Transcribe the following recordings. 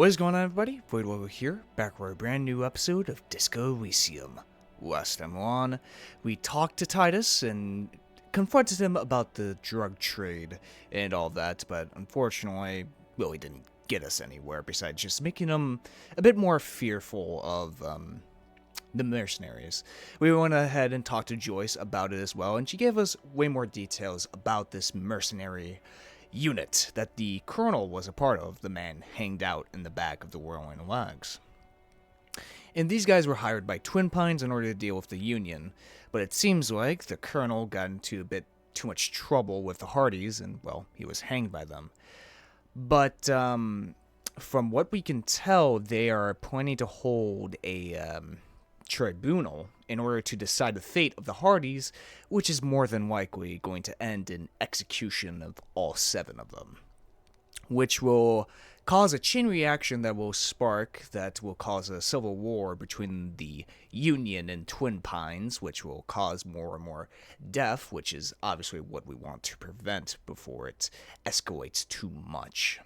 What is going on, everybody? Voidlego here, back for a brand new episode of Disco Elysium. Last time on, we talked to Titus and confronted him about the drug trade and all that, but unfortunately, really didn't get us anywhere besides just making him a bit more fearful of the mercenaries. We went ahead and talked to Joyce about it as well, and she gave us way more details about this mercenary unit that the colonel was a part of, the man hanged out in the back of the whirling wags. And these guys were hired by Twin Pines in order to deal with the Union, but it seems like the colonel got into a bit too much trouble with the Hardies, and, well, he was hanged by them. But, from what we can tell, they are planning to hold a, tribunal in order to decide the fate of the Hardies, which is more than likely going to end in execution of all 7 of them, which will cause a chain reaction that will cause a civil war between the Union and Twin Pines, which will cause more and more death, which is obviously what we want to prevent before it escalates too much.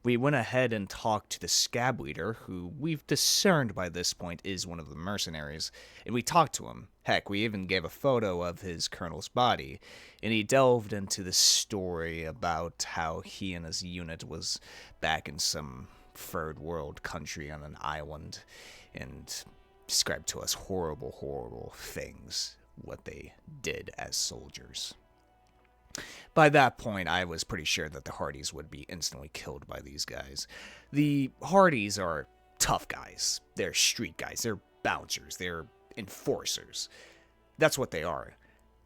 We went ahead and talked to the scab leader, who we've discerned by this point is one of the mercenaries, and we talked to him. Heck, we even gave a photo of his colonel's body, and he delved into the story about how he and his unit was back in some third world country on an island, and described to us horrible, horrible things, what they did as soldiers. By that point, I was pretty sure that the Hardies would be instantly killed by these guys. The Hardies are tough guys. They're street guys. They're bouncers. They're enforcers. That's what they are.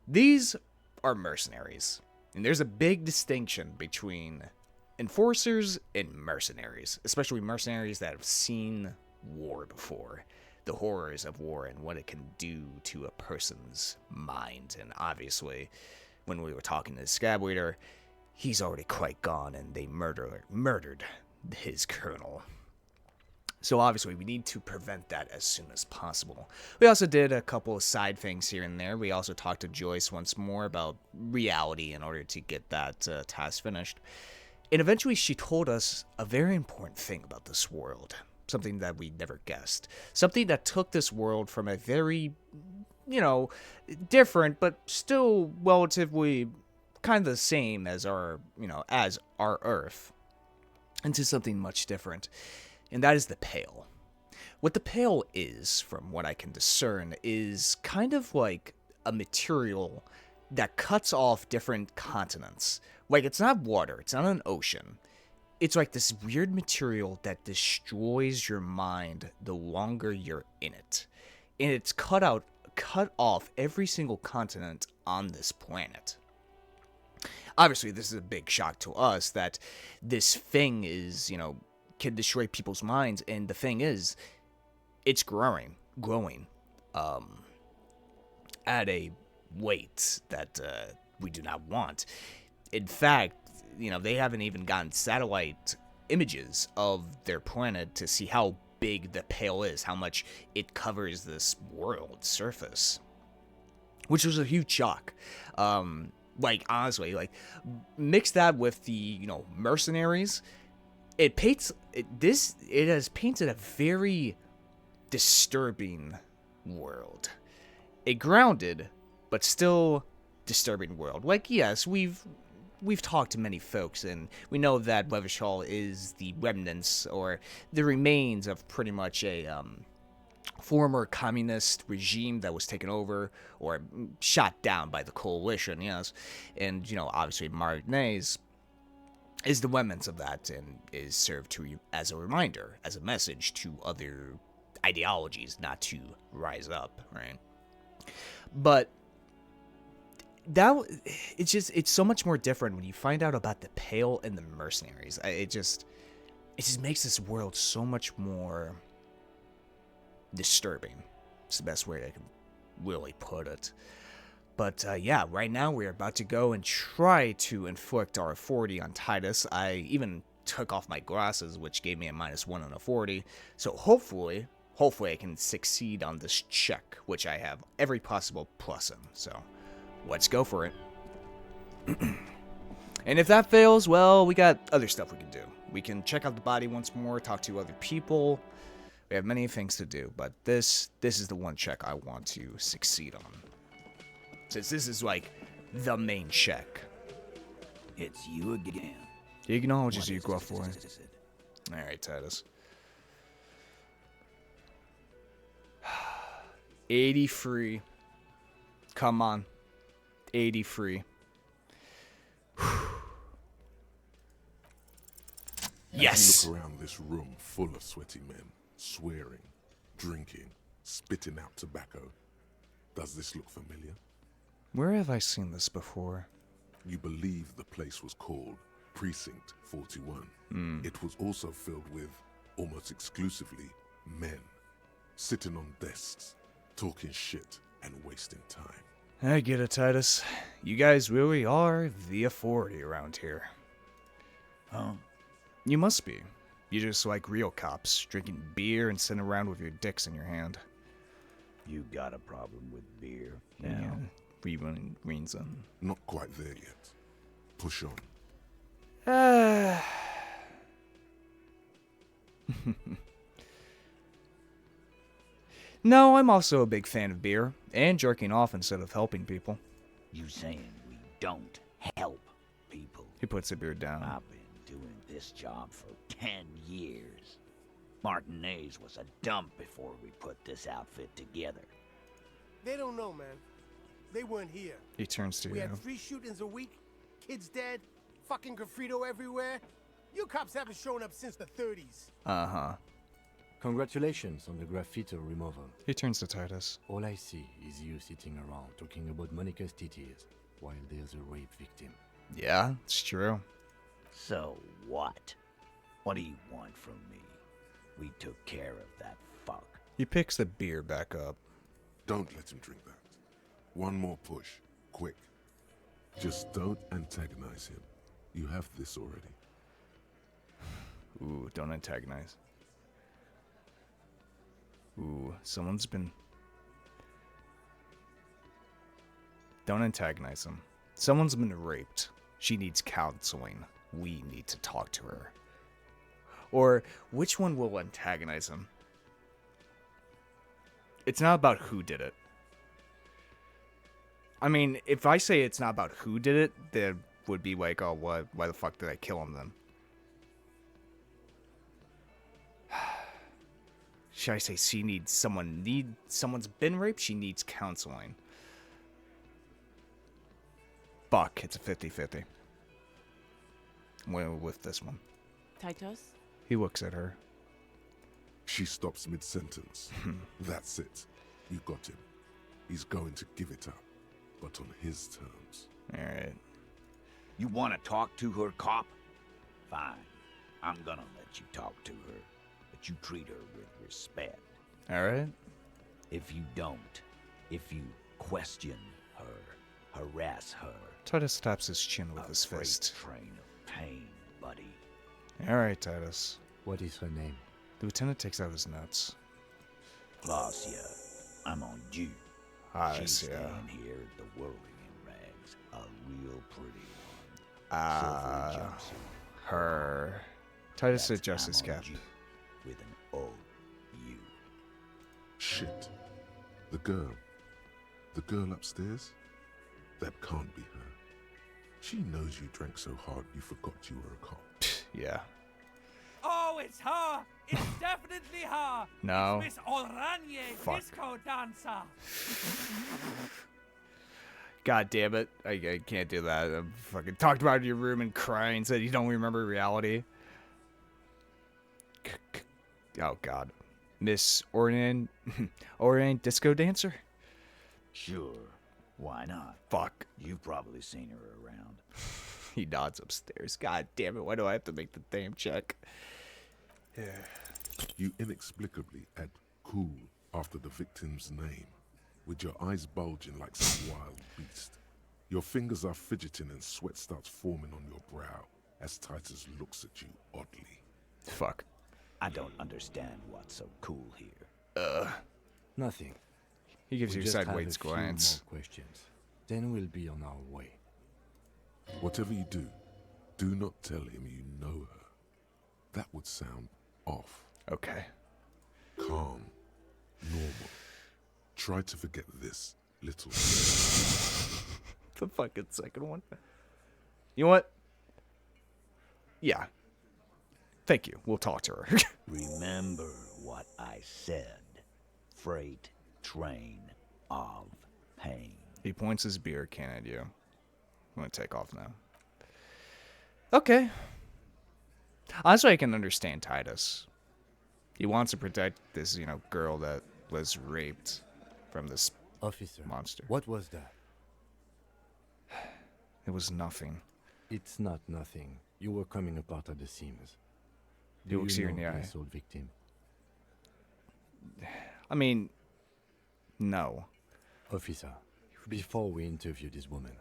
These are mercenaries. And there's a big distinction between enforcers and mercenaries, especially mercenaries that have seen war before. The horrors of war and what it can do to a person's mind. And obviously, when we were talking to the scab leader, he's already quite gone, and they murdered his colonel. So obviously, we need to prevent that as soon as possible. We also did a couple of side things here and there. We also talked to Joyce once more about reality in order to get that task finished. And eventually, she told us a very important thing about this world. Something that we never guessed. Something that took this world from a very, different, but still relatively kind of the same as our Earth, into something much different. And that is the Pale. What the Pale is, from what I can discern, is kind of like a material that cuts off different continents. Like, it's not water, it's not an ocean. It's like this weird material that destroys your mind the longer you're in it. And it's cut off every single continent on this planet. Obviously, this is a big shock to us that this thing is, can destroy people's minds. And the thing is, it's growing, at a rate that we do not want. In fact, they haven't even gotten satellite images of their planet to see how big the Pale is, how much it covers this world surface, which was a huge shock. Honestly, mix that with the mercenaries, it has painted a very disturbing world, a grounded but still disturbing world. Yes, We've talked to many folks, and we know that Levishall is the remnants, or the remains of pretty much a former communist regime that was taken over, or shot down by the coalition, yes. And, obviously Martinez is the remnants of that, and is served as a reminder, as a message to other ideologies not to rise up, right? But it's so much more different when you find out about the Pale and the mercenaries. It just makes this world so much more disturbing. It's the best way I can really put it. But right now we're about to go and try to inflict our 40 on Titus. I even took off my glasses, which gave me a -1 on a 40. So hopefully I can succeed on this check, which I have every possible plus in. So let's go for it. And if that fails, well, we got other stuff we can do. We can check out the body once more, talk to other people. We have many things to do, but this is the one check I want to succeed on. Since this is like the main check. It's you again. He acknowledges you, gruff boy. Alright, Titus. 83. Come on. 83. Yes! You look around this room full of sweaty men, swearing, drinking, spitting out tobacco. Does this look familiar? Where have I seen this before? You believe the place was called Precinct 41. It was also filled with, almost exclusively, men. Sitting on desks, talking shit, and wasting time. I get it, Titus. You guys really are the authority around here. Huh? You must be. You're just like real cops, drinking beer and sitting around with your dicks in your hand. You got a problem with beer Yeah. now? Reason. Not quite there yet. Push on. No, I'm also a big fan of beer, and jerking off instead of helping people. You saying we don't help people? He puts the beer down. I've been doing this job for 10 years. Martinez was a dump before we put this outfit together. They don't know, man. They weren't here. He turns to We you. had 3 shootings a week, kids dead, fucking graffito everywhere. You cops haven't shown up since the 30s. Uh-huh. Congratulations on the graffiti removal. He turns to Titus. All I see is you sitting around talking about Monica's titties while there's a rape victim. Yeah, it's true. So what? What do you want from me? We took care of that fuck. He picks the beer back up. Don't let him drink that. One more push. Quick. Just don't antagonize him. You have this already. Ooh, don't antagonize. Ooh, someone's been... Don't antagonize him. Someone's been raped. She needs counseling. We need to talk to her. Or, which one will antagonize him? It's not about who did it. I mean, if I say it's not about who did it, there would be like, oh, what? Why the fuck did I kill him then? Should I say someone's been raped? She needs counseling. Fuck, it's a 50-50. I'm going with this one. Titus? He looks at her. She stops mid-sentence. That's it. You got him. He's going to give it up, but on his terms. Alright. You want to talk to her, cop? Fine. I'm gonna let you talk to her, but you treat her with respect. Alright. If you don't, if you question her, harass her, Titus taps his chin with his freight fist. train of pain, buddy. Alright, Titus. What is her name? The lieutenant takes out his notes. Glacia, I'm on due. I She's see. staying here at the worrying rags, a real pretty one. Silvery jumpsuit. Her. Titus That's adjusts his I'm on cap. due with an O-U. Shit. The girl. The girl upstairs? That can't be her. She knows you drank so hard you forgot you were a cop. Yeah. Oh, it's her! It's definitely her! No. It's Miss Oranje, Fuck. disco dancer! God damn it. I can't do that. I'm fucking talked about it in your room and crying, said you don't remember reality. Oh, God. Miss Orion disco dancer? Sure, why not? Fuck. You've probably seen her around. He nods upstairs. God damn it. Why do I have to make the damn check? Yeah. You inexplicably add cool after the victim's name, with your eyes bulging like some wild beast. Your fingers are fidgeting and sweat starts forming on your brow as Titus looks at you oddly. Fuck. I don't understand what's so cool here. Nothing. He gives We you a just have sideways a few glance. more questions. Then we'll be on our way. Whatever you do, do not tell him you know her. That would sound off. Okay. Calm. Normal. Try to forget this little. The fucking second one. You know what? Yeah. Thank you. We'll talk to her. Remember what I said. Freight train of pain. He points his beer can at you. I'm gonna take off now. Okay. Honestly, I can understand Titus. He wants to protect this, girl that was raped from this Officer, monster. what was that? It was nothing. It's not nothing. You were coming apart at the seams. He looks you in the know eye. this old victim? I mean, no. Officer, before we interview this woman,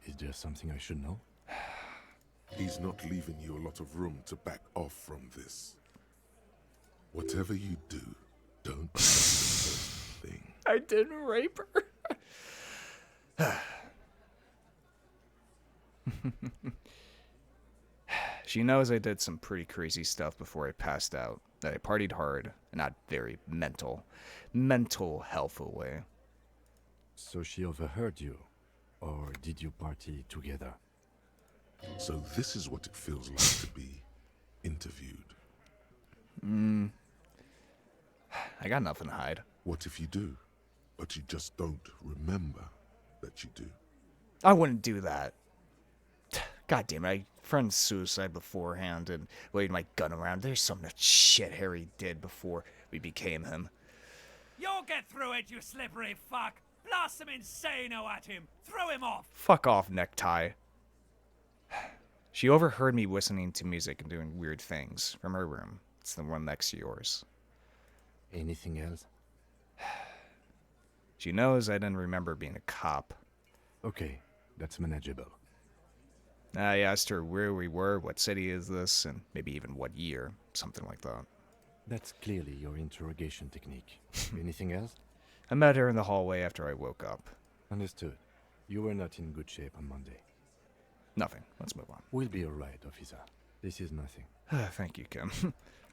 is there something I should know? He's not leaving you a lot of room to back off from this. Whatever you do, don't do the first thing. I didn't rape her. She knows I did some pretty crazy stuff before I passed out. That I partied hard, and not very mental healthful way. So she overheard you? Or did you party together? So this is what it feels like to be interviewed. I got nothing to hide. What if you do, but you just don't remember that you do? I wouldn't do that. God damn it, I friend's suicide beforehand and waved my gun around. There's some shit Harry did before we became him. You'll get through it, you slippery fuck. Blast some insano at him. Throw him off. Fuck off, necktie. She overheard me listening to music and doing weird things from her room. It's the one next to yours. Anything else? She knows I didn't remember being a cop. Okay, that's manageable. I asked her where we were, what city is this, and maybe even what year. Something like that. That's clearly your interrogation technique. Anything else? I met her in the hallway after I woke up. Understood. You were not in good shape on Monday. Nothing. Let's move on. We'll be alright, officer. This is nothing. Thank you, Kim.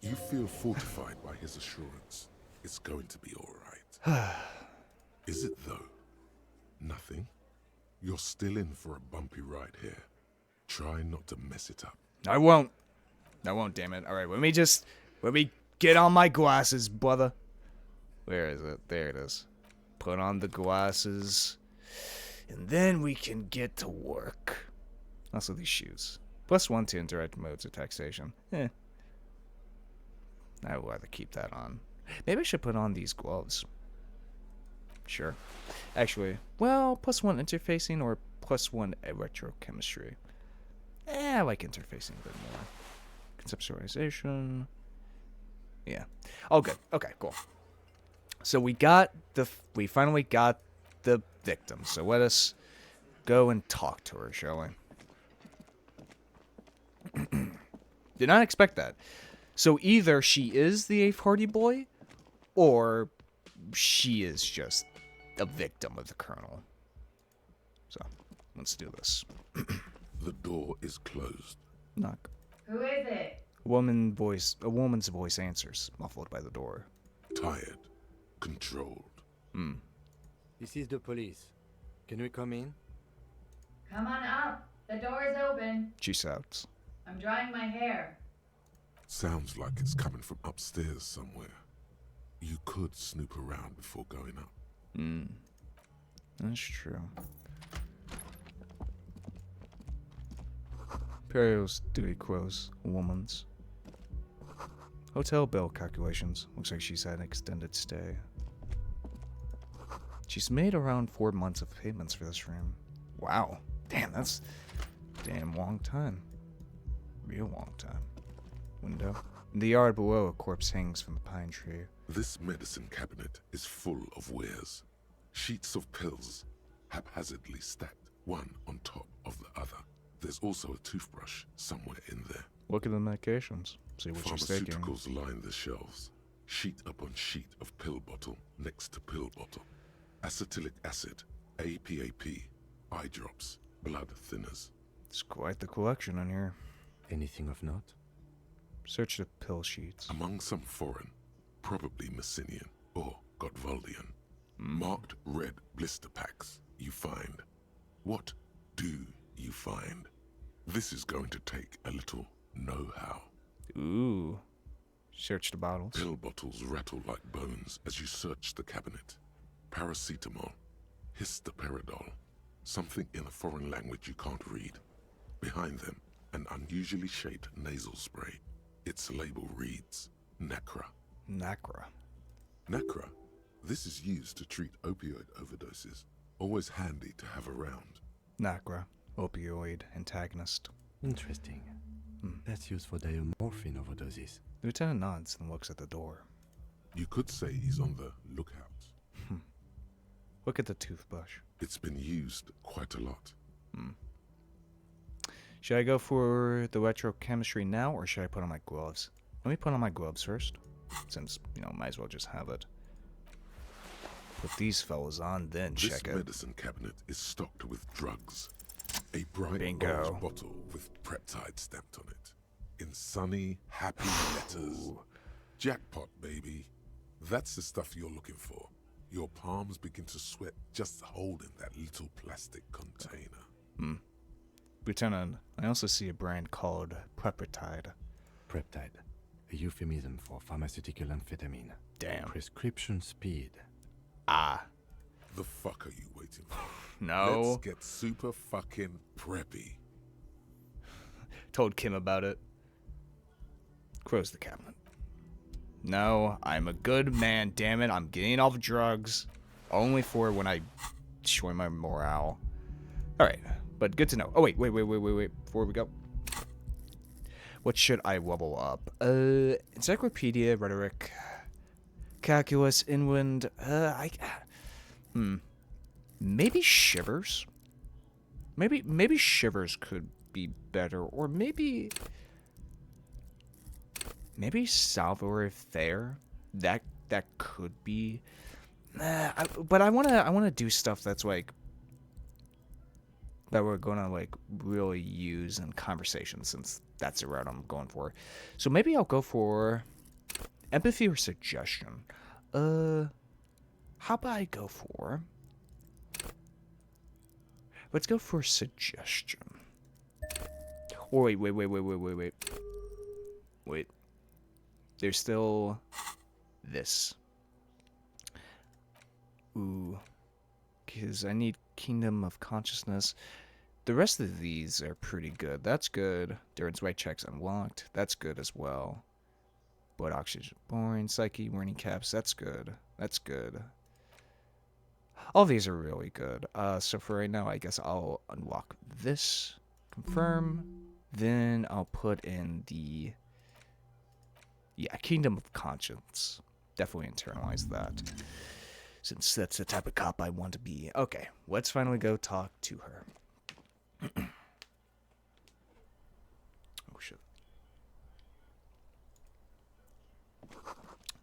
You feel fortified by his assurance. It's going to be all right. Is it, though? Nothing? You're still in for a bumpy ride here. Try not to mess it up. I won't, damn it. Alright, let me get on my glasses, brother. Where is it? There it is. Put on the glasses. And then we can get to work. Also these shoes. +1 to interact modes of taxation. I would rather keep that on. Maybe I should put on these gloves. Sure. Actually, well, +1 interfacing or +1 electrochemistry. I like interfacing a bit more. Conceptualization. Yeah. Oh, good. Okay, cool. So we finally got the victim. So let us go and talk to her, shall we? Did not expect that. So either she is the 8th Hardy boy, or she is just a victim of the Colonel. So, let's do this. The door is closed. Knock. Who is it? A woman's voice answers, muffled by the door. Tired. Controlled. This is the police. Can we come in? Come on up. The door is open. She shouts. I'm drying my hair. Sounds like it's coming from upstairs somewhere. You could snoop around before going up. That's true. Perio's duty quos, woman's. Hotel bill calculations. Looks like she's had an extended stay. She's made around 4 months of payments for this room. Wow. Damn, that's a damn long time. Real long time. Window. In the yard below, a corpse hangs from the pine tree. This medicine cabinet is full of wares. Sheets of pills, haphazardly stacked, one on top of the other. There's also a toothbrush somewhere in there. Look at the medications. See what she's taking. Pharmaceuticals line the shelves. Sheet upon sheet of pill bottle next to pill bottle. Acetylic acid, APAP, eye drops, blood thinners. It's quite the collection in here. Anything of note? Search the pill sheets. Among some foreign, probably Messinian or Gotvaldian, marked red blister packs you find. What do you find? This is going to take a little know-how. Ooh. Search the bottles. Pill bottles rattle like bones as you search the cabinet. Paracetamol, histoperidol, something in a foreign language you can't read. Behind them, an unusually shaped nasal spray. Its label reads Nacra. Nacra. Nacra. This is used to treat opioid overdoses. Always handy to have around. Nacra. Opioid antagonist. Interesting. That's used for diamorphine overdoses. Lieutenant nods and looks at the door. You could say he's on the lookout. Look at the toothbrush. It's been used quite a lot. Should I go for the retrochemistry now, or should I put on my gloves? Let me put on my gloves first, since, might as well just have it. Put these fellas on, then This check it. medicine cabinet is stocked with drugs. A bright Bingo. orange bottle with peptide stamped on it. In sunny, happy letters. Jackpot, baby. That's the stuff you're looking for. Your palms begin to sweat just holding that little plastic container. Lieutenant, I also see a brand called Preptide. Preptide, a euphemism for pharmaceutical amphetamine. Damn. Prescription speed. Ah. The fuck are you waiting for? No. Let's get super fucking preppy. Told Kim about it. Close the cabinet. No, I'm a good man, damn it. I'm getting off drugs. Only for when I destroy my morale. Alright, but good to know. Oh, wait. Before we go. What should I level up? Encyclopedia, rhetoric, calculus, inland. Maybe shivers? Maybe shivers could be better. Or maybe Salvador Fair. That could be. But I wanna do stuff that's like that we're gonna like really use in conversation, since that's the route I'm going for. So maybe I'll go for empathy or suggestion. How about I go for? Let's go for suggestion. Oh, wait. There's still this. Ooh. Because I need Kingdom of Consciousness. The rest of these are pretty good. That's good. Durance right checks unlocked. That's good as well. Blood oxygen boring. Psyche, warning caps. That's good. All these are really good. So for right now, I guess I'll unlock this. Confirm. Then I'll put in the... Yeah, Kingdom of Conscience. Definitely internalize that. Since that's the type of cop I want to be. Okay, let's finally go talk to her. Oh, shit.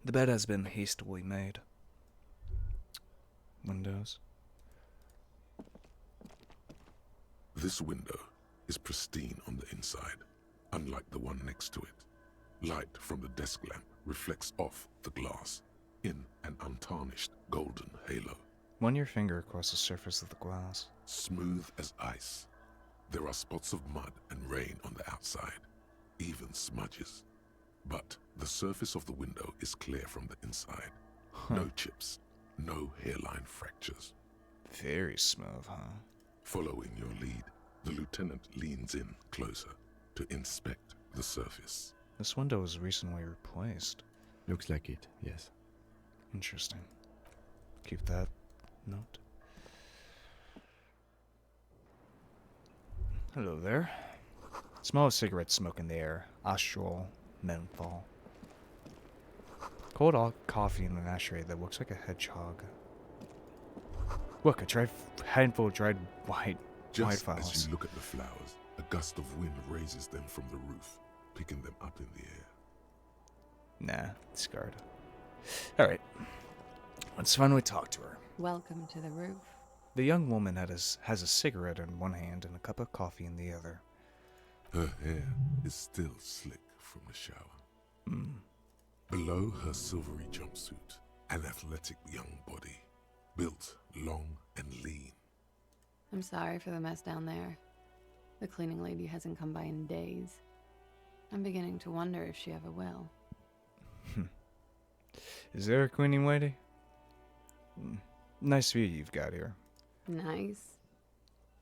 The bed has been hastily made. Windows. This window is pristine on the inside, unlike the one next to it. Light from the desk lamp reflects off the glass in an untarnished golden halo. Run your finger across the surface of the glass. Smooth as ice. There are spots of mud and rain on the outside, even smudges. But the surface of the window is clear from the inside. No chips, no hairline fractures. Very smooth, huh? Following your lead, the lieutenant leans in closer to inspect the surface. This window was recently replaced. Looks like it, yes. Interesting. Keep that note. Hello there. Smell of cigarette smoke in the air. Astral menthol. Cold coffee in an ashtray that looks like a hedgehog. Look, a handful of dried white Just flowers. as you look at the flowers, a gust of wind raises them from the roof, picking them up in the air. Nah, discard. Alright. Let's finally talk to her. Welcome to the roof. The young woman has a cigarette in one hand and a cup of coffee in the other. Her hair is still slick from the shower. Below her silvery jumpsuit, an athletic young body, built long and lean. I'm sorry for the mess down there. The cleaning lady hasn't come by in days. I'm beginning to wonder if she ever will. Is there a cleaning lady? Nice view you've got here. Nice?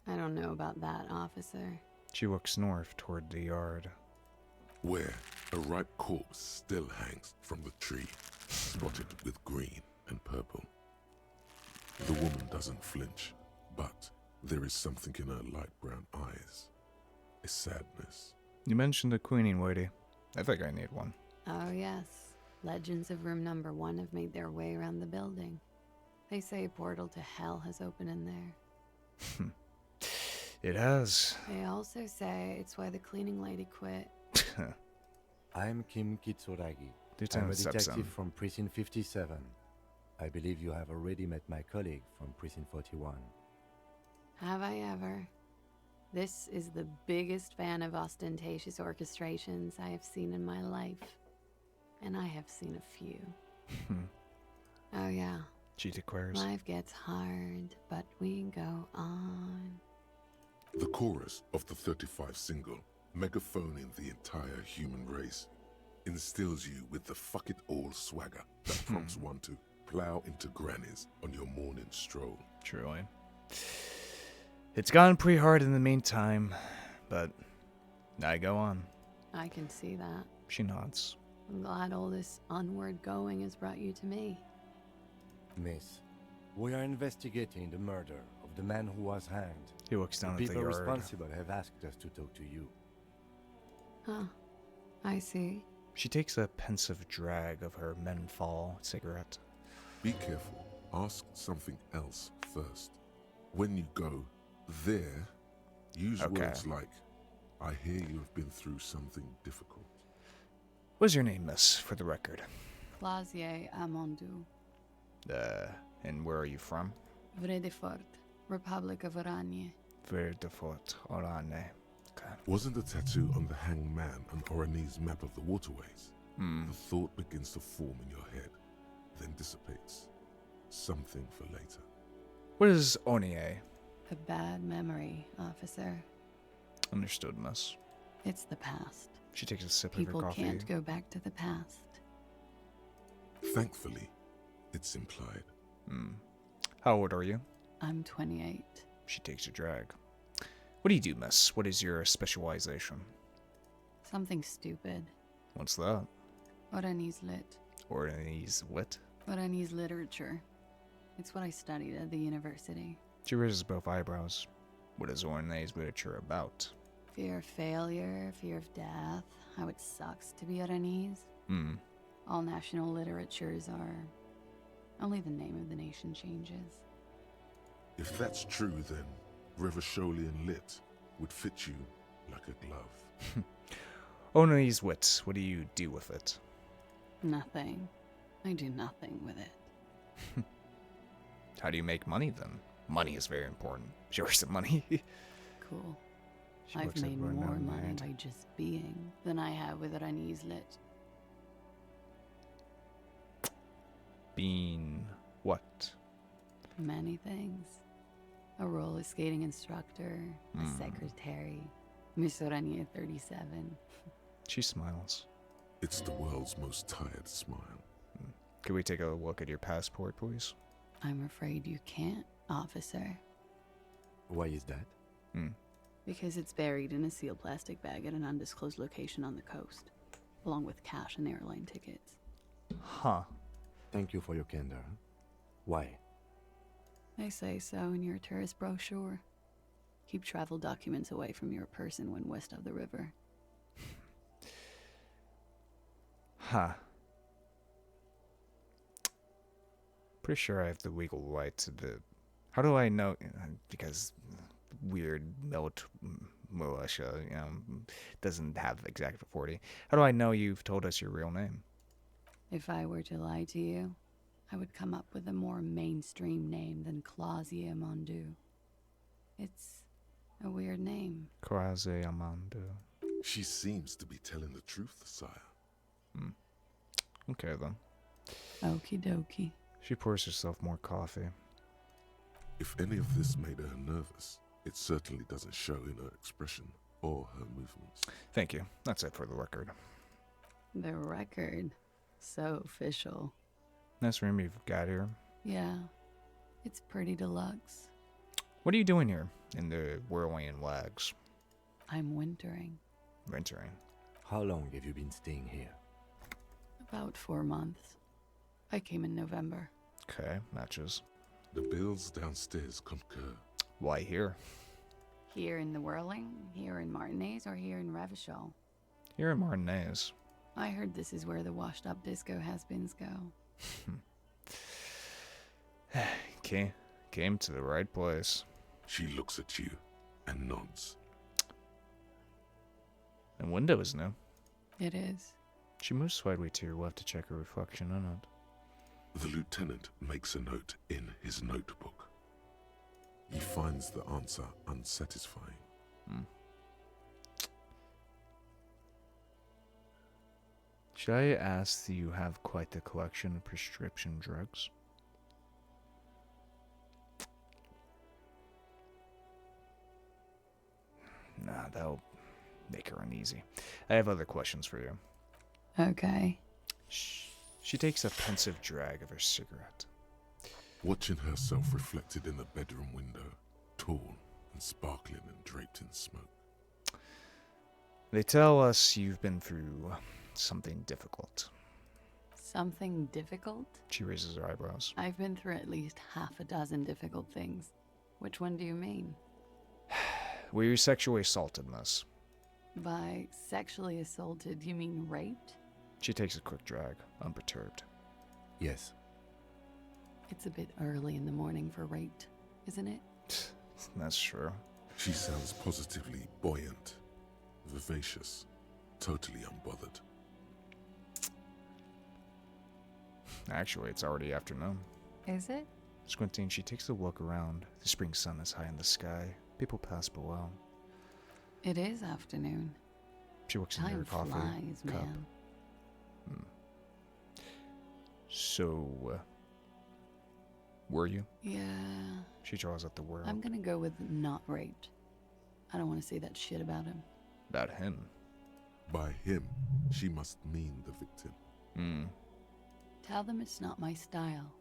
I don't know about that, officer. She looks north toward the yard. Where a ripe corpse still hangs from the tree, spotted with green and purple. The woman doesn't flinch, but there is something in her light brown eyes. A sadness. You mentioned a cleaning lady. I think I need one. Oh, yes. Legends of room number 1 have made their way around the building. They say a portal to hell has opened in there. It has. They also say it's why the cleaning lady quit. I'm Kim Kitsuragi. I'm a Lieutenant detective Stepson. from Precinct 57. I believe you have already met my colleague from Precinct 41. Have I ever? This is the biggest fan of ostentatious orchestrations I have seen in my life. And I have seen a few. Oh yeah, She declares. life gets hard, but we go on. The chorus of the 35 single, megaphoning the entire human race, instills you with the fuck it all swagger that prompts one to plow into grannies on your morning stroll. Truly. It's gone pretty hard in the meantime, but I go on. I can see that. She nods. I'm glad all this onward going has brought you to me. Miss, we are investigating the murder of the man who was hanged. He looks down The at the people yard. responsible have asked us to talk to you. Huh. I see. She takes a pensive drag of her menthol cigarette. Be careful. Ask something else first. When you go there, use Okay. words like, I hear you have been through something difficult. What's your name, miss, for the record? Clausier Amondou. And where are you from? Vredefort, Republic of Oranje. Verdefort, Orane. Okay. Wasn't the tattoo on the hanged man an Oranese map of the waterways? The thought begins to form in your head, then dissipates. Something for later. What is Ornier? A bad memory, officer. Understood, miss. It's the past. She takes a sip of People her coffee. can't go back to the past. Thankfully, it's implied. How old are you? I'm 28. She takes a drag. What do you do, miss? What is your specialization? Something stupid. What's that? Oranese lit. Ornese what? Oranese literature. It's what I studied at the university. She raises both eyebrows. What is Ornese literature about? Fear of failure, fear of death, how it sucks to be Oranese. All national literatures are... Only the name of the nation changes. If that's true, then Revacholian lit would fit you like a glove. Ornese wit, what do you do with it? Nothing. I do nothing with it. How do you make money, then? Money is very important. Show her some money. Cool. She I've looks at made Ronan more and money Rand. by just being than I have with Oranese lit. Bean what? Many things. A roller skating instructor, a secretary, Miss Oranje 37. She smiles. It's the world's most tired smile. Could we take a look at your passport, please? I'm afraid you can't, officer, Why is that? because it's buried in a sealed plastic bag at an undisclosed location on the coast, along with cash and airline tickets. Huh. Thank you for your candor. Why? They say so in your tourist brochure. Keep travel documents away from your person when west of the river. Huh. Pretty sure I have the legal right to the... How do I know? Because weird militia, doesn't have exact authority. How do I know you've told us your real name? If I were to lie to you, I would come up with a more mainstream name than Clausier Mondou. It's a weird name. Croise Amando. She seems to be telling the truth, sire. Okay, then. Okie dokie. She pours herself more coffee. If any of this made her nervous, it certainly doesn't show in her expression or her movements. Thank you. That's it for the record. The record. So official. Nice room you've got here. Yeah. It's pretty deluxe. What are you doing here in the whirling wags? I'm wintering. Wintering. How long have you been staying here? About 4 months. I came in November. Okay, matches. The bills downstairs concur. Why here? Here in the Whirling, here in Martinez, or here in Revachol? Here in Martinez. I heard this is where the washed-up disco has-beens go. Came to the right place. She looks at you and nods. The window is new. It is. She moves slightly to your left to check her reflection in it. The lieutenant makes a note in his notebook. He finds the answer unsatisfying. Should I ask that you have quite the collection of prescription drugs? Nah, that'll make her uneasy. I have other questions for you. Okay. She takes a pensive drag of her cigarette. Watching herself reflected in the bedroom window, tall and sparkling and draped in smoke. They tell us you've been through something difficult. Something difficult? She raises her eyebrows. I've been through at least half a dozen difficult things. Which one do you mean? Were you sexually assaulted, miss? By sexually assaulted, you mean raped? She takes a quick drag, unperturbed. Yes. It's a bit early in the morning for raped, isn't it? That's true. She sounds positively buoyant, vivacious, totally unbothered. Actually, it's already afternoon. Is it? Squinting, she takes a look around. The spring sun is high in the sky. People pass below. It is afternoon. She looks into her Time coffee flies, cup. man. So, were you? Yeah. She draws out the word. I'm gonna go with not raped. I don't want to say that shit about him. About him. By him, she must mean the victim. Tell them it's not my style.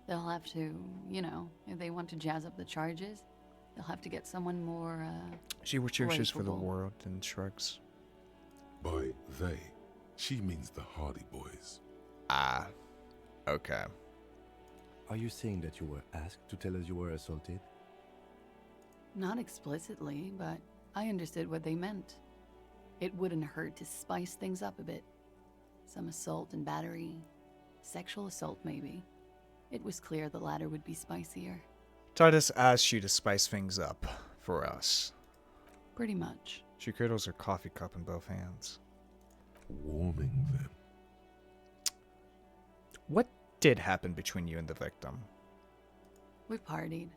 They'll have to, if they want to jazz up the charges, they'll have to get someone more, She wishes for the rapeable. world and shrugs. By they, she means the Hardy boys. Ah. Okay. Are you saying that you were asked to tell us you were assaulted? Not explicitly, but I understood what they meant. It wouldn't hurt to spice things up a bit. Some assault and battery. Sexual assault, maybe. It was clear the latter would be spicier. Titus asks you to spice things up for us. Pretty much. She cradles her coffee cup in both hands. Warming them. What did happen between you and the victim? We partied.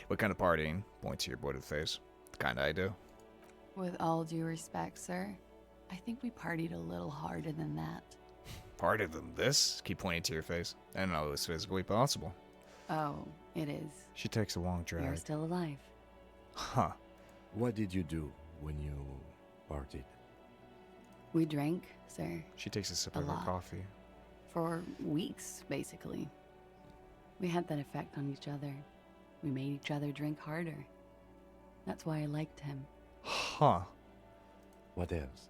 What kind of partying? Point to your bloated face. The kind I do. With all due respect, sir, I think we partied a little harder than that. Harder than this? Keep pointing to your face. I don't know if it's physically possible. Oh, it is. She takes a long drag. You're still alive. Huh. What did you do when you partied? We drank, sir. She takes a sip A of her lot. coffee. For weeks, basically. We had that effect on each other. We made each other drink harder. That's why I liked him. Huh. What else?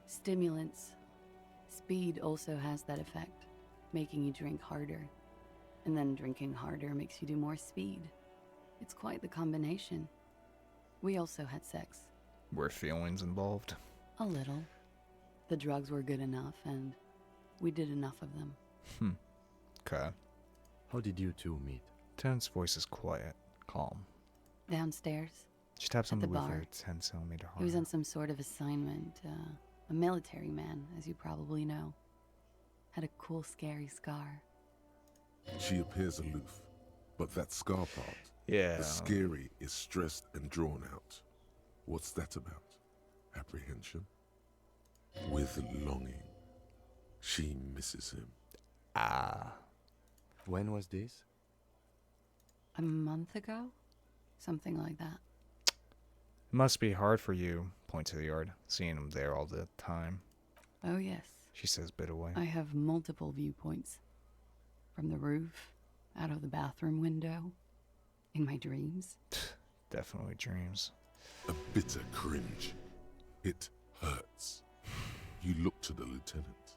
Stimulants. Speed also has that effect, making you drink harder. And then drinking harder makes you do more speed. It's quite the combination. We also had sex. Were feelings involved? A little. The drugs were good enough, and we did enough of them. Okay. How did you two meet? Lieutenant's voice is quiet, calm. Downstairs, She taps on At the the roof of bar. her 10-centimeter he was harder. on some sort of assignment. A military man, as you probably know. Had a cool, scary scar. She appears aloof, But that scar part, Yeah. the scary is stressed and drawn out. What's that about? Apprehension? With longing. She misses him. Ah. When was this? A month ago? Something like that. It must be hard for you, point to the yard, seeing him there all the time. Oh, yes. She says bit away. I have multiple viewpoints. From the roof, out of the bathroom window, in my dreams. Definitely dreams. A bitter cringe. It hurts. You look to the lieutenant.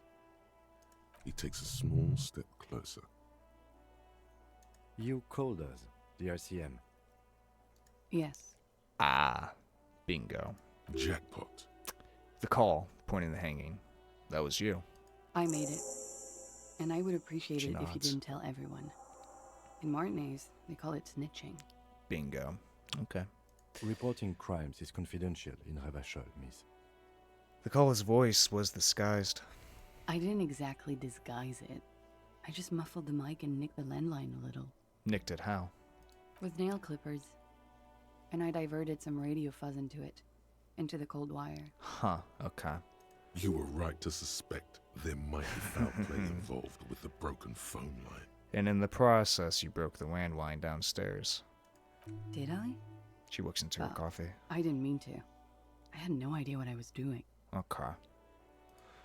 He takes a small step closer. You called us, the RCM. Yes. Ah. Bingo. Jackpot. The call, pointing the hanging. That was you. I made it. And I would appreciate She it if you nods. didn't tell everyone. In Martinez, they call it snitching. Bingo. Okay. Reporting crimes is confidential in Revachol, miss. The caller's voice was disguised. I didn't exactly disguise it. I just muffled the mic and nicked the landline a little. Nicked it how? With nail clippers. And I diverted some radio fuzz into it. Into the cold wire. Huh, okay. You were right to suspect there might be foul play involved with the broken phone line. And in the process, you broke the landline downstairs. Did I? She looks into her Well, coffee. I didn't mean to. I had no idea what I was doing. Okay.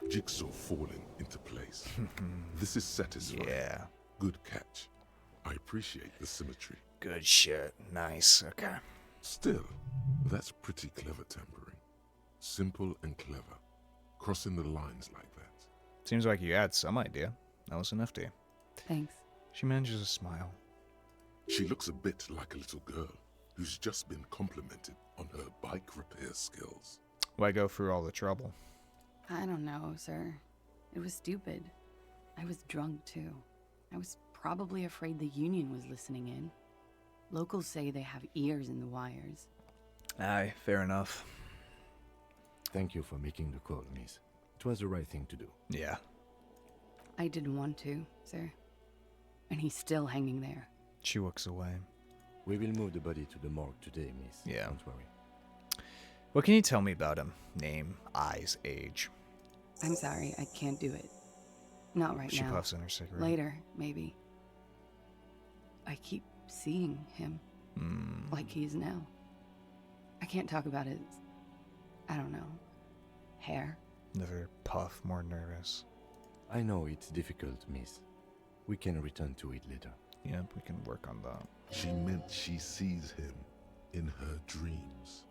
Jigsaw falling into place. This is satisfying. Yeah. Good catch. I appreciate the symmetry. Good shit. Nice. Okay. Still, that's pretty clever tampering. Simple and clever. Crossing the lines like that. Seems like you had some idea. That was enough to you. Thanks. She manages a smile. She looks a bit like a little girl who's just been complimented on her bike repair skills. Why go through all the trouble? I don't know, sir. It was stupid. I was drunk, too. I was probably afraid the Union was listening in. Locals say they have ears in the wires. Aye, fair enough. Thank you for making the call, miss. It was the right thing to do. Yeah. I didn't want to, sir. And he's still hanging there. She looks away. We will move the body to the morgue today, miss. Yeah. Don't worry. What can you tell me about him? Name, eyes, age. I'm sorry, I can't do it. Not right She now. puffs in her cigarette. Later, maybe. I keep seeing him like he is now. I can't talk about his, I don't know, hair. Another puff, more nervous. I know it's difficult, miss. We can return to it later. Yep, we can work on that. She meant she sees him in her dreams.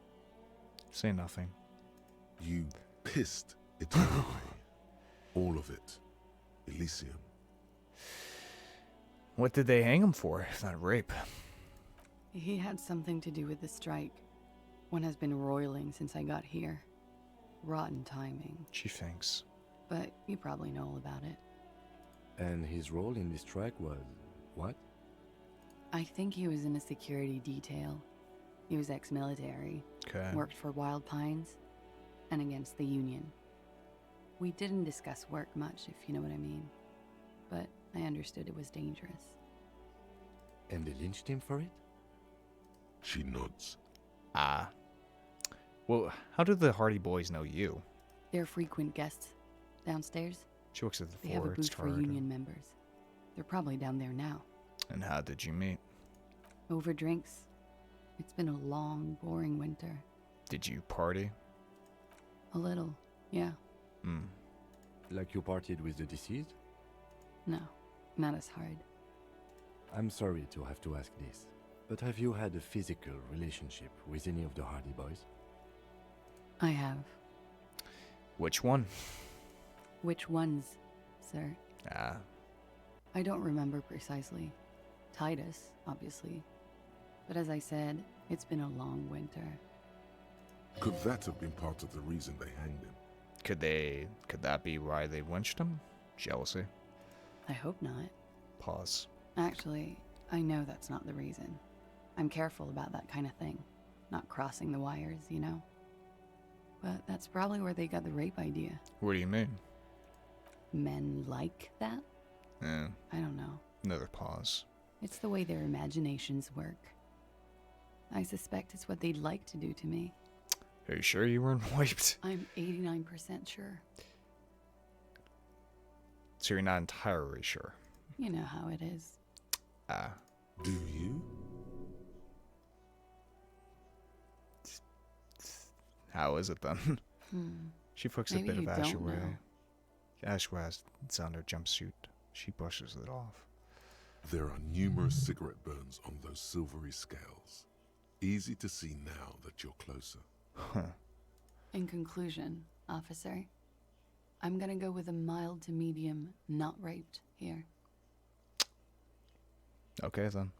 Say nothing. You pissed it all away. All of it. Elysium. What did they hang him for, if not rape? He had something to do with the strike. One has been roiling since I got here. Rotten timing. She thinks. But you probably know all about it. And his role in this strike was what? I think he was in a security detail. He was ex-military. Okay. Worked for Wild Pines and against the Union. We didn't discuss work much, if you know what I mean. But I understood it was dangerous. And they lynched him for it? She nods. Ah. Well, how do the Hardy boys know you? They're frequent guests downstairs. She looks at the They have floor. a It's booth for hard. Union members. They're probably down there now. And how did you meet? Over drinks. It's been a long, boring winter. Did you party? A little, yeah. Like you partied with the deceased? No, not as hard. I'm sorry to have to ask this, but have you had a physical relationship with any of the Hardy boys? I have. Which one? Which ones, sir? Ah. I don't remember precisely. Titus, obviously. But as I said, it's been a long winter. Could that have been part of the reason they hanged him? Could that be why they lynched him? Jealousy? I hope not. Pause. Actually, I know that's not the reason. I'm careful about that kind of thing. Not crossing the wires, you know? But that's probably where they got the rape idea. What do you mean? Men like that? Eh, I don't know. another pause. It's the way their imaginations work. I suspect it's what they'd like to do to me. Are you sure you weren't wiped? I'm 89% sure. So you're not entirely sure. You know how it is. Ah. Do you? How is it then? She flicks a Maybe bit of you ash don't away. know. Ash was it's on her jumpsuit. She brushes it off. There are numerous cigarette burns on those silvery scales. Easy to see now that you're closer. In conclusion, officer, I'm gonna go with a mild to medium, not raped here. Okay then.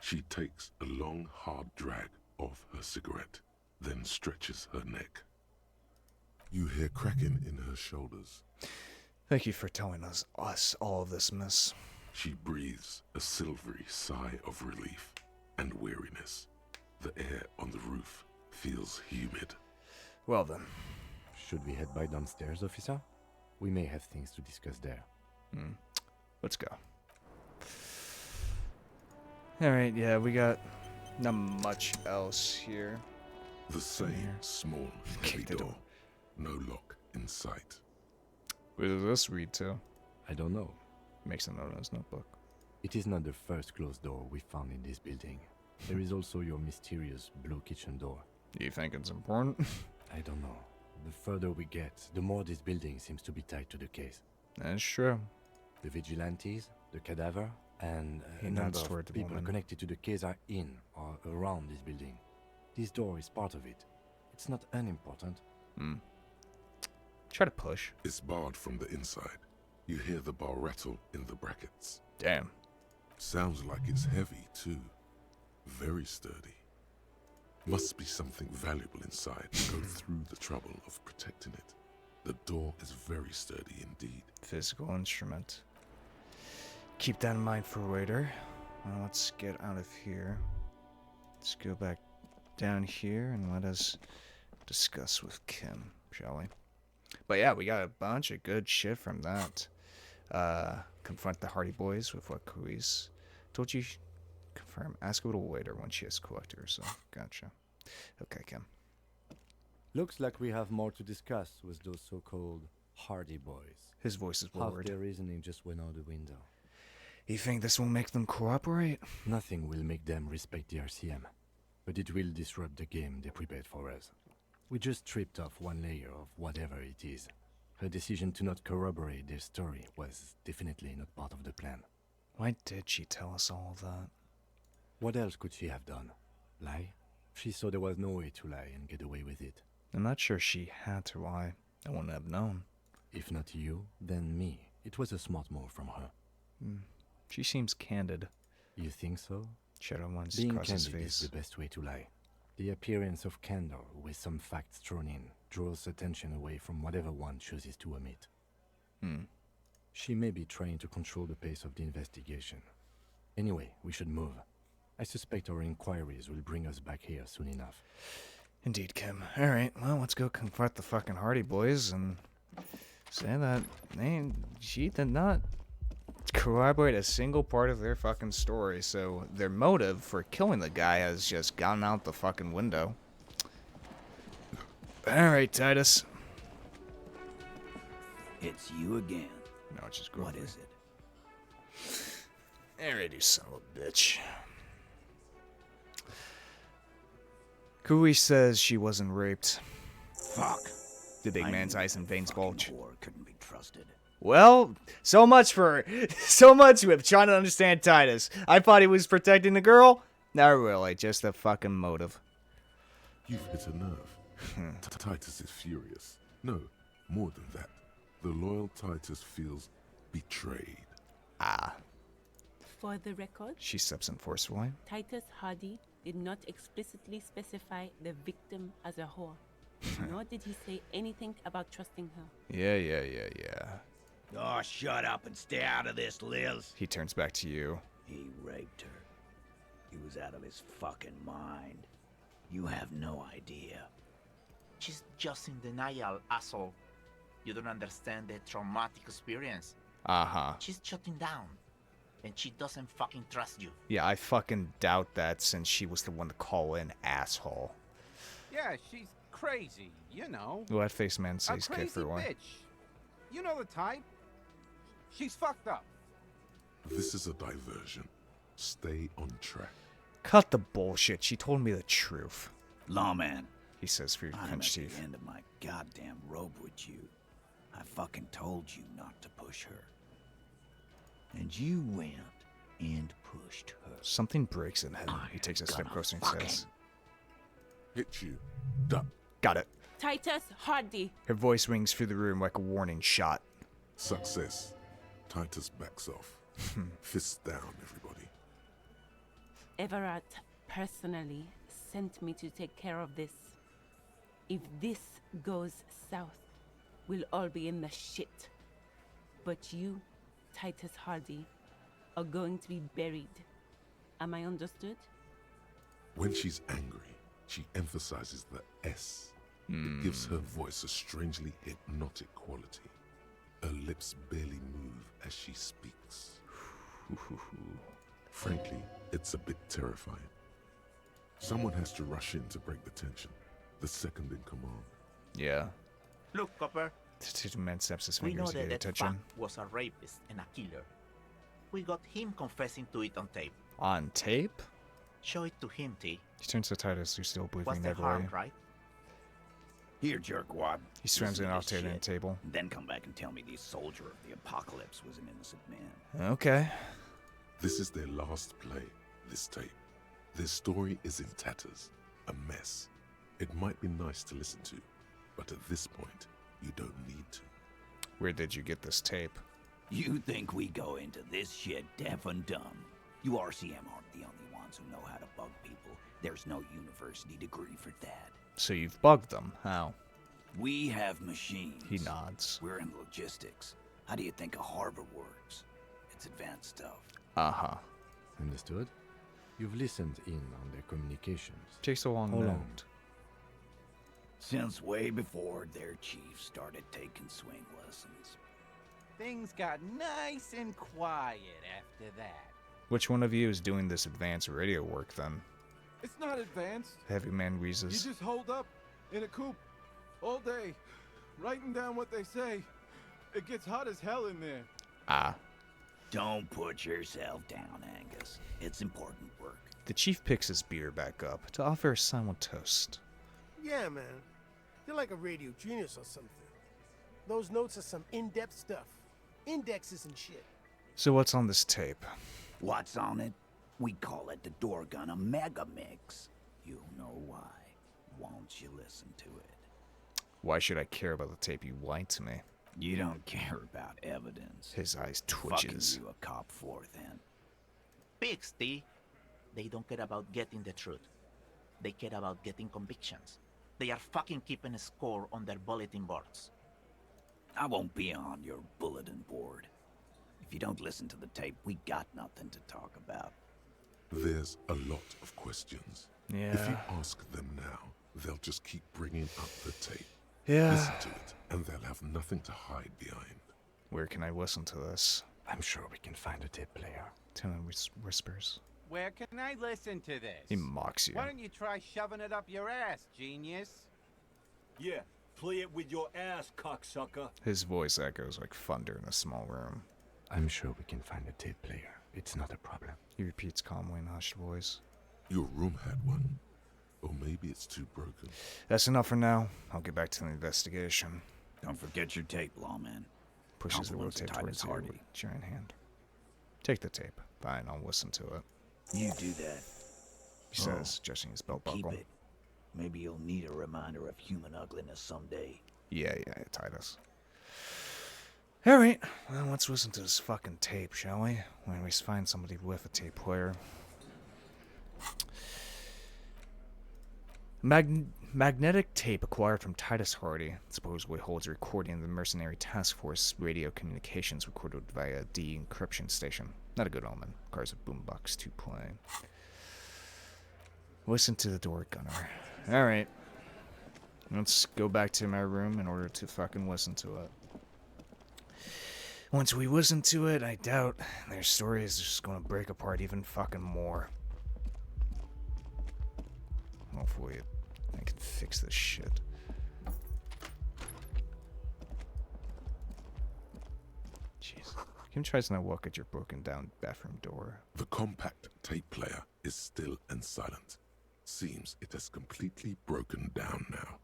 She takes a long, hard drag of her cigarette, then stretches her neck. You hear cracking in her shoulders. Thank you for telling us all of this, miss. She breathes a silvery sigh of relief and weariness. The air on the roof feels humid. Well then. Should we head by downstairs, officer? We may have things to discuss there. Let's go. Alright, yeah, we got not much else here. The same small, heavy Kick the door. door. No lock in sight. What does this read to? I don't know. Makes a note on his notebook. It is not the first closed door we found in this building. There is also your mysterious blue kitchen door. Do you think it's important? I don't know. The further we get, the more this building seems to be tied to the case. That's true. The vigilantes, the cadaver, and He a number nods toward of the people woman. connected to the case are in or around this building. This door is part of it. It's not unimportant. Try to push. It's barred from the inside. You hear the bar rattle in the brackets. Damn. Sounds like it's heavy, too. Very sturdy. Must be something valuable inside to go through the trouble of protecting it. The door is very sturdy indeed. Physical instrument. Keep that in mind for later. Let's get out of here. Let's go back down here and let us discuss with Kim, shall we? But yeah, we got a bunch of good shit from that. Confront the Hardy boys with what Kui's told you. Confirm. Ask a little later when she has collected herself. Gotcha. Okay, Kim. Looks like we have more to discuss with those so-called Hardy boys. His voice is Half lowered. their reasoning just went out the window. You think this will make them cooperate? Nothing will make them respect the RCM, but it will disrupt the game they prepared for us. We just stripped off one layer of whatever it is. Her decision to not corroborate their story was definitely not part of the plan. Why did she tell us all of that? What else could she have done? Lie? She saw there was no way to lie and get away with it. I'm not sure she had to lie. I wouldn't have known. If not you, then me. It was a smart move from her. She seems candid. You think so? Shadow wants Being across his candid is face. the best way to lie. The appearance of candor with some facts thrown in draws attention away from whatever one chooses to omit. She may be trying to control the pace of the investigation. Anyway, we should move. I suspect our inquiries will bring us back here soon enough. Indeed, Kim. Alright, well, let's go confront the fucking Hardy boys and say that she did not corroborate a single part of their fucking story, so their motive for killing the guy has just gone out the fucking window. Alright, Titus. It's you again. No, it's just What Grover. is it? Alright, you son of a bitch. Kui says she wasn't raped. Fuck. The big I man's knew eyes and that veins fucking bulge. whore couldn't be trusted. Well, so much with trying to understand Titus. I thought he was protecting the girl. Not really, just a fucking motive. You've hit a nerve. Titus is furious. No, more than that. The loyal Titus feels betrayed. For the record, She steps in forcefully. Titus Hardy did not explicitly specify the victim as a whore, nor did he say anything about trusting her. Yeah. Oh, shut up and stay out of this, Liz. He turns back to you. He raped her. He was out of his fucking mind. You have no idea. She's just in denial, asshole. You don't understand the traumatic experience. Uh-huh. She's shutting down. and she doesn't fucking trust you. Yeah, I fucking doubt that since she was the one to call in, asshole. Yeah, she's crazy, you know. Well, that face man A says kid crazy for a while. bitch. You know the type. She's fucked up. This is a diversion. Stay on track. Cut the bullshit. She told me the truth. Lawman, He says through I'm at clenched the teeth. end of my goddamn rope with you. I fucking told you not to push her. And you went and pushed her. Something breaks in him. He takes a step closer and says, Hit you. Duck. "Got it." Titus Hardy. Her voice rings through the room like a warning shot. Success. Titus backs off. Fists down, everybody. Everett personally sent me to take care of this. If this goes south, we'll all be in the shit. But you, Titus Hardy, are going to be buried. Am I understood? When she's angry, she emphasizes the S. It gives her voice a strangely hypnotic quality. Her lips barely move as she speaks. Frankly, it's a bit terrifying. Someone has to rush in to break the tension. The second in command. Yeah. Look, Copper, The man snaps his we know fingers to that get that attention. fuck was a rapist and a killer. We got him confessing to it on tape. On tape? Show it to him, T. He turns to Titus, who's still What's breathing the heavily. harm, right? Here, jerkwad. He slams Listen it to off this to the shit, table. and then come back and tell me the soldier of the apocalypse was an innocent man. Okay. This is their last play, this tape. Their story is in tatters, a mess. It might be nice to listen to, but at this point, you don't need to. Where did you get this tape? You think we go into this shit deaf and dumb? You RCM aren't the only ones who know how to bug people. There's no university degree for that. So you've bugged them. How? We have machines. He nods. We're in logistics. How do you think a harbor works? It's advanced stuff. Uh-huh. Understood? You've listened in on their communications. Takes a long How note. long? Since way before their chief started taking swing lessons. Things got nice and quiet after that. Which one of you is doing this advanced radio work then? It's not advanced. Heavy man You wheezes. just hold up in a coop all day, writing down what they say. It gets hot as hell in there. Ah. Don't put yourself down, Angus. It's important work. The chief picks his beer back up to offer a silent toast. Yeah, man. You're like a radio genius or something. Those notes are some in-depth stuff. Indexes and shit. So what's on this tape? What's on it? We call it the door gun a mega mix. You'll know why. Won't you listen to it? Why should I care about the tape? You lied to me. You don't care about evidence. His eyes Fucking twitches. you a cop for then. Pigs, T. They don't care about getting the truth. They care about getting convictions. They are fucking keeping a score on their bulletin boards. I won't be on your bulletin board. If you don't listen to the tape, we got nothing to talk about. There's a lot of questions. Yeah. If you ask them now, they'll just keep bringing up the tape. Yeah. Listen to it, and they'll have nothing to hide behind. Where can I listen to this? I'm sure we can find a tape player. Timon whispers. Where can I listen to this? He mocks you. Why don't you try shoving it up your ass, genius? Yeah, play it with your ass, cocksucker. His voice echoes like thunder in a small room. I'm sure we can find a tape player. It's not a problem. He repeats calmly in a hushed voice. Your room had one. Or maybe it's too broken. That's enough for now. I'll get back to the investigation. Don't forget your tape, lawman. Pushes the Compliments road to tape towards Titus you Hardy. with giant hand. Take the tape. Fine, I'll listen to it. You do that. He says, adjusting his belt Keep buckle. it. Maybe you'll need a reminder of human ugliness someday. Yeah, Titus. Alright, well, let's listen to this fucking tape, shall we? When we find somebody with a tape player. Magnetic tape acquired from Titus Hardy supposedly holds a recording of the mercenary task force radio communications recorded via a de-encryption station. Not a good omen. Cars of boombox to play. Listen to the door gunner. Alright. Let's go back to my room in order to fucking listen to it. once we listen to it, I doubt their story is just gonna break apart even fucking more. Hopefully I can fix this shit. Jeez. Kim tries to look at your broken down bathroom door. The compact tape player is still and silent. Seems it has completely broken down now.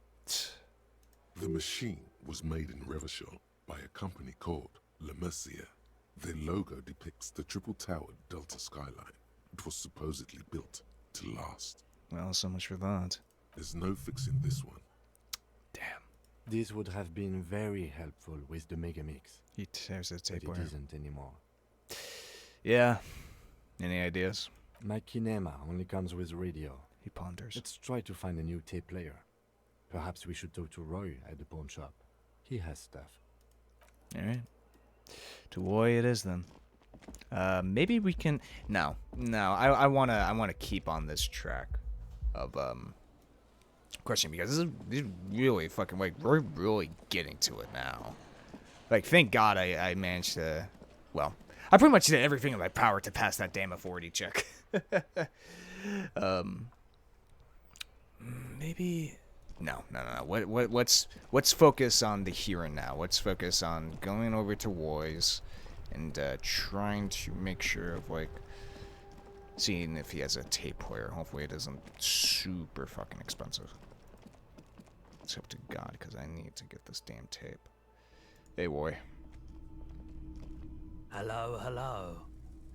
The machine was made in Revachol by a company called Le Mercier. Their logo depicts the triple-towered Delta skyline. It was supposedly built to last. Well, so much for that. There's no fixing this one. Damn. This would have been very helpful with the Megamix. He tears the tape but player. it isn't anymore. Yeah. Any ideas? My kinema only comes with radio. He ponders. Let's try to find a new tape player. Perhaps we should talk to Roy at the pawn shop. He has stuff. Alright. To Roy it is then. Maybe we can... No. I wanna keep on this track of, question, because this is really fucking, like, we're really getting to it now. Like, thank God I managed to... Well, I pretty much did everything in my power to pass that damn authority check. Maybe... No. Let's focus on the here and now. Let's focus on going over to Roy's and trying to make sure of, like, seeing if he has a tape player. Hopefully it isn't super fucking expensive. Let's hope to God, because I need to get this damn tape. Hey, Roy. Hello.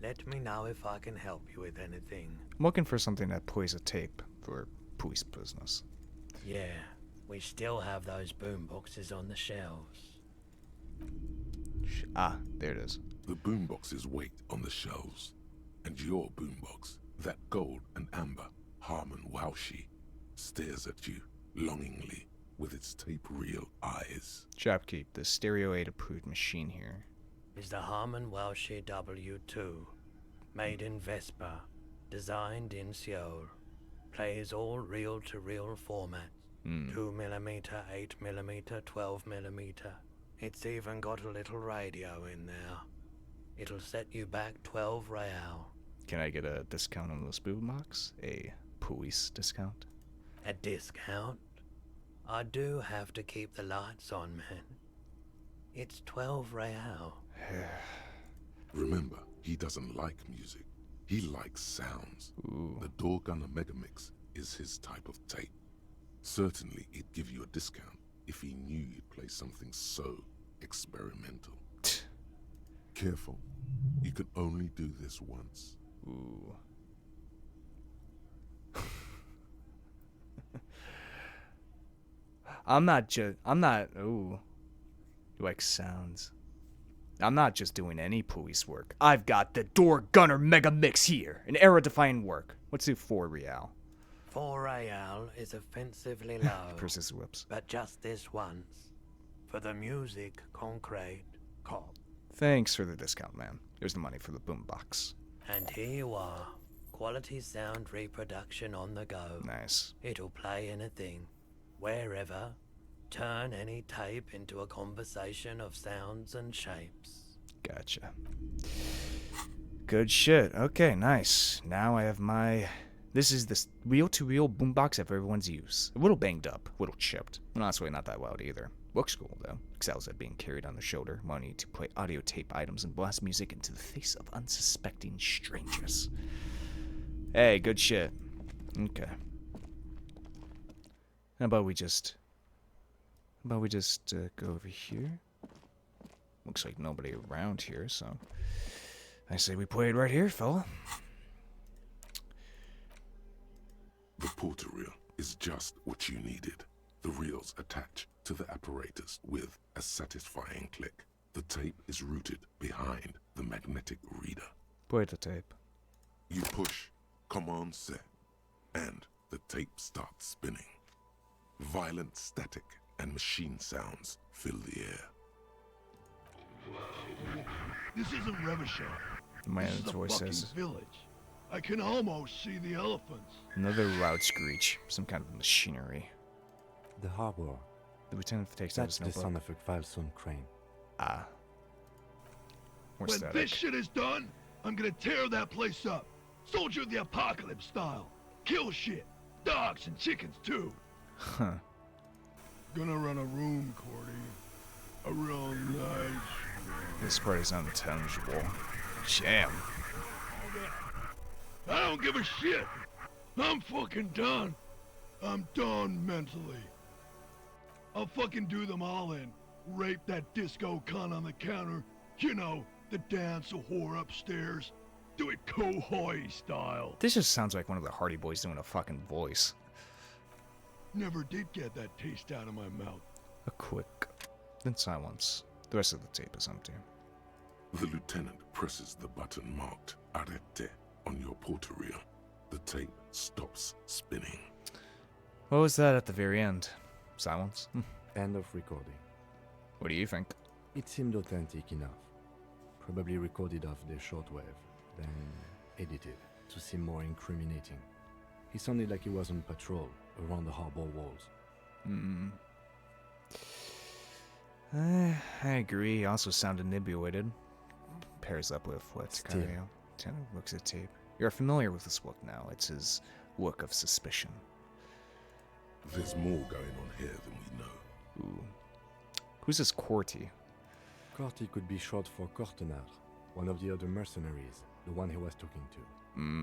Let me know if I can help you with anything. I'm looking for something that plays a tape for police business. Yeah, we still have those boom boxes on the shelves. There it is. The boomboxes wait on the shelves. And your boombox, that gold and amber Harmon Waushi, stares at you longingly with its tape reel eyes. Shopkeep, the Stereo 8 approved machine here. Is the Harmon Waushi W2, made in Vespa, designed in Seoul, plays all reel-to-reel formats, 2mm, 8mm, 12mm. It's even got a little radio in there. It'll set you back 12 real. Can I get a discount on this boombox? A police discount? A discount? I do have to keep the lights on, man. It's 12 real. Remember, he doesn't like music. He likes sounds. Ooh. The Door Gunner Megamix is his type of tape. Certainly, he'd give you a discount if he knew you'd play something so experimental. Careful. You can only do this once. Ooh. Ooh. You like sounds. I'm not just doing any police work. I've got the Door Gunner Mega Mix here. An era-defining work. Let's do 4 real. 4 real is offensively low. Versus whips. But just this once. For the music, concrete, cop. Thanks for the discount, man. Here's the money for the boombox. And here you are. Quality sound reproduction on the go. Nice. It'll play anything, wherever. Turn any tape into a conversation of sounds and shapes. Gotcha. Good shit. Okay, nice. Now I have my... This is the reel-to-reel boombox of everyone's use. A little banged up, a little chipped. Honestly, not that loud either. Looks cool, though. Excels at being carried on the shoulder, wanting to play audio tape items and blast music into the face of unsuspecting strangers. Hey, good shit. Okay. How about we just go over here? Looks like nobody around here, so I say we play it right here, fella. The porter reel is just what you needed. The reels attach to the apparatus with a satisfying click. The tape is routed behind the magnetic reader. Play the tape. You push command set, and the tape starts spinning. Violent static and machine sounds fill the air. This isn't Revachol. My This is a voice fucking says village. I can almost see the elephants. another loud screech, some kind of machinery. The harbor. The lieutenant takes out That's his the notebook. son of a Valson crane. Ah. More When static. this shit is done, I'm gonna tear that place up. Soldier of the Apocalypse style. Kill shit. Dogs and chickens too. Huh. Gonna run a room, Cordy. A real nice. This part is unintelligible. Jam. I don't give a shit. I'm fucking done. I'm done mentally. I'll fucking do them all in. Rape that disco cunt on the counter. You know, the dance a whore upstairs. Do it Kohoi style. This just sounds like one of the Hardy Boys doing a fucking voice. Never did get that taste out of my mouth. A quick, then silence. The rest of the tape is empty. The lieutenant presses the button marked Arete on your portal reel. The tape stops spinning. What was that at the very end? Silence? End of recording. What do you think? It seemed authentic enough. Probably recorded off the shortwave, then edited to seem more incriminating. He sounded like he was on patrol around the harbor walls. I agree. He also sounded inebriated. Pairs up with what Still. Takario looks at tape. You're familiar with this work now. It's his work of suspicion. There's more going on here than we know. Ooh. Who's this Corty? Corty could be short for Cortenard, one of the other mercenaries, the one he was talking to.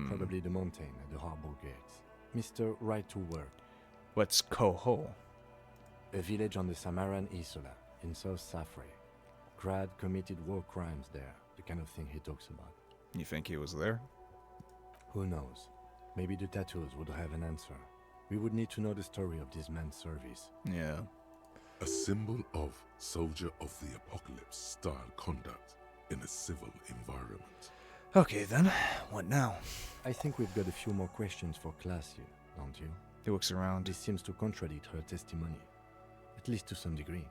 Probably the mountain at the harbor gates. Mr. Right to Work. What's Koho? A village on the Samaran Isola, in South Safri. Grad committed war crimes there, the kind of thing he talks about. You think he was there? Who knows? Maybe the tattoos would have an answer. We would need to know the story of this man's service. Yeah. A symbol of soldier of the apocalypse style conduct in a civil environment. Okay then, what now? I think we've got a few more questions for class here, don't you? He looks around. This seems to contradict her testimony, at least to some degree.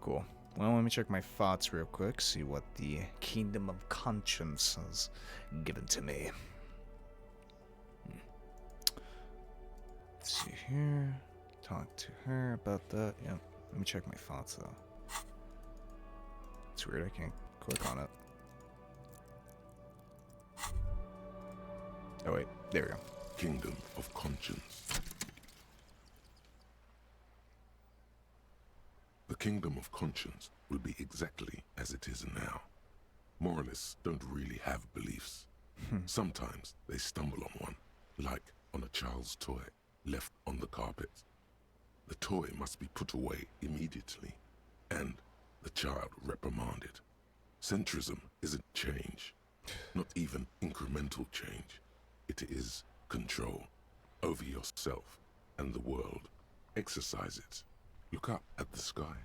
Cool. Well, let me check my thoughts real quick, see what the Kingdom of Conscience has given to me. Let's see here. Talk to her about that. Yep. Let me check my thoughts though. It's weird, I can't click on it. Oh wait, there we go. Kingdom of Conscience. The Kingdom of Conscience will be exactly as it is now. Moralists don't really have beliefs. Sometimes they stumble on one, like on a child's toy left on the carpet. The toy must be put away immediately, and the child reprimanded. Centrism isn't change, not even incremental change. It is control over yourself and the world. Exercise it. Look up at the sky,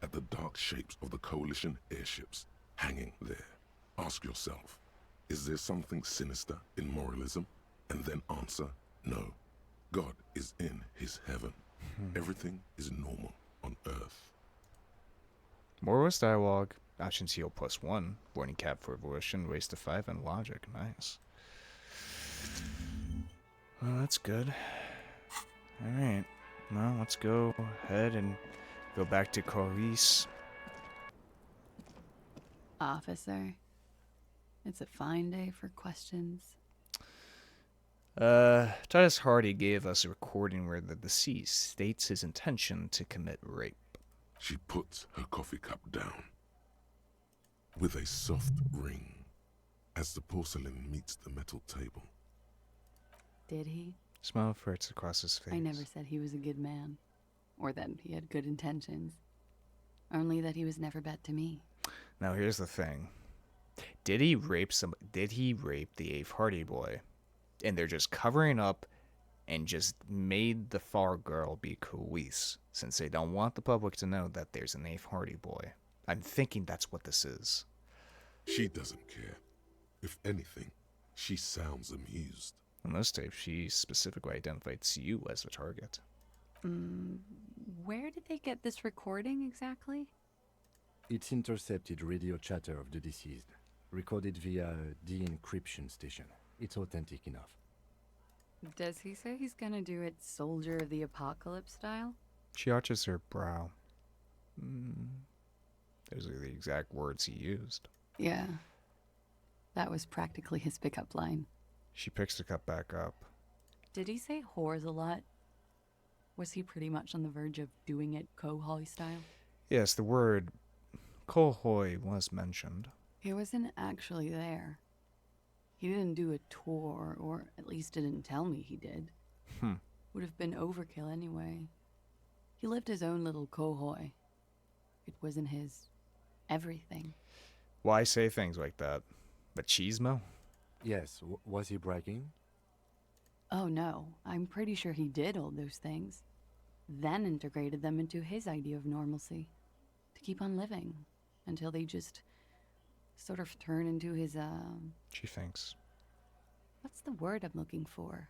at the dark shapes of the coalition airships hanging there. Ask yourself, is there something sinister in moralism? And then answer, no. God is in his heaven. Everything is normal on Earth. Moralist dialogue. Actions heal +1. Warning cap for evolution. Waste to 5 and logic. Nice. Well, that's good. Alright. Well, let's go ahead and go back to Corliss. Officer, it's a fine day for questions. Titus Hardy gave us a recording where the deceased states his intention to commit rape. She puts her coffee cup down with a soft ring as the porcelain meets the metal table. Did he? Smile flirts across his face. I never said he was a good man, or that he had good intentions. Only that he was never bad to me. Now here's the thing. Did he rape the 8th Hardy boy? And they're just covering up and just made the far girl be Khalees, since they don't want the public to know that there's an 8th Hardy boy. I'm thinking that's what this is. She doesn't care. If anything, she sounds amused. In this tape, she specifically identifies you as the target. Where did they get this recording exactly? It's intercepted radio chatter of the deceased, recorded via a de-encryption station. It's authentic enough. Does he say he's gonna do it Soldier of the Apocalypse style? She arches her brow. Those are the exact words he used. Yeah. That was practically his pickup line. She picks the cup back up. Did he say whores a lot? Was he pretty much on the verge of doing it Kohoi style? Yes, the word kohoi was mentioned. He wasn't actually there. He didn't do a tour, or at least didn't tell me he did. Would have been overkill anyway. He lived his own little kohoi. It wasn't his everything. Why say things like that? Machismo? Yes, was he bragging? Oh no, I'm pretty sure he did all those things. Then integrated them into his idea of normalcy. To keep on living. Until they just sort of turn into his, She thinks. What's the word I'm looking for?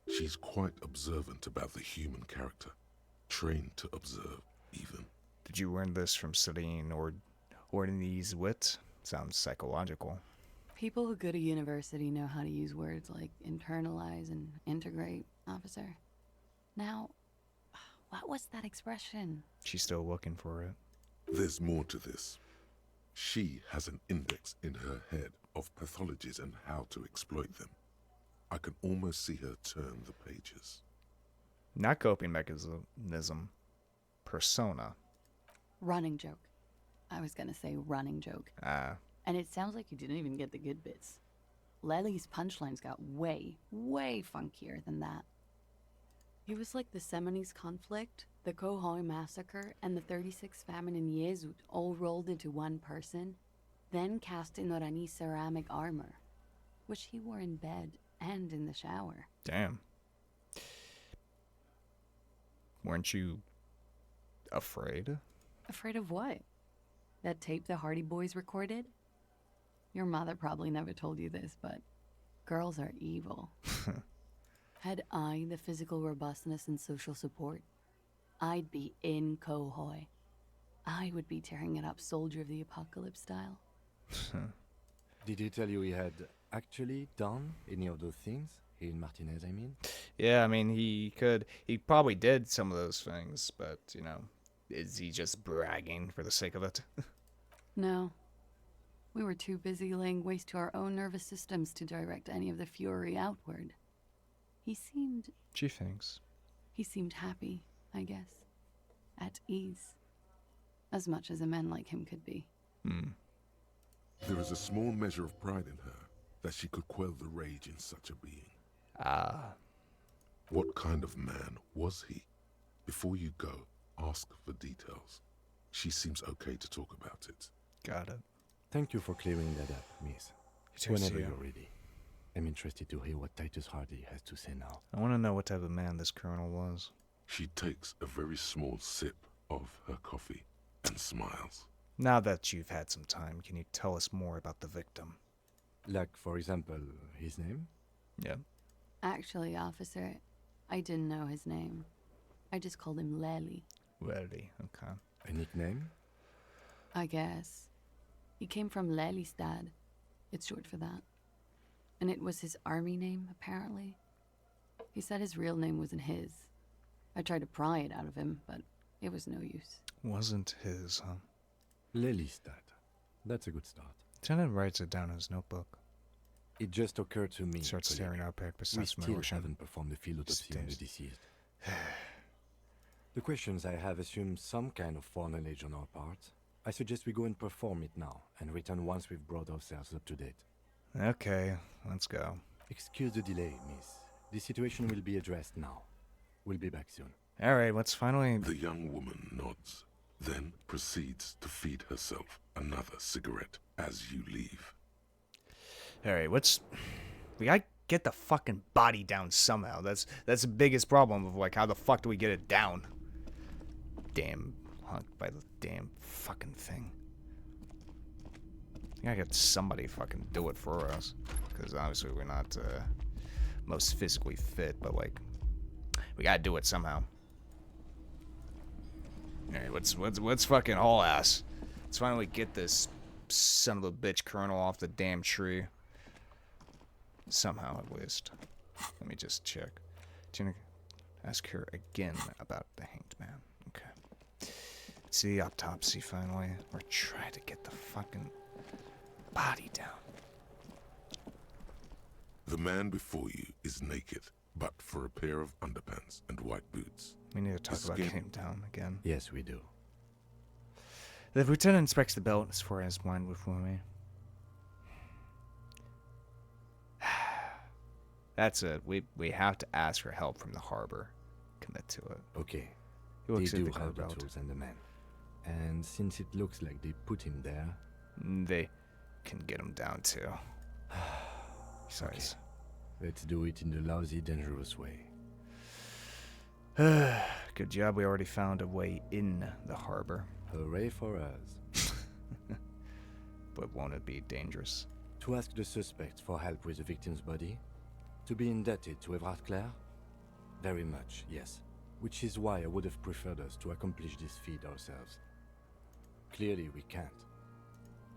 She's quite observant about the human character. Trained to observe, even. Did you learn this from studying Ordinese wit? Sounds psychological. People who go to university know how to use words like internalize and integrate, officer. Now, what was that expression? She's still looking for it. There's more to this. She has an index in her head of pathologies and how to exploit them. I can almost see her turn the pages. Not coping mechanism. Persona. Running joke. I was gonna say running joke. And it sounds like you didn't even get the good bits. Lely's punchlines got way, way funkier than that. He was like the Seminoles conflict, the Kohoi massacre, and the 36 famine in Yezut all rolled into one person, then cast in Orani ceramic armor, which he wore in bed and in the shower. Damn. Weren't you afraid? Afraid of what? That tape the Hardy boys recorded? Your mother probably never told you this, but girls are evil. Had I the physical robustness and social support, I'd be in Kohoi. I would be tearing it up Soldier of the Apocalypse style. Did he tell you he had actually done any of those things? In Martinez, I mean? Yeah, I mean, he probably did some of those things, but, you know, is he just bragging for the sake of it? No. We were too busy laying waste to our own nervous systems to direct any of the fury outward. She thinks. He seemed happy, I guess. At ease. As much as a man like him could be. There is a small measure of pride in her that she could quell the rage in such a being. What kind of man was he? Before you go, ask for details. She seems okay to talk about it. Got it. Thank you for clearing that up, miss. Whenever you're ready. I'm interested to hear what Titus Hardy has to say now. I want to know what type of man this colonel was. She takes a very small sip of her coffee and smiles. Now that you've had some time, can you tell us more about the victim? Like, for example, his name? Yeah. Actually, officer, I didn't know his name. I just called him Lely. Lely, okay. A nickname? I guess. He came from Lelystad. It's short for that. And it was his army name, apparently. He said his real name wasn't his. I tried to pry it out of him, but it was no use. Wasn't his, huh? Lelystad. That's a good start. Lieutenant writes it down in his notebook. It just occurred to me. Starts staring out back We beside still haven't performed the field autopsy on the deceased. The questions I have assume some kind of foreknowledge on our part. I suggest we go and perform it now, and return once we've brought ourselves up to date. Okay, let's go. Excuse the delay, miss. The situation will be addressed now. We'll be back soon. Alright, let's finally... The young woman nods, then proceeds to feed herself another cigarette as you leave. Alright, we gotta get the fucking body down somehow. That's the biggest problem of, like, how the fuck do we get it down? Damn, hugged by the damn fucking thing. I gotta get somebody fucking do it for us. Because obviously we're not most physically fit, but, like, we gotta do it somehow. Alright, let's fucking haul ass. Let's finally get this son of a bitch colonel off the damn tree. Somehow, at least. Let me just check. Ask her again about the hanged man. Okay. to the autopsy finally. Or try to get the fucking body down. The man before you is naked, but for a pair of underpants and white boots. We need to talk His about skin- getting down again. Yes, we do. The lieutenant inspects the belt as far as mine before me. That's it. We have to ask for help from the harbor. Commit to it. Okay. He looks They at do the have the belt. tools and the man. And since it looks like they put him there... They can get him down too. Besides. Okay. Let's do it in the lousy, dangerous way. Good job, we already found a way in the harbor. Hooray for us. But won't it be dangerous? To ask the suspects for help with the victim's body? To be indebted to Everard Clare? Very much, yes. Which is why I would have preferred us to accomplish this feat ourselves. Clearly we can't.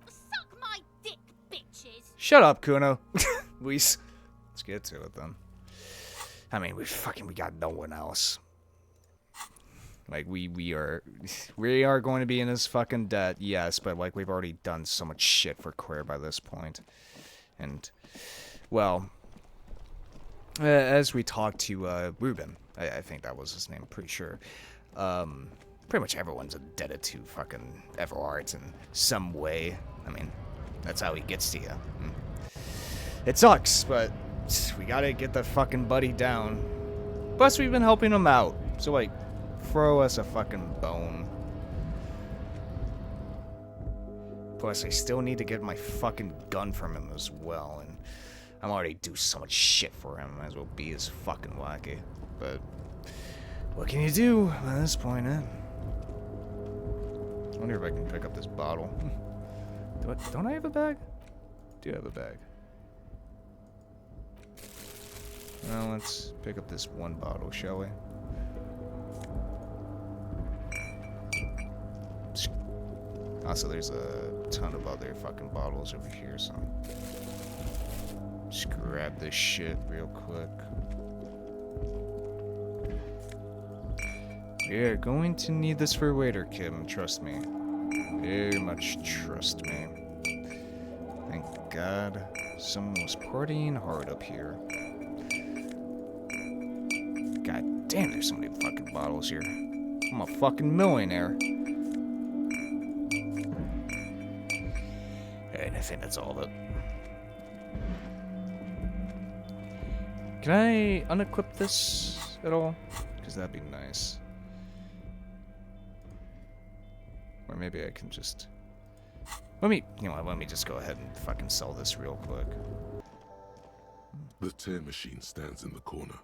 Suck my dick, bitches! Shut up, Kuno. Let's get to it then. I mean, we got no one else. Like, we are going to be in this fucking debt, yes, but like we've already done so much shit for Claire by this point. And, well, as we talked to Ruben, I think that was his name, pretty sure. Pretty much everyone's indebted to fucking Everard in some way. I mean, that's how he gets to you. It sucks, but we gotta get the fucking buddy down. Plus, we've been helping him out, so like, throw us a fucking bone. Plus, I still need to get my fucking gun from him as well, and I'm already do so much shit for him. Might as well be his fucking lackey. But what can you do at this point, eh? I wonder if I can pick up this bottle. Don't I have a bag? Do have a bag. Well, let's pick up this one bottle, shall we? Also, there's a ton of other fucking bottles over here, so just grab this shit real quick. We're going to need this for later, Kim, trust me. Very much trust me. Thank God someone was partying hard up here. God damn, there's so many fucking bottles here. I'm a fucking millionaire. And I think that's all of it. Can I unequip this at all? Because that'd be nice. Or maybe I can just... let me just go ahead and fucking sell this real quick. The tear machine stands in the corner.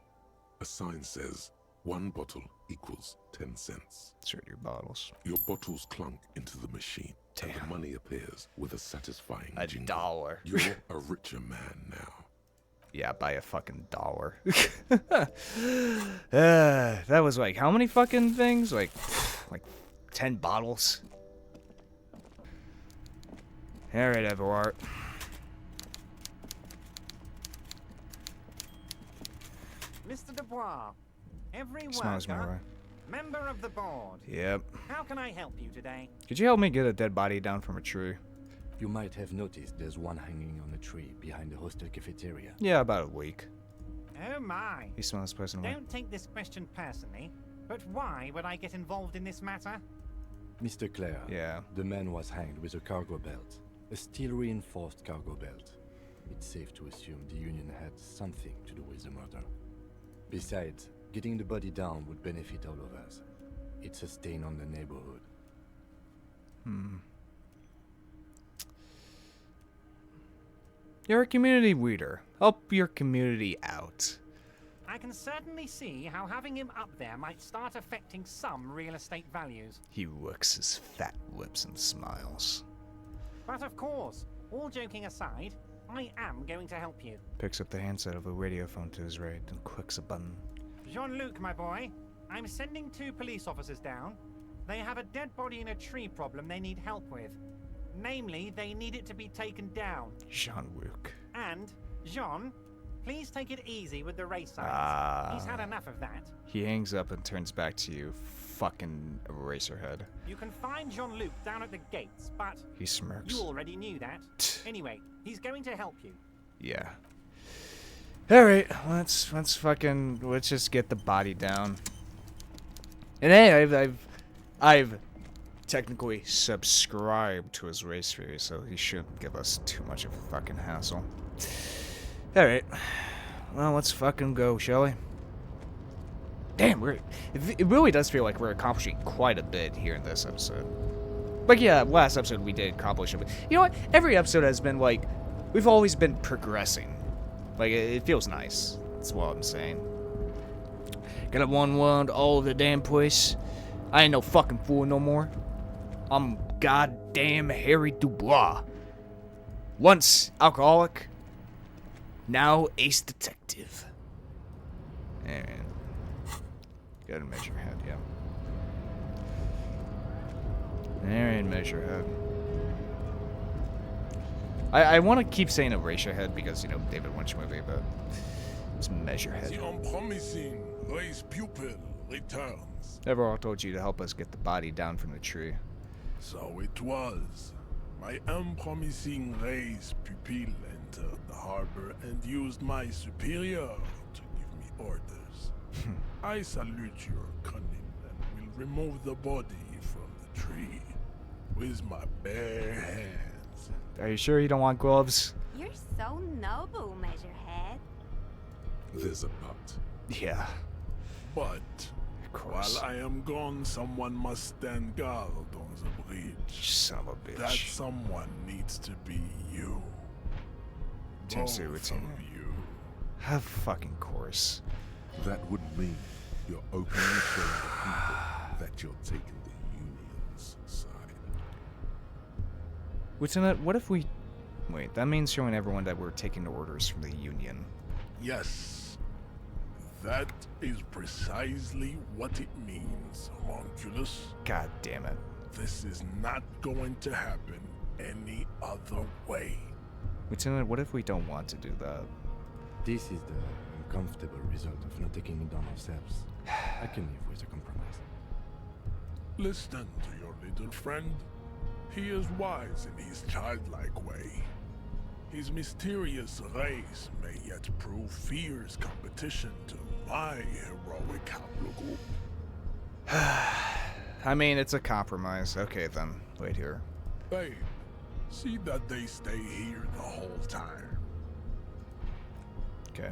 A sign says, 1 bottle equals 10 cents. Insert your bottles. Your bottles clunk into the machine, and the money appears with a satisfying jingle. $1. You're a richer man now. Yeah, buy a fucking dollar. That was like, how many fucking things? Like 10 bottles? Alright, Everard. Mr. Dubois, every Smiles my way. worker, member of the board. Yep. How can I help you today? Could you help me get a dead body down from a tree? You might have noticed there's one hanging on a tree behind the hostel cafeteria. Yeah, about a week. Oh my. He smiles personally. Don't take this question personally, but why would I get involved in this matter? Mr. Clare. Yeah. The man was hanged with a cargo belt. A steel-reinforced cargo belt. It's safe to assume the Union had something to do with the murder. Besides, getting the body down would benefit all of us. It's a stain on the neighborhood. You're a community leader. Help your community out. I can certainly see how having him up there might start affecting some real estate values. He licks his fat lips and smiles. But of course, all joking aside, I am going to help you. Picks up the handset of a radiophone to his right and clicks a button. Jean-Luc, my boy, I'm sending 2 police officers down. They have a dead body in a tree problem they need help with. Namely, they need it to be taken down. Jean-Luc. And, Jean, Please take it easy with the race signs. He's had enough of that. He hangs up and turns back to you, fucking Eraserhead. You can find Jean-Luc down at the gates, but He smirks. you already knew that. Anyway, he's going to help you. Yeah. Alright, let's just get the body down. And hey, I've technically subscribed to his race theory, so he shouldn't give us too much of a fucking hassle. Alright. Well, let's fucking go, shall we? Damn, it really does feel like we're accomplishing quite a bit here in this episode. But yeah, last episode we did accomplish a bit. You know what? Every episode has been like, we've always been progressing. Like, it feels nice. That's what I'm saying. Gotta one all of the damn place. I ain't no fucking fool no more. I'm goddamn Harry Dubois. Once alcoholic, now ace detective. And gotta measure head, yeah. Alright, measure head. I want to keep saying Eraserhead because, you know, David Lynch movie, but it's Measurehead. The unpromising race pupil returns. Everall told you to help us get the body down from the tree. So it was. My unpromising race pupil entered the harbor and used my superior to give me orders. I salute your cunning and will remove the body from the tree with my bare hands. Are you sure you don't want gloves? You're so noble, Measurehead. There's a but. Yeah. But while I am gone, someone must stand guard on the bridge. Son of a bitch. That someone needs to be you. Both of you. Of fucking course. That would mean you're openly showing the people that you're taking the Union's side. Lieutenant, what if we... Wait, that means showing everyone that we're taking orders from the Union. Yes. That is precisely what it means, homunculus. God damn it. This is not going to happen any other way. Lieutenant, what if we don't want to do that? This is the uncomfortable result of not taking it down ourselves. I can live with a compromise. Listen to your little friend. He is wise in his childlike way. His mysterious race may yet prove fierce competition to my heroic haplogroup. I mean, it's a compromise. Okay, then. Wait here. Babe, see that they stay here the whole time. Okay.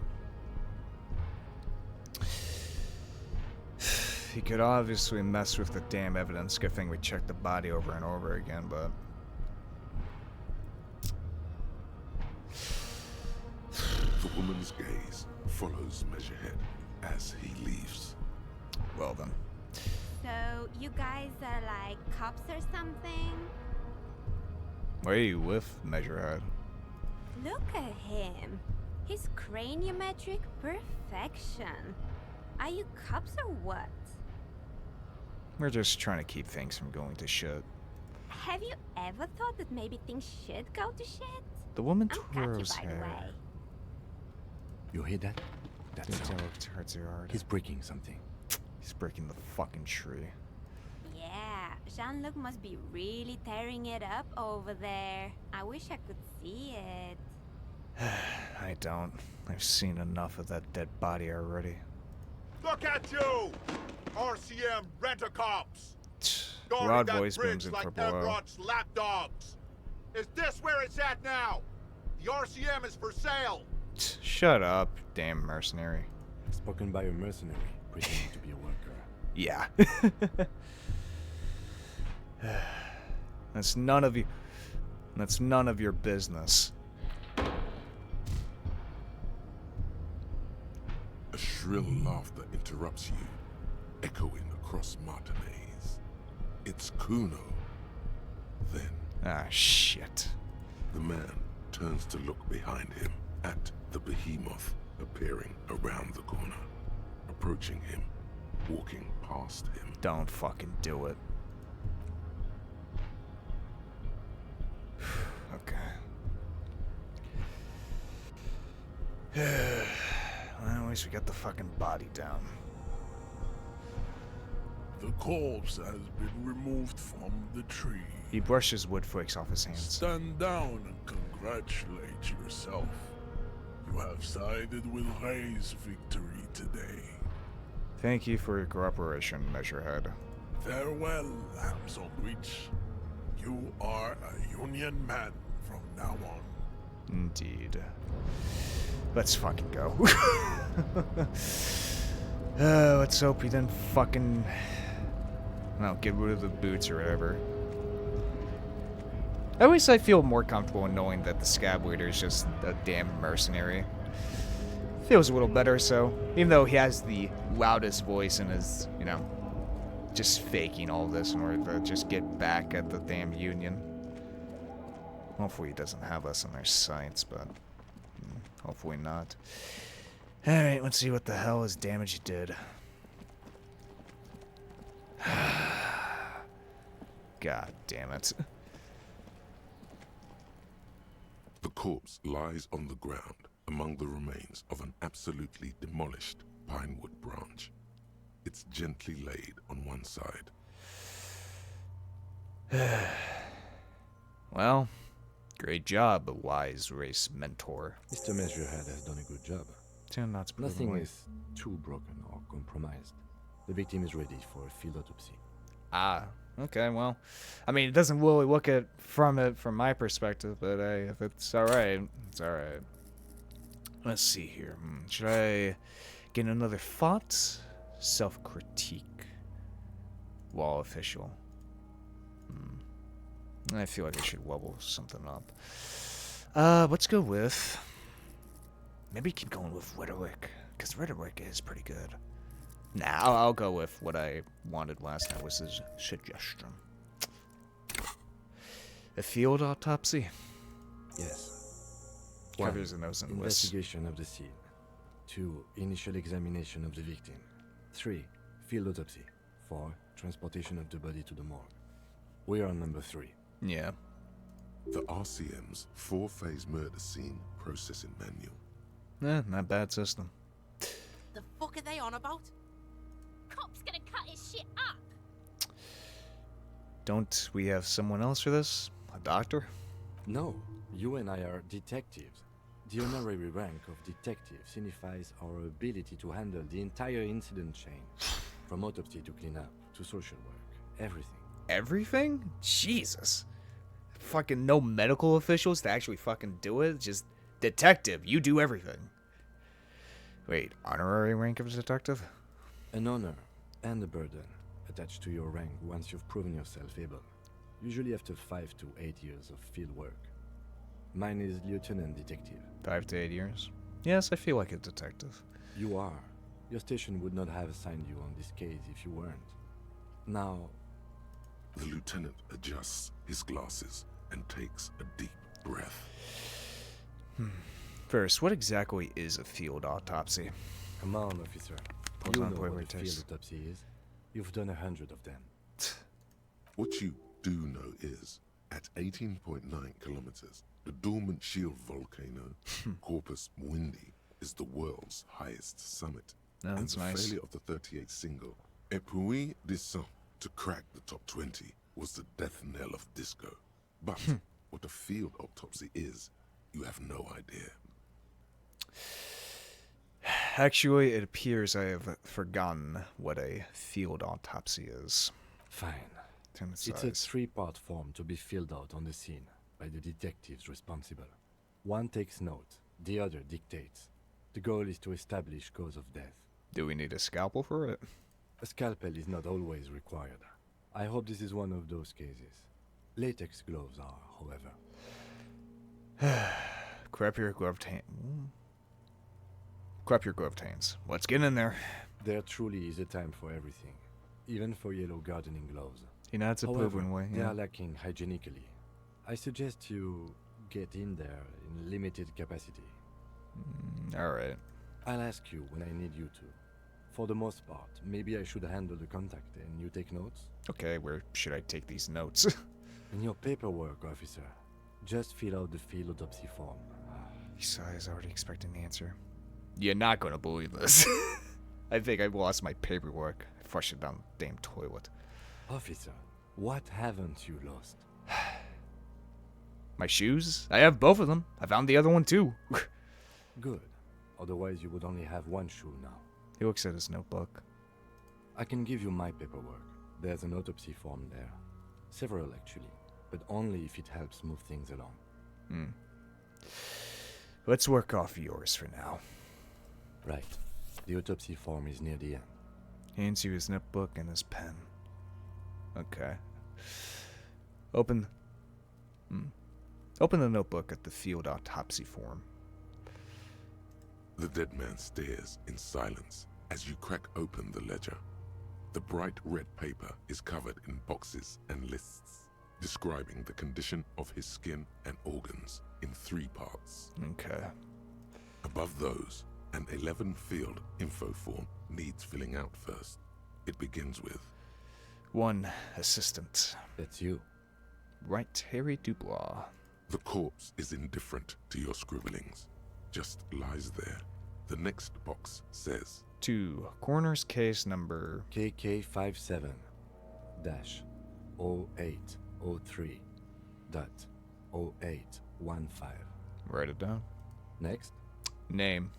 He could obviously mess with the damn evidence. Good thing we checked the body over and over again, but... The woman's gaze follows Measurehead as he leaves. Well then. So, you guys are like cops or something? Why are you with Measurehead? Look at him. His craniometric perfection. Are you cops or what? We're just trying to keep things from going to shit. Have you ever thought that maybe things should go to shit? The woman I'm twirls catchy, by the hair. way. You hear that? That's Didn't sound. tell if it hurts your heart. He's breaking something. He's breaking the fucking tree. Yeah, Jean-Luc must be really tearing it up over there. I wish I could see it. I don't. I've seen enough of that dead body already. Look at you! RCM rent-a-cops! Rod voice booms in like from below. Emerald's lapdogs! Is this where it's at now? The RCM is for sale! Shut up, damn mercenary. Spoken by a mercenary, pretending to be a worker. Yeah. That's none of you. That's none of your business. A shrill laughter interrupts you, echoing across Martinez. It's Kuno. Then... Ah, shit. The man turns to look behind him at the behemoth appearing around the corner, approaching him, walking past him. Don't fucking do it. Okay. Well, at least we got the fucking body down. The corpse has been removed from the tree. He brushes wood flakes off his hands. Stand down and congratulate yourself. You have sided with Ray's victory today. Thank you for your cooperation, Measurehead. Farewell, Hamsonwich. You are a Union man from now on. Indeed. Let's fucking go. Let's hope he didn't fucking... No, get rid of the boots or whatever. At least I feel more comfortable in knowing that the scab leader is just a damn mercenary. Feels a little better, so... Even though he has the loudest voice and is, you know, just faking all this in order to just get back at the damn Union. Hopefully he doesn't have us in their sights, but... hopefully not. Alright, let's see what the hell his damage did. God damn it. The corpse lies on the ground among the remains of an absolutely demolished pinewood branch. It's gently laid on one side. Well, great job, wise race mentor. Mr. Measurehead has done a good job. Nothing is too broken or compromised. The victim is ready for a field autopsy. Ah, okay, well, I mean, it doesn't really look at from my perspective, but hey, if it's alright, it's alright. Let's see here. Should I get another thought? Self-critique. Wall official. I feel like I should wobble something up. Let's go with... Maybe keep going with rhetoric, because rhetoric is pretty good. Nah, I'll go with what I wanted last time, was his suggestion. A field autopsy? Yes. Covers the nose and lips. Investigation of the scene. 2. Initial examination of the victim. 3. Field autopsy. 4. Transportation of the body to the morgue. We are on number 3. Yeah. The RCM's 4-phase murder scene processing manual. Not bad system. The fuck are they on about? Cop's gonna cut his shit up. Don't we have someone else for this? A doctor? No, you and I are detectives. The honorary rank of detective signifies our ability to handle the entire incident chain. From autopsy to cleanup, to social work, everything. Everything? Jesus. Fucking no medical officials to actually fucking do it? Just detective, you do everything. Wait, honorary rank of detective? An honor and a burden attached to your rank once you've proven yourself able. Usually after 5 to 8 years of field work. Mine is lieutenant detective. 5 to 8 years? Yes, I feel like a detective. You are. Your station would not have assigned you on this case if you weren't. Now... The lieutenant adjusts his glasses and takes a deep breath. First, what exactly is a field autopsy? Come on, officer. Pulls You on know whoever what it a takes. field autopsy is. You've done 100 of them. What you do know is, at 18.9 kilometers, the dormant shield volcano, Corpus Mundi, is the world's highest summit. Oh, and that's the nice. failure of the 38 single, Epui Descent, to crack the top 20 was the death knell of disco. But what a field autopsy is, you have no idea. Actually, it appears I have forgotten what a field autopsy is. Fine. Turn the It's a size. 3-part form to be filled out on the scene by the detectives responsible. One takes note, the other dictates. The goal is to establish cause of death. Do we need a scalpel for it? A scalpel is not always required. I hope this is one of those cases. Latex gloves are, however. Crap your gloved hand. Crap your gloved hands. Let's get in there. There truly is a time for everything, even for yellow gardening gloves. You know, it's a However, proven way. they Yeah. are lacking hygienically. I suggest you get in there in limited capacity. Alright. I'll ask you when I need you to. For the most part, maybe I should handle the contact and you take notes? Okay, where should I take these notes? In your paperwork, officer. Just fill out the field autopsy form. He sighs, already expecting the answer. You're not gonna believe this. I think I've lost my paperwork. I flushed it down the damn toilet. Officer, what haven't you lost? My shoes? I have both of them. I found the other one too. Good. Otherwise you would only have one shoe now. He looks at his notebook. I can give you my paperwork. There's an autopsy form there. Several actually, but only if it helps move things along. Let's work off yours for now. Right. The autopsy form is near the end. Hands you his notebook and his pen. Okay. Open the notebook at the field autopsy form. The dead man stares in silence as you crack open the ledger. The bright red paper is covered in boxes and lists, describing the condition of his skin and organs in 3 parts. Okay. Above those, an 11-field info form needs filling out first. It begins with 1 assistant. That's you. Right, Harry Dubois. The corpse is indifferent to your scribblings, just lies there. The next box says 2 coroner's case number KK57-0803.0815. Write it down. Next. Name.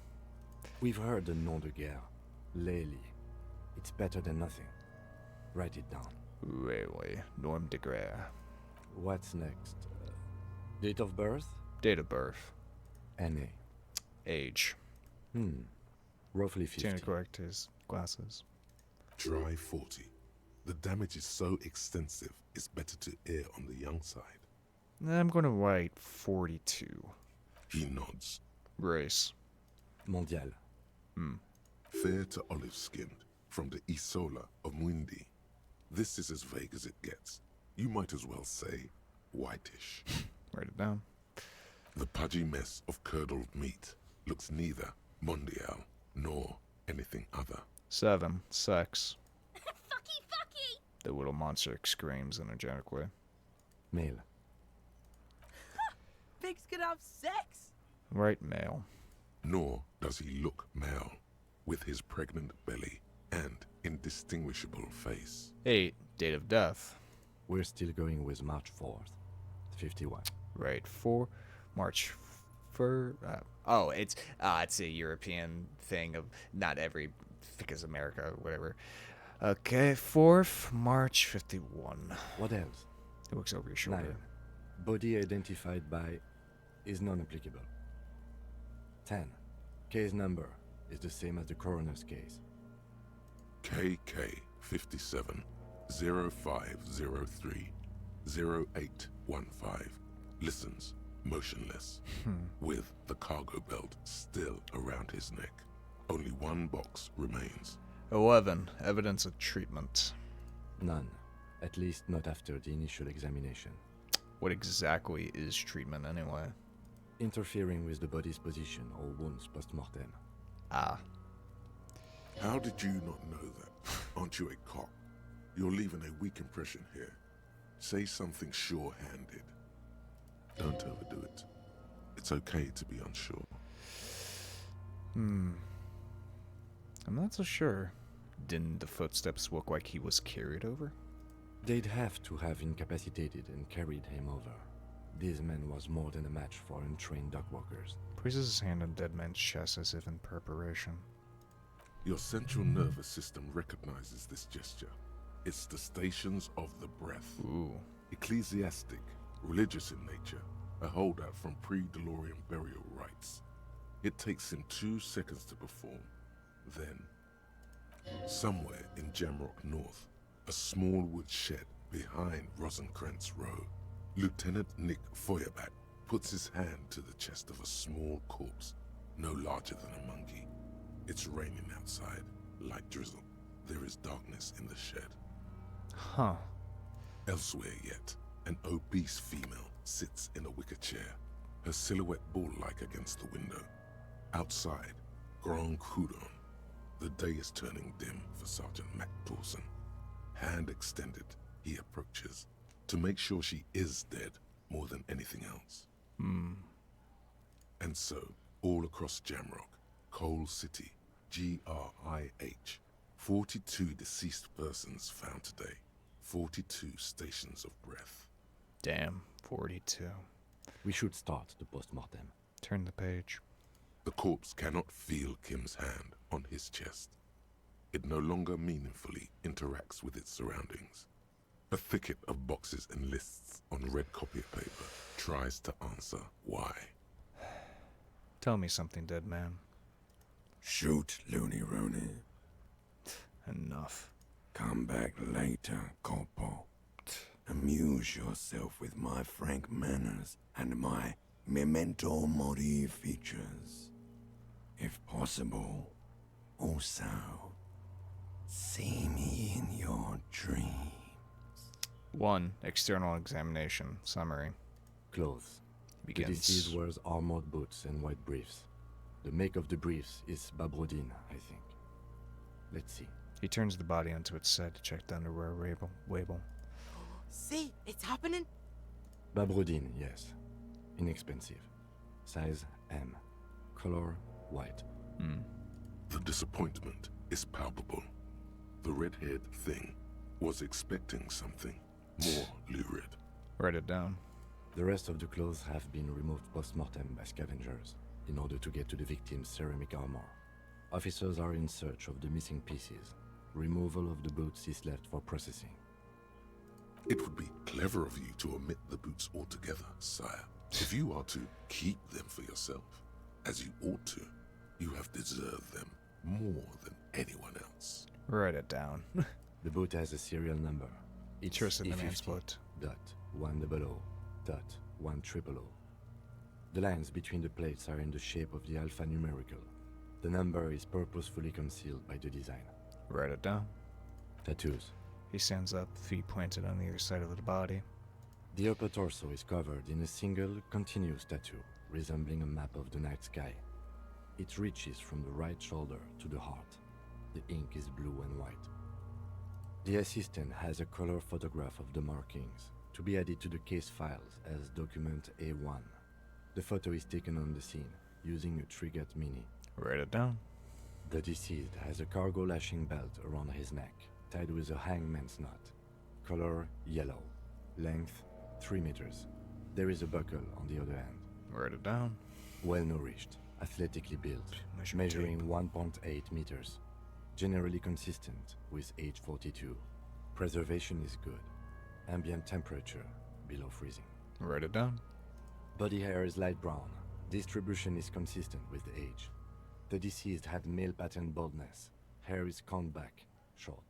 We've heard the nom de guerre. Lely. It's better than nothing. Write it down. Railway. Norm de Grere. What's next? Date of birth? Date of birth. NA. Age. Roughly 50. Trying to correct his glasses. Try 40. The damage is so extensive, it's better to err on the young side. I'm going to write 42. He nods. Race. Mondial. Fair to olive-skinned, from the Isola of Mwindi. This is as vague as it gets. You might as well say whitish. Write it down. The pudgy mess of curdled meat looks neither mondial nor anything other. 7 sex. Fucky! The little monster screams energetically. Male. Pigs can have sex? Right, male. Nor does he look male, with his pregnant belly and indistinguishable face. 8 date of death. We're still going with March 4th. 51. Right, 4 March it's a European thing of not every, because America or whatever. Okay, 4th March 51. What else? It looks over your shoulder. 9. Body identified by is non-applicable. 10. Case number is the same as the coroner's case. KK 57 0503 0815 listens motionless, with the cargo belt still around his neck. Only 1 box remains. 11 evidence of treatment. None. At least not after the initial examination. What exactly is treatment anyway? Interfering with the body's position or wounds post-mortem. Ah. How did you not know that? Aren't you a cop? You're leaving a weak impression here. Say something sure-handed. Don't overdo it. It's okay to be unsure. I'm not so sure. Didn't the footsteps look like he was carried over? They'd have to have incapacitated and carried him over. This man was more than a match for untrained dogwalkers. Places his hand on dead man's chest as if in preparation. Your central nervous system recognizes this gesture. It's the stations of the breath. Ooh. Ecclesiastic, religious in nature, a holdout from pre-Delorian burial rites. It takes him 2 seconds to perform. Then, somewhere in Jamrock North, a small wood shed behind Rosencrantz Row, Lieutenant Nick Feuerbach puts his hand to the chest of a small corpse, no larger than a monkey. It's raining outside, light drizzle. There is darkness in the shed. Huh. Elsewhere yet, an obese female sits in a wicker chair, her silhouette bull-like against the window. Outside, Grand Coudon. The day is turning dim for Sergeant Mac Dawson. Hand extended, he approaches, to make sure she is dead more than anything else. And so, all across Jamrock, Coal City, GRIH, 42 deceased persons found today. 42 stations of breath. Damn, 42. We should start the post-mortem. Turn the page. The corpse cannot feel Kim's hand on his chest. It no longer meaningfully interacts with its surroundings. A thicket of boxes and lists on red copy paper tries to answer why. Tell me something, dead man. Shoot, Looney Rooney. Enough. Come back later, Corporal. Amuse yourself with my frank manners and my memento mori features. If possible, also, see me in your dreams. 1. External examination. Summary. Clothes. Begins. The deceased wears armored boots and white briefs. The make of the briefs is Babrodine, I think. Let's see. He turns the body onto its side to check the underwear label. See, it's happening. Babrodine, yes. Inexpensive. Size M. Color white. The disappointment is palpable. The red-haired thing was expecting something more lurid. Write it down. The rest of the clothes have been removed post-mortem by scavengers in order to get to the victim's ceramic armor. Officers are in search of the missing pieces. Removal of the boots is left for processing. It would be clever of you to omit the boots altogether, sire. If you are to keep them for yourself, as you ought to, you have deserved them more than anyone else. Write it down. The boot has a serial number. It's Trust in the man's E50 foot. .100.100. The lines between the plates are in the shape of the alphanumerical. The number is purposefully concealed by the design. Write it down. Tattoos. He stands up, feet pointed on either side of the body. The upper torso is covered in a single, continuous tattoo, resembling a map of the night sky. It reaches from the right shoulder to the heart. The ink is blue and white. The assistant has a color photograph of the markings, to be added to the case files as document A1. The photo is taken on the scene, using a Trigat Mini. Write it down. The deceased has a cargo lashing belt around his neck, tied with a hangman's knot. Color yellow. Length 3 meters. There is a buckle on the other end. Write it down. Well nourished, athletically built, measuring 1.8 meters. Generally consistent with age 42. Preservation is good. Ambient temperature below freezing. Write it down. Body hair is light brown. Distribution is consistent with the age. The deceased had male pattern baldness. Hair is combed back, short.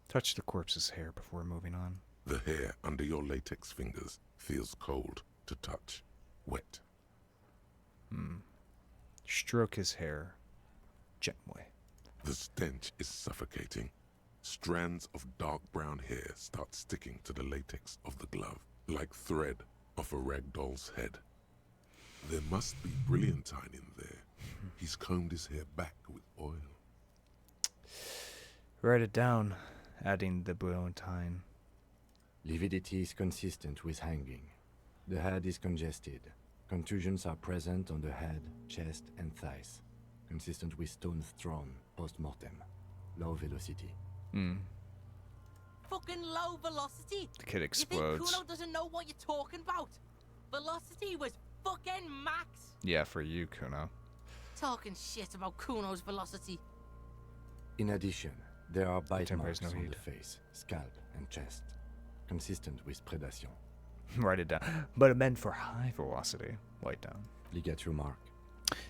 Touch the corpse's hair before moving on. The hair under your latex fingers feels cold to touch, wet. Stroke his hair gently. The stench is suffocating. Strands of dark brown hair start sticking to the latex of the glove, like thread off a rag doll's head. There must be brilliantine in there. He's combed his hair back with oil. Write it down, adding the brilliantine. Lividity is consistent with hanging. The head is congested. Contusions are present on the head, chest, and thighs, consistent with stones thrown post-mortem. Low velocity. Fucking low velocity. The kid You explodes. think Kuno doesn't know what you're talking about? Velocity was fucking max. Yeah, for you, Kuno. Talking shit about Kuno's velocity. In addition, there are bite Temperatures marks no on heat. the face, scalp, and chest, consistent with predation. Write it down. But it meant for high velocity. Write down. Ligature mark.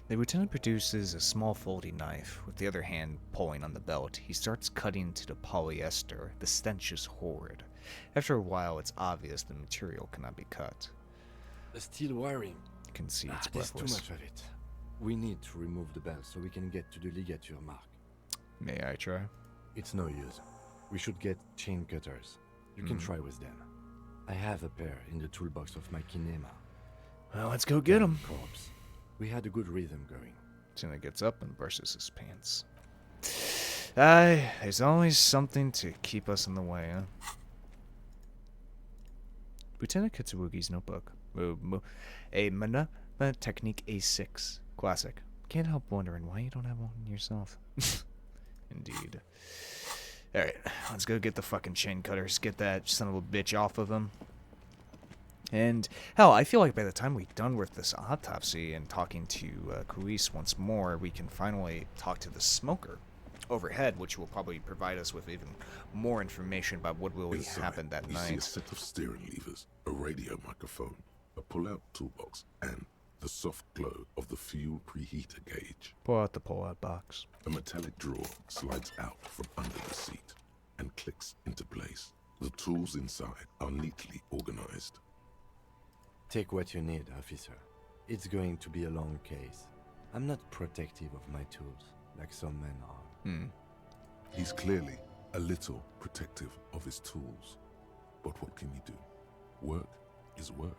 The lieutenant produces a small folding knife, with the other hand pulling on the belt. He starts cutting into the polyester. The stench is horrid. After a while, it's obvious the material cannot be cut. The steel wiring. You can see it's There's too breathless. much of it. We need to remove the belt so we can get to the ligature mark. May I try? It's no use. We should get chain cutters. You can try with them. I have a pair in the toolbox of my kinema. Well, let's go get him. Corpse. We had a good rhythm going. Tina gets up and brushes his pants. There's always something to keep us in the way, huh? Lieutenant Kitsurugi's notebook. A Mana Technique A6. Classic. Can't help wondering why you don't have one yourself. Indeed. Alright, let's go get the fucking chain cutters. Get that son of a bitch off of him. And, hell, I feel like by the time we're done with this autopsy and talking to Kuis once more, we can finally talk to the smoker overhead, which will probably provide us with even more information about what really happened that you night. See a set of steering levers, a radio microphone, a pull-out toolbox, and the soft glow of the fuel preheater gauge. Pull out the pull-out box. A metallic drawer slides out from under the seat and clicks into place. The tools inside are neatly organized. Take what you need, officer. It's going to be a long case. I'm not protective of my tools, like some men are. He's clearly a little protective of his tools. But what can you do? Work is work.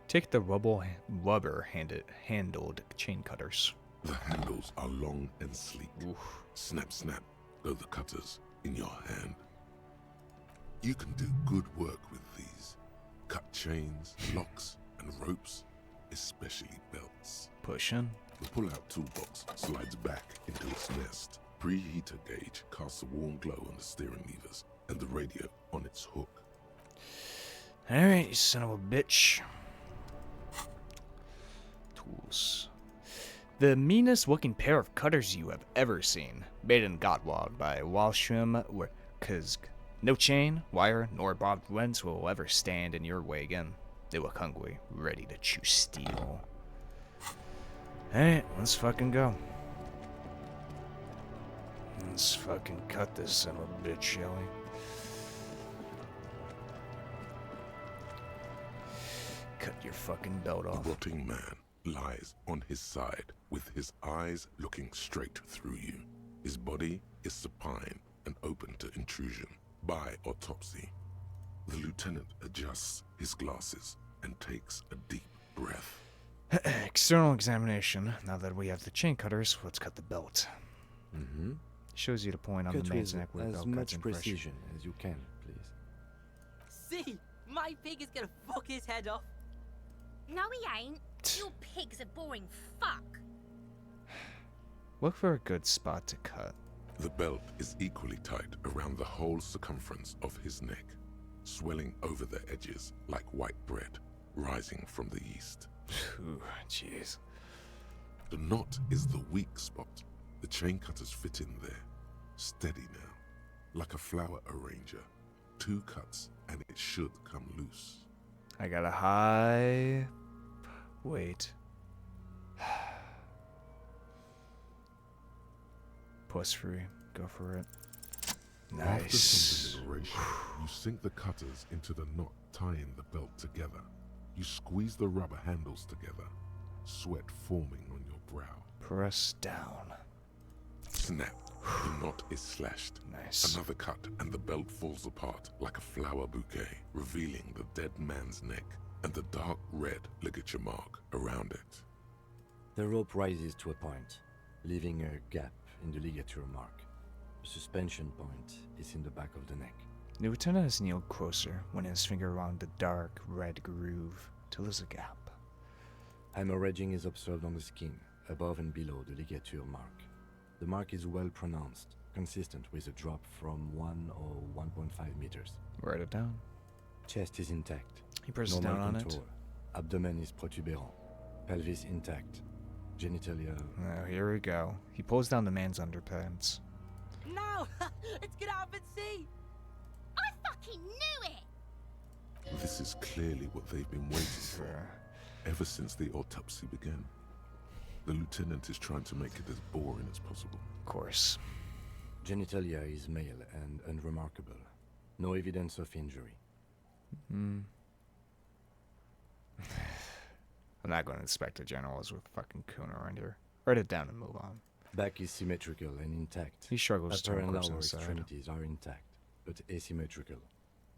Take the rubber-handled chain cutters. The handles are long and sleek. Snap, snap, go the cutters in your hand. You can do good work with these. Cut chains, locks, and ropes, especially belts. Pushing. The pull-out toolbox slides back into its nest. Preheater gauge casts a warm glow on the steering levers and the radio on its hook. Alright, you son of a bitch. Tools. The meanest looking pair of cutters you have ever seen. Made in Gottwald by Wallstrom Kuzg. No chain, wire, nor barbed webs will ever stand in your way again. They look hungry, ready to chew steel. Alright, let's fucking go. Let's fucking cut this son of a bitch, shall we? Cut your fucking belt off. The rotting man lies on his side with his eyes looking straight through you. His body is supine and open to intrusion by autopsy. The lieutenant adjusts his glasses and takes a deep breath. External examination. Now that we have the chain cutters, let's cut the belt. Shows you the point on the man's neck where the belt cuts in fresh. As much precision as you can, please. See, my pig is gonna fuck his head off. No, he ain't. Your pig's a boring fuck. Look for a good spot to cut. The belt is equally tight around the whole circumference of his neck, swelling over the edges like white bread rising from the yeast. Ooh, jeez. The knot is the weak spot. The chain cutters fit in there, steady now, like a flower arranger. 2 cuts and it should come loose. I got a high... Wait. Puss free. Go for it. Nice. After some deliberation, you sink the cutters into the knot tying the belt together. You squeeze the rubber handles together, sweat forming on your brow. Press down. Snap. The knot is slashed. Nice. Another cut and the belt falls apart like a flower bouquet, revealing the dead man's neck and the dark red ligature mark around it. The rope rises to a point, leaving a gap in the ligature mark. The suspension point is in the back of the neck. The lieutenant has kneeled closer, running his finger around the dark red groove till there's a gap. Hemorrhaging is observed on the skin, above and below the ligature mark. The mark is well pronounced, consistent with a drop from 1 or 1.5 meters. Write it down. Chest is intact. He presses Normal down on contour. Abdomen is protuberant. Pelvis intact. Genitalia... Oh, here we go. He pulls down the man's underpants. No! Let's get out and see! I fucking knew it! This is clearly what they've been waiting for, ever since the autopsy began. The lieutenant is trying to make it as boring as possible. Of course. Genitalia is male and unremarkable. No evidence of injury. I'm not going to inspect the generals with fucking coon around here. Write it down and move on. Back is symmetrical and intact. He struggles to Upper and corpse lower inside. extremities are intact, but asymmetrical.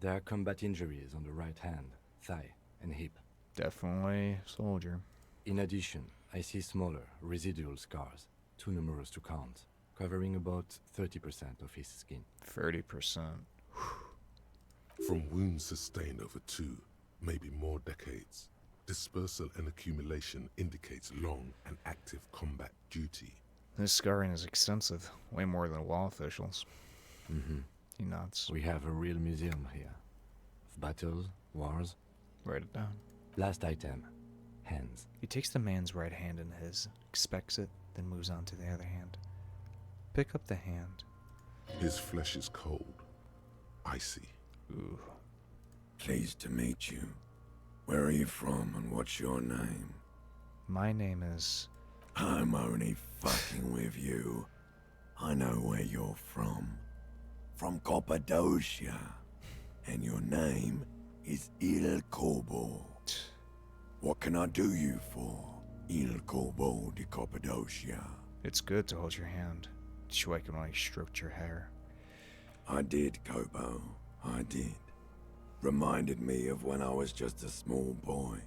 There are combat injuries on the right hand, thigh, and hip. Definitely soldier. In addition, I see smaller, residual scars, too numerous to count. covering about 30% of his skin. 30%. From wounds sustained over 2, maybe more decades, dispersal and accumulation indicates long and active combat duty. This scarring is extensive, way more than law officials. Mm-hmm. He nods. We have a real museum here. Of battles, wars. Write it down. Last item. Hands. He takes the man's right hand in his, expects it, then moves on to the other hand. Pick up the hand. His flesh is cold, icy. Ooh. Pleased to meet you. Where are you from and what's your name? My name is... I'm only fucking with you. I know where you're from. From Cappadocia. And your name is Il Corbo. What can I do you for, Il Corbo de Cappadocia? It's good to hold your hand. Shweken when I stroked your hair. I did, Kobo. I did. Reminded me of when I was just a small boy,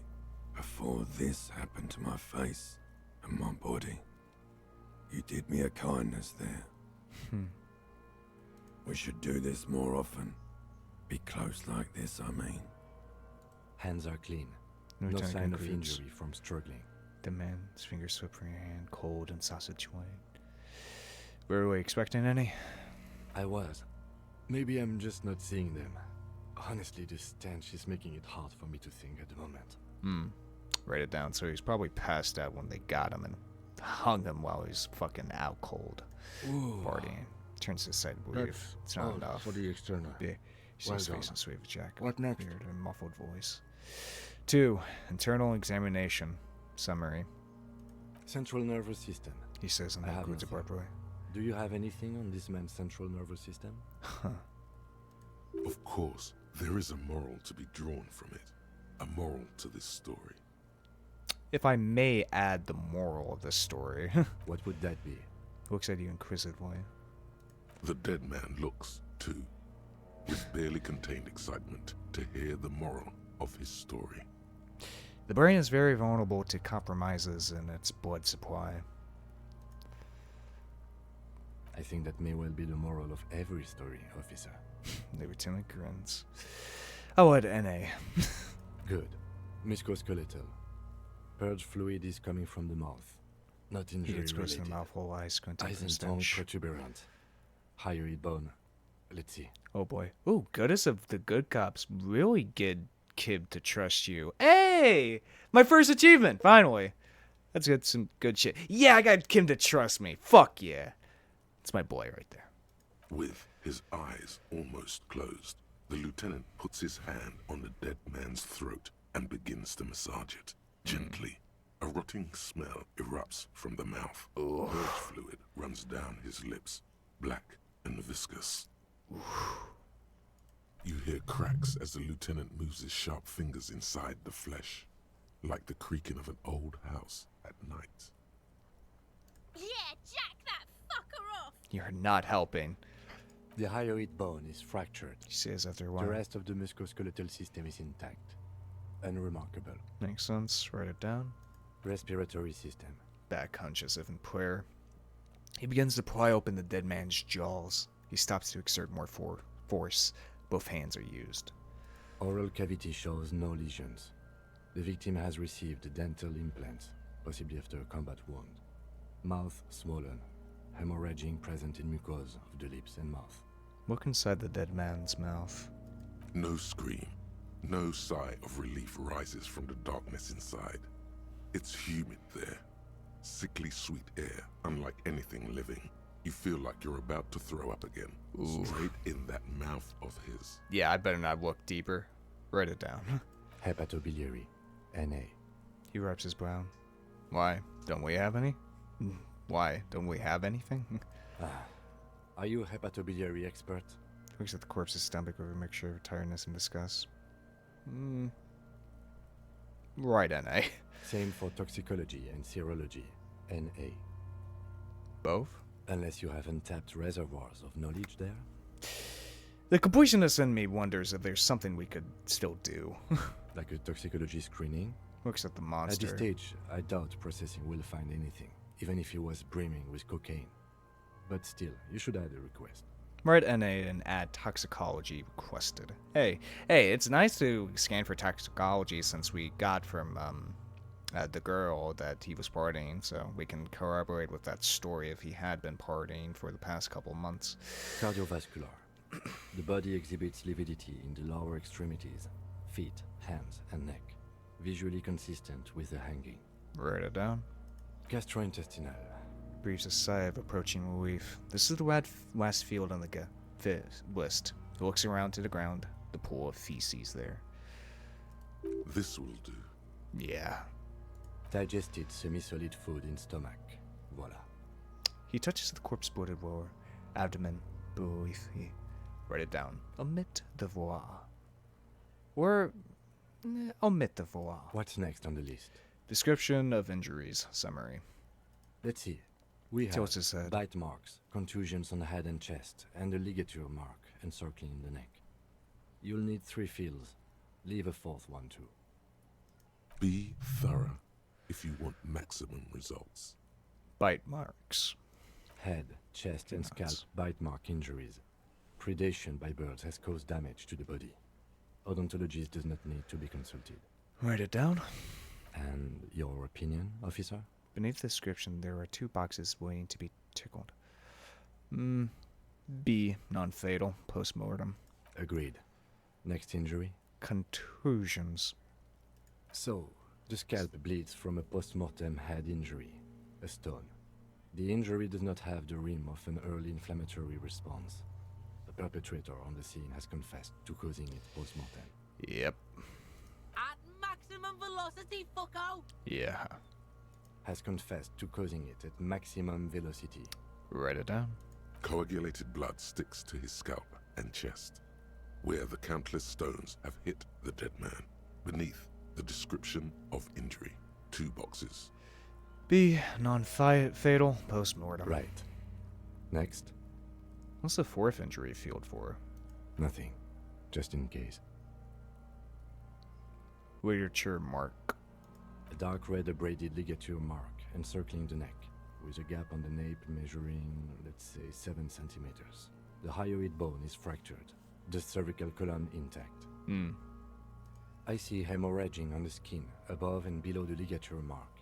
before this happened to my face and my body. You did me a kindness there. We should do this more often. Be close like this, I mean. Hands are clean. No Lieutenant sign of concludes. injury from struggling. The man's fingers slip from your hand, cold and sausage-white. Were we expecting any? I was. Maybe I'm just not seeing them. Honestly, this stench is making it hard for me to think at the moment. Write it down. So he's probably passed out when they got him and hung him while he's fucking out cold. Ooh. Partying. Turns to his side to believe it's not enough. For the external. Yeah. She Well sees his face done. and sweep a jacket. What next? Weird and muffled voice. 2. Internal examination. Summary. Central nervous system. He says and I have concludes nothing. abruptly. Do you have anything on this man's central nervous system? Of course, there is a moral to be drawn from it. A moral to this story. If I may add the moral of this story. What would that be? Looks at you inquisitively. The dead man looks, too, with barely contained excitement to hear the moral of his story. The brain is very vulnerable to compromises in its blood supply. I think that may well be the moral of every story, officer. The lieutenant grins. Oh, what NA? Good. Musculoskeletal. Purge fluid is coming from the mouth. Not He injury gets close to the related. mouth while eyes squinting Eyes for and tongue stench. protuberant. Hyoid bone. Let's see. Oh boy. Ooh, goodness of the good cops. Really get Kib to trust you. Hey! My first achievement, finally. That's good, some good shit. Yeah, I got Kim to trust me. Fuck yeah. It's my boy right there. With his eyes almost closed, the lieutenant puts his hand on the dead man's throat and begins to massage it. Gently, a rotting smell erupts from the mouth. Purge fluid runs down his lips, black and viscous. You hear cracks as the lieutenant moves his sharp fingers inside the flesh, like the creaking of an old house at night. Yeah, jack that fucker off! You're not helping. The hyoid bone is fractured. He says after a The while. rest of the musculoskeletal system is intact. Unremarkable. Makes sense. Write it down. Respiratory system. Back hunch as if in prayer. He begins to pry open the dead man's jaws. He stops to exert more force. Both hands are used. Oral cavity shows no lesions. The victim has received dental implants, possibly after a combat wound. Mouth swollen. Hemorrhaging present in mucosa of the lips and mouth. Look inside the dead man's mouth. No scream, no sigh of relief rises from the darkness inside. It's humid there. Sickly sweet air, unlike anything living. You feel like you're about to throw up again. Ooh. Straight in that mouth of his. Yeah, I better not look deeper. Write it down. Hepatobiliary. NA. He wipes his brow. Why? Don't we have any? Why? Don't we have anything? Are you a hepatobiliary expert? Looks at the corpse's stomach with a mixture of tiredness and disgust. Right, NA. Same for toxicology and serology. NA. Both? Unless you have untapped reservoirs of knowledge there? The completionist in me wonders if there's something we could still do. Like a toxicology screening? Looks at the At monster. this stage, I doubt processing will find anything, even if he was brimming with cocaine. but still, you should add a request. Write NA and add toxicology requested. Hey, it's nice to scan for toxicology since we got from the girl that he was partying, so we can corroborate with that story if he had been partying for the past couple months. Cardiovascular. The body exhibits lividity in the lower extremities, feet, hands, and neck, visually consistent with the hanging. Write it down. Gastrointestinal. Breathes a sigh of approaching relief. This is the last field on the list. He looks around to the ground, the pool of feces there. This will do. Yeah. Digested semi-solid food in stomach. Voila. He touches the corpse-bloated lower abdomen briefly. Write it down. Omit the voila. Or omit the voila. What's next on the list? Description of injuries. Summary. Let's see. We have Tilts his head. bite marks, contusions on the head and chest, and a ligature mark encircling the neck. You'll need 3 fields. Leave a 4th one too. Be thorough if you want maximum results. Bite marks. Head, chest, and scalp bite mark injuries. Predation by birds has caused damage to the body. Odontologist does not need to be consulted. Write it down. And your opinion, officer? Beneath the description, there are 2 boxes waiting to be tickled. B. Non-fatal. Post-mortem. Agreed. Next injury? Contusions. So, the scalp bleeds from a post-mortem head injury, a stone. The injury does not have the rim of an early inflammatory response. The perpetrator on the scene has confessed to causing it post-mortem. Yep. At maximum velocity, fucko! Yeah. Has confessed to causing it at maximum velocity. Write it down. Coagulated blood sticks to his scalp and chest, where the countless stones have hit the dead man. Beneath, the description of injury. 2 boxes. B. Non-fatal. Post-mortem. Right. Next? What's the 4th injury field for? Nothing. Just in case. Ligature mark. A dark red abraded ligature mark encircling the neck, with a gap on the nape measuring, let's say, 7 centimeters. The hyoid bone is fractured, the cervical column intact. I see hemorrhaging on the skin, above and below the ligature mark.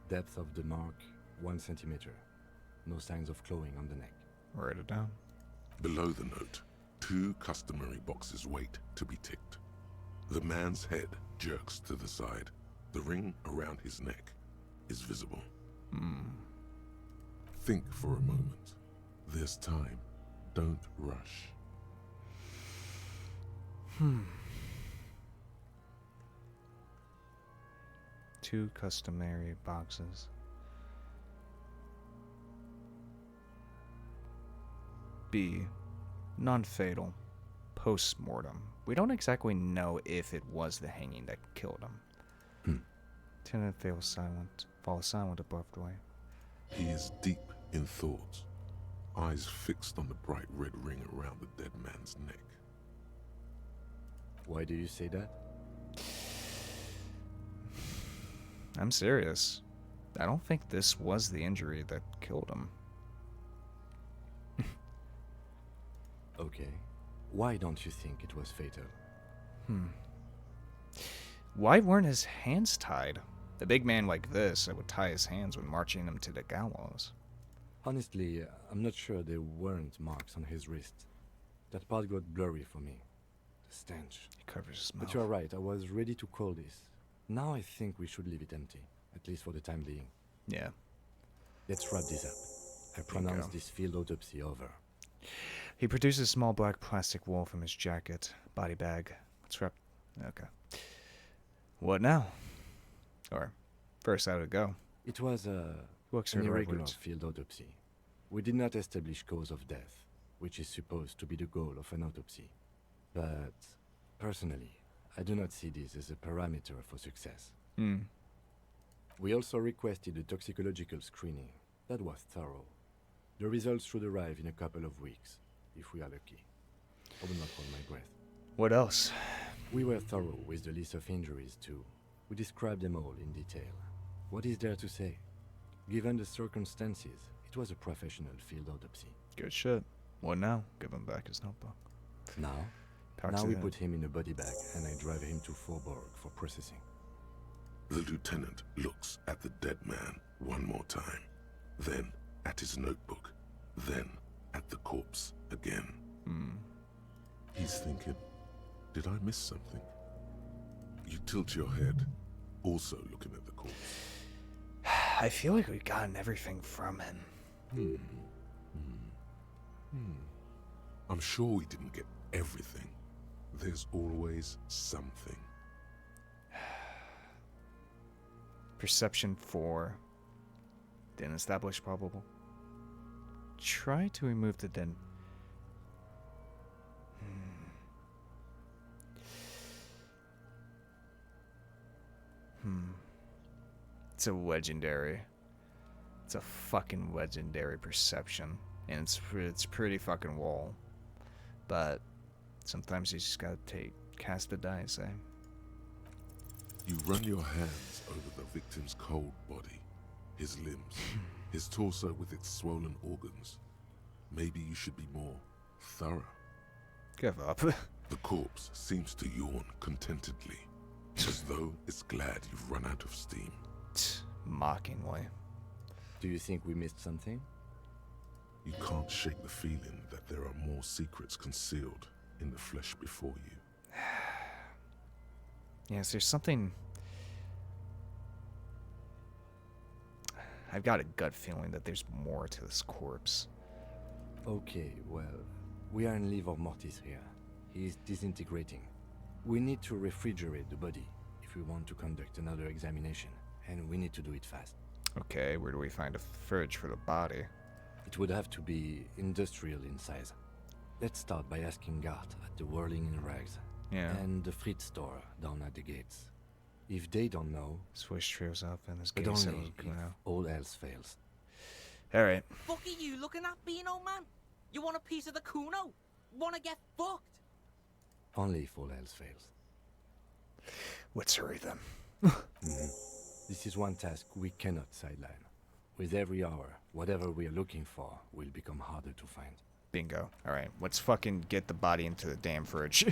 Depth of the mark, 1 centimeter. No signs of clawing on the neck. Write it down. Below the note, 2 customary boxes wait to be ticked. The man's head jerks to the side. The ring around his neck is visible. Think for a moment. There's time. Don't rush. 2 customary boxes. B. Non-fatal. Post-mortem. We don't exactly know if it was the hanging that killed him. Tenant fall silent above the way. He is deep in thought, eyes fixed on the bright red ring around the dead man's neck. Why do you say that? I'm serious. I don't think this was the injury that killed him. Okay. Why don't you think it was fatal? Why weren't his hands tied? A big man like this, I would tie his hands when marching him to the gallows. Honestly, I'm not sure there weren't marks on his wrist. That part got blurry for me. The stench. He covers his mouth. But you're right, I was ready to call this. Now I think we should leave it empty, at least for the time being. Yeah. Let's wrap this up. I pronounce this field autopsy over. He produces a small black plastic roll from his jacket. Body bag. Let's wrap. Okay. What now? Or, first how did it go? It was an irregular field autopsy. We did not establish cause of death, which is supposed to be the goal of an autopsy. But, personally, I do not see this as a parameter for success. We also requested a toxicological screening. That was thorough. The results should arrive in a couple of weeks, if we are lucky. I will not hold my breath. What else? We were thorough with the list of injuries, too. We described them all in detail. What is there to say? Given the circumstances, it It was a professional field autopsy. Good shit. What now? Give him back his notebook. Now? Talk Now to we him. put him in a body bag and I drive him to Forborg for processing. The lieutenant looks at the dead man one more time, then at his notebook, then at the corpse again. He's thinking, did I miss something? You tilt your head, also looking at the corpse. I feel like we've gotten everything from him. I'm sure we didn't get everything. There's always something. Perception 4. Didn't establish probable. Try to remove the den. It's a legendary. It's a fucking legendary perception. And it's pretty fucking wall. But sometimes you just gotta cast the dice, eh? You run your hands over the victim's cold body, his limbs, his torso with its swollen organs. Maybe you should be more thorough. Give up. The corpse seems to yawn contentedly, as though it's glad you've run out of steam. Mockingly. Do you think we missed something? You can't shake the feeling that there are more secrets concealed in the flesh before you. Yes, there's something... I've got a gut feeling that there's more to this corpse. Okay, well, we are in livor mortis here. He is disintegrating. We need to refrigerate the body if we want to conduct another examination, and we need to do it fast. Okay, where do we find a fridge for the body? It would have to be industrial in size. Let's start by asking Gart at the Whirling in Rags. Yeah. And the Fritz store down at the gates. If they don't know... Swish trails up and his but gaze only if all else fails. Alright. Fuck are you looking at, being old man? You want a piece of the kuno? Wanna get fucked? Only if all else fails. Let's hurry then. This is one task we cannot sideline. With every hour, whatever we are looking for will become harder to find. Bingo. Alright, let's fucking get the body into the damn fridge.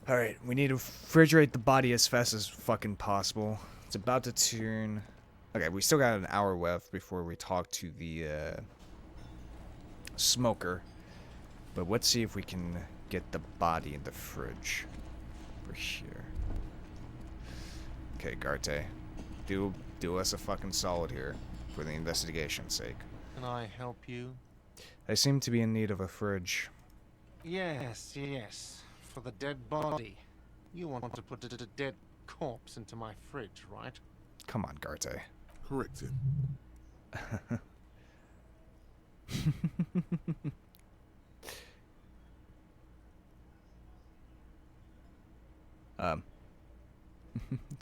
Alright, we need to refrigerate the body as fast as fucking possible. It's about to turn... Okay, we still got an hour left before we talk to the smoker. But let's see if we can get the body in the fridge. Over here. Okay, Garte. Do us a fucking solid here, for the investigation's sake. Can I help you? I seem to be in need of a fridge. Yes, yes. For the dead body. You want to put a dead corpse into my fridge, right? Come on, Garte. Correct him.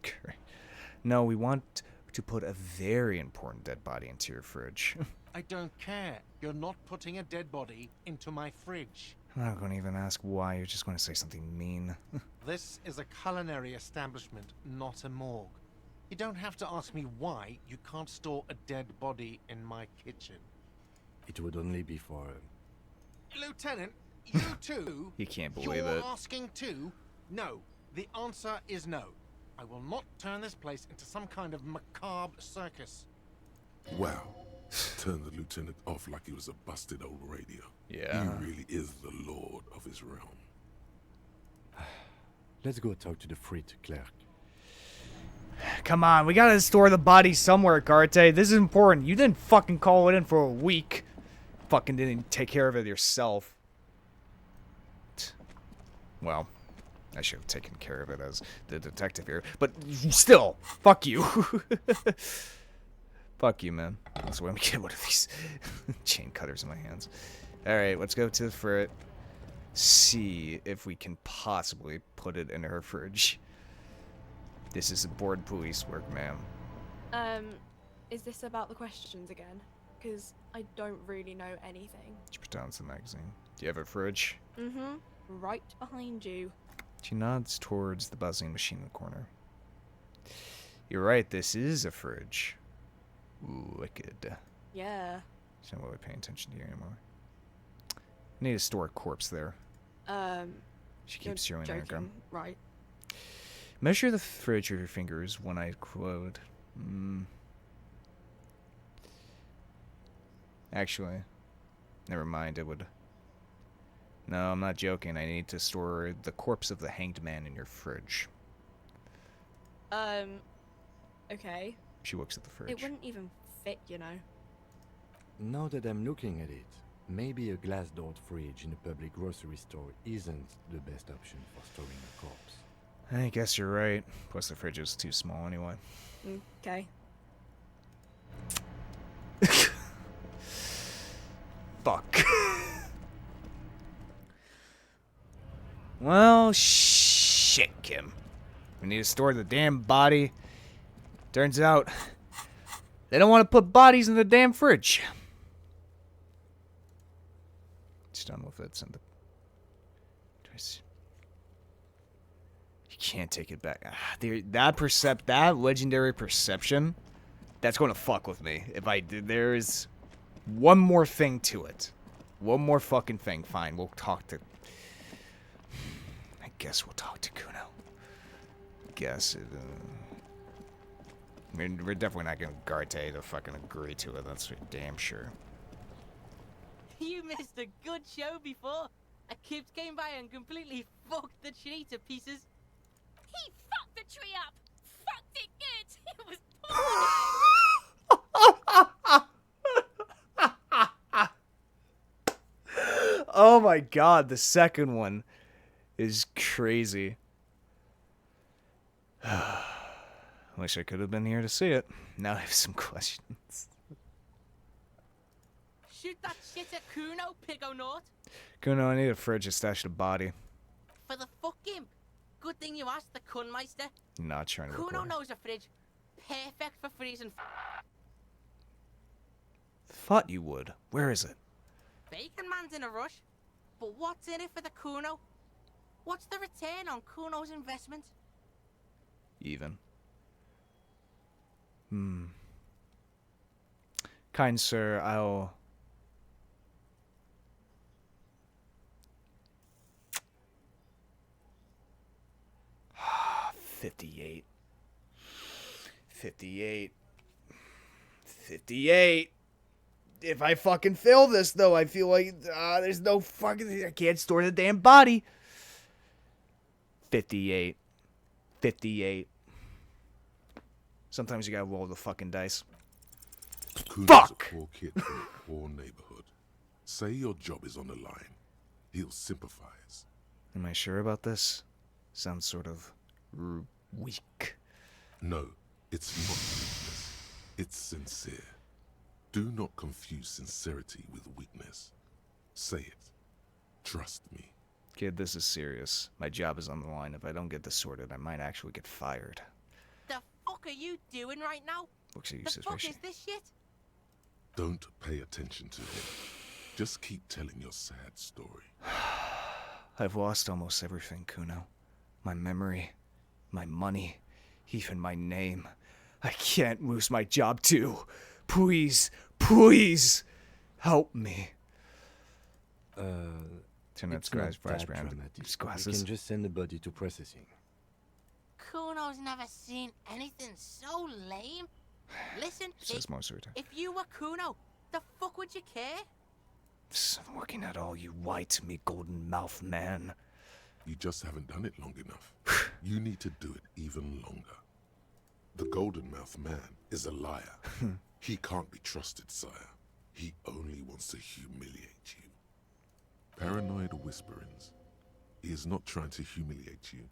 Great. No, we want to put a very important dead body into your fridge. I don't care. You're not putting a dead body into my fridge. I'm not going to even ask why. You're just going to say something mean. This is a culinary establishment, not a morgue. You don't have to ask me why you can't store a dead body in my kitchen. It would only be for... Lieutenant, you too? He can't believe You're it. asking too? No. The answer is no. I will not turn this place into some kind of macabre circus. Wow. Turned the lieutenant off like he was a busted old radio. Yeah. He really is the lord of his realm. Let's go talk to the Frit clerk. Come on, we gotta store the body somewhere, Garte. This is important. You didn't fucking call it in for a week. Fucking didn't take care of it yourself. Well, I should have taken care of it as the detective here. But still, fuck you. Fuck you, man. That's why I'm getting one of these chain cutters in my hands. Alright, let's go to the frit. See if we can possibly put it in her fridge. This is board police work, ma'am. Is this about the questions again? Because I don't really know anything. She puts down the magazine. Do you have a fridge? Mm-hmm. Right behind you. She nods towards the buzzing machine in the corner. You're right, this is a fridge. Wicked. Yeah. So I'm not really paying attention to you anymore. I need to store a corpse there. She keeps throwing her gum. Right. Measure the fridge with your fingers when I quote. Actually, never mind. It would. No, I'm not joking. I need to store the corpse of the hanged man in your fridge. Okay. She looks at the fridge. It wouldn't even fit, you know. Now that I'm looking at it, maybe a glass-doored fridge in a public grocery store isn't the best option for storing a corpse. I guess you're right. Plus the fridge is too small anyway. Okay. Fuck. Well, shit, Kim. We need to store the damn body. Turns out, they don't want to put bodies in the damn fridge. It's done with it. Send the... You can't take it back. That legendary perception, that's going to fuck with me. If I did, there's one more thing to it. One more fucking thing. Fine, we'll talk to... I guess we'll talk to Kuno. Guess it, I mean, we're definitely not going to Garte to fucking agree to it, that's for damn sure. You missed a good show before. A kid came by and completely fucked the tree to pieces. He fucked the tree up! Fucked it good! It was Oh my god, the second one is crazy. Wish I could have been here to see it. Now I have some questions. Shoot that shit at Kuno, Pigonaut. Kuno, I need a fridge to stash the body. For the fuck him. Good thing you asked the Kunmeister. Not trying to Kuno record. knows a fridge. Perfect for freezing. Thought you would. Where is it? Bacon Man's in a rush. But what's in it for the Kuno? What's the return on Kuno's investment? Even. Kind sir, I'll... $58. If I fucking fill this, though, I feel like there's no fucking... I can't store the damn body. 58. Sometimes you gotta roll the fucking dice. Kuno's Fuck! a poor kid from a poor neighborhood. Say your job is on the line. He'll sympathize. Am I sure about this? Sounds sort of weak. No, it's not weakness. It's sincere. Do not confuse sincerity with weakness. Say it. Trust me. Kid, this is serious. My job is on the line. If I don't get this sorted, I might actually get fired. The fuck are you doing right now? Looks at you The fuck suspicious. is this shit? Don't pay attention to him. Just keep telling your sad story. I've lost almost everything, Kuno. My memory, my money, even my name. I can't lose my job too. Please, help me. It's not that dramatic. We can just send the body to processing. Kuno's never seen anything so lame. Listen, Says most of the time. if you were Kuno, the fuck would you care? I'm looking at all you lie to me, golden mouth man. You just haven't done it long enough. You need to do it even longer. The Golden Mouth Man is a liar. He can't be trusted, sire. He only wants to humiliate you. Paranoid whisperings. He is not trying to humiliate you.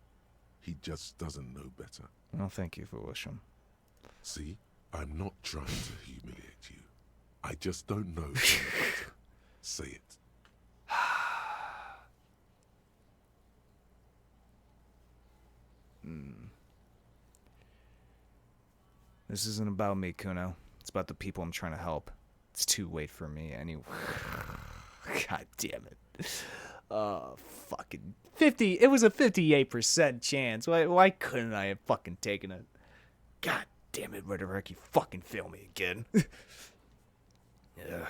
He just doesn't know better. Well, thank you for wishing. See, I'm not trying to humiliate you. I just don't know better. Say it. This isn't about me, Kuno. It's about the people I'm trying to help. It's too late for me anyway. God damn it. Fucking 50. It was a 58% chance. Why couldn't I have fucking taken it? God damn it, Rhetoric, you fucking fail me again. Yeah.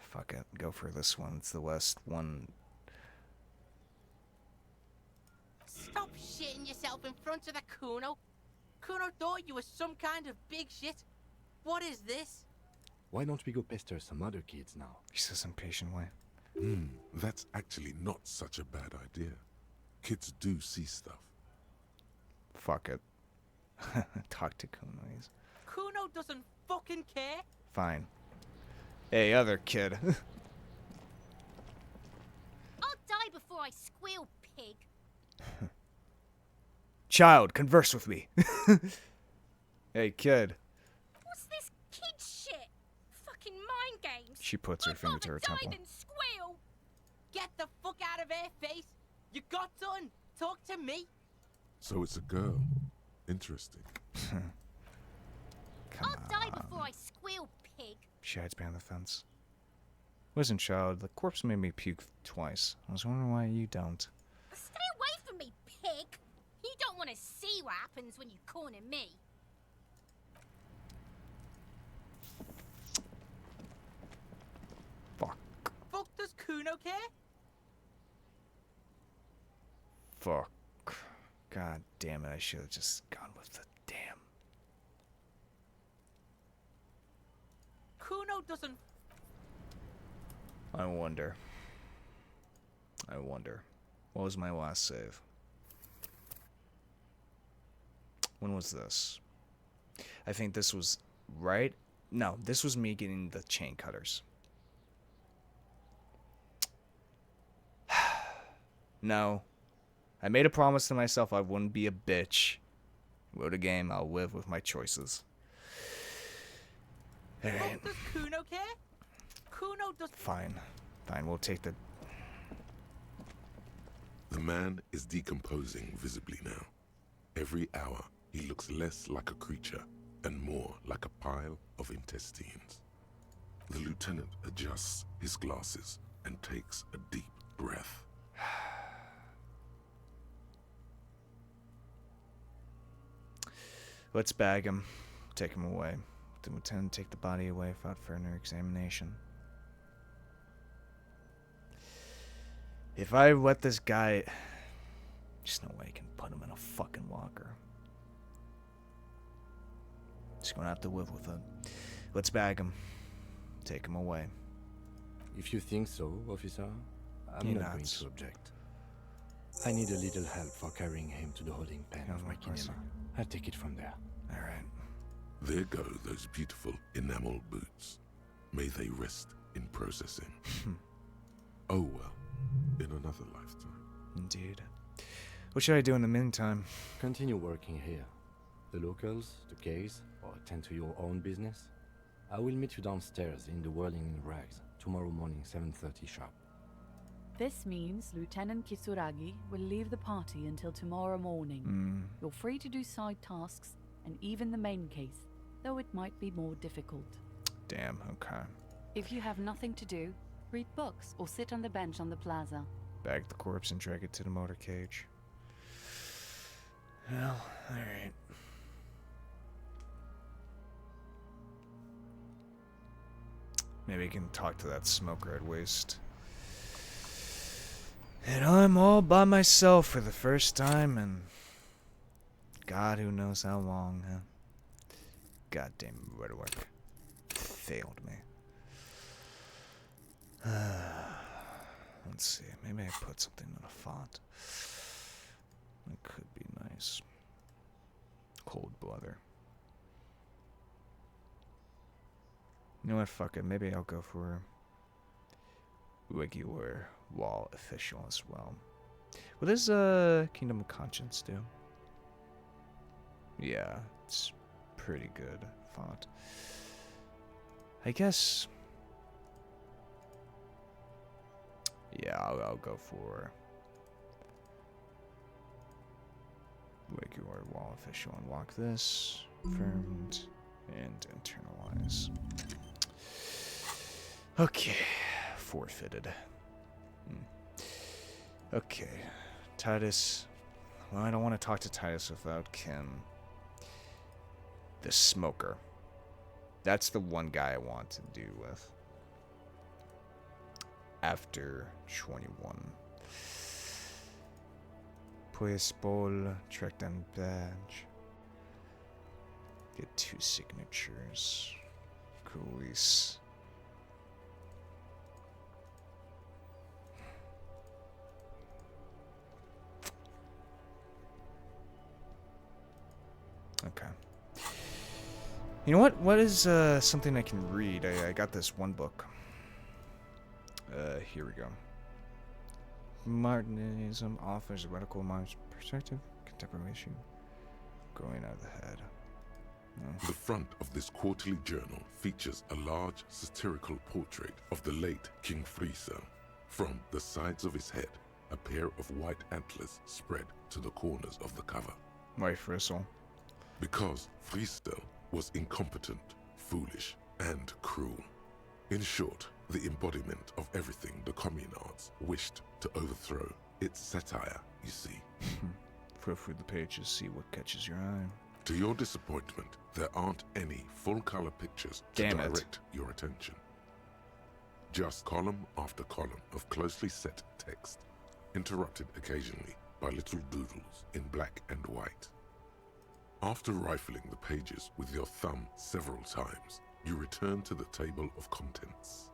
Fuck it, go for this one. It's the last one. Stop shitting yourself in front of the Kuno. Kuno thought you were some kind of big shit. What is this? Why don't we go pester some other kids now? He says impatiently. That's actually not such a bad idea. Kids do see stuff. Fuck it. Talk to Kuno. Kuno doesn't fucking care. Fine. Hey, other kid. I'll die before I squeal, pig. Child, converse with me. Hey, kid. What's this kid shit? Fucking mind games. She puts her finger to her temple. And squeal. Get the fuck out of her face. You got done. Talk to me. So it's a girl. Interesting. I'll die before I squeal, pig. She hides behind the fence. Listen, child, the corpse made me puke twice. I was wondering why you don't. Stay away from me, pig. You don't want to see what happens when you corner me. Fuck. Fuck does Kuno care? Fuck. God damn it, I should have just gone with the damn. Kuno doesn't. I wonder. What was my last save? When was this? I think this was right. No, this was me getting the chain cutters. No. I made a promise to myself I wouldn't be a bitch. Wrote a game, I'll live with my choices. Alright. Does Kuno care? Kuno does. Fine, we'll take the... The man is decomposing visibly now. Every hour, he looks less like a creature and more like a pile of intestines. The lieutenant adjusts his glasses and takes a deep breath. Let's bag him. Take him away. The lieutenant take the body away without further examination. If I let this guy... There's no way I can put him in a fucking walker. Just gonna have to live with it. Let's bag him. Take him away. If you think so, officer, I'm not going to object. I need a little help for carrying him to the holding pen of my kinema. I'll take it from there. Alright. There go those beautiful enamel boots. May they rest in processing. Oh well, in another lifetime. Indeed. What should I do in the meantime? Continue working here. The locals, the case, or attend to your own business. I will meet you downstairs in the Whirling in Rags tomorrow morning, 7:30 sharp. This means Lieutenant Kisuragi will leave the party until tomorrow morning. You're free to do side tasks and even the main case, though it might be more difficult. Damn, okay. If you have nothing to do, read books or sit on the bench on the plaza. Bag the corpse and drag it to the motor cage. Well, alright. Maybe I can talk to that smoker at waste. And I'm all by myself for the first time, and God who knows how long, huh? Goddamn rhetoric. Failed me. Let's see, maybe I put something in a font. That could be nice. Cold Brother. You know what, fuck it, maybe I'll go for regular wall official as well. What does Kingdom of Conscience do? Yeah, it's pretty good font. I guess. Yeah, I'll go for regular wall official. Unlock this, confirmed, and internalize. Okay, forfeited. Okay, Titus. Well, I don't want to talk to Titus without Kim. The smoker. That's the one guy I want to do with. After 21. Pues Paul, track down badge. Get 2 signatures. Coolies. Okay. You know what? What is something I can read? I got this one book. Here we go. Martinism offers a radical mind's perspective, contemporary issue. Going out of the head. No. The front of this quarterly journal features a large satirical portrait of the late King Friesel. From the sides of his head, a pair of white antlers spread to the corners of the cover. White Friesel. Because Friesel was incompetent, foolish, and cruel. In short, the embodiment of everything the communards wished to overthrow. It's satire, you see. Flip through the pages, see what catches your eye. To your disappointment, there aren't any full-color pictures to direct your attention. Just column after column of closely set text, interrupted occasionally by little doodles in black and white. After rifling the pages with your thumb several times, you return to the table of contents.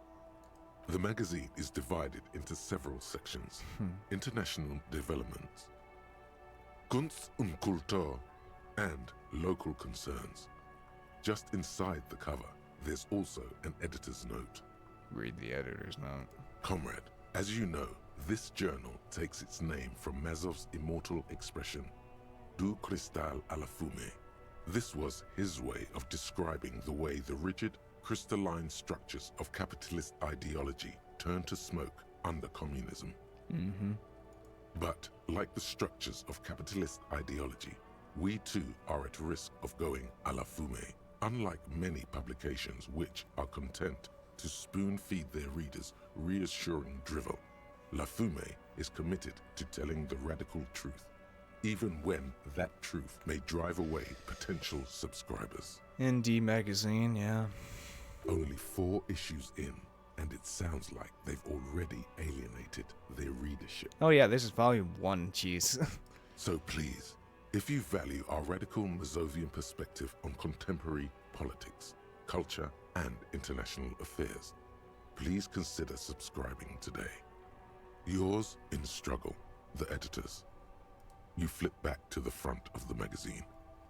The magazine is divided into several sections. International developments, Kunst und Kultur, and local concerns. Just inside the cover, there's also an editor's note. Read the editor's note. Comrade, as you know, this journal takes its name from Mazov's immortal expression, Du cristal a la fumée. This was his way of describing the way the rigid, crystalline structures of capitalist ideology turned to smoke under communism. But, like the structures of capitalist ideology, we too are at risk of going a la fumée, unlike many publications which are content to spoon-feed their readers reassuring drivel. La Fumée is committed to telling the radical truth, even when that truth may drive away potential subscribers. Indie magazine, yeah. Only 4 issues in, and it sounds like they've already alienated their readership. Oh yeah, this is volume 1, jeez. So please, if you value our radical Mazovian perspective on contemporary politics, culture, and international affairs, please consider subscribing today. Yours in struggle, the editors. You flip back to the front of the magazine.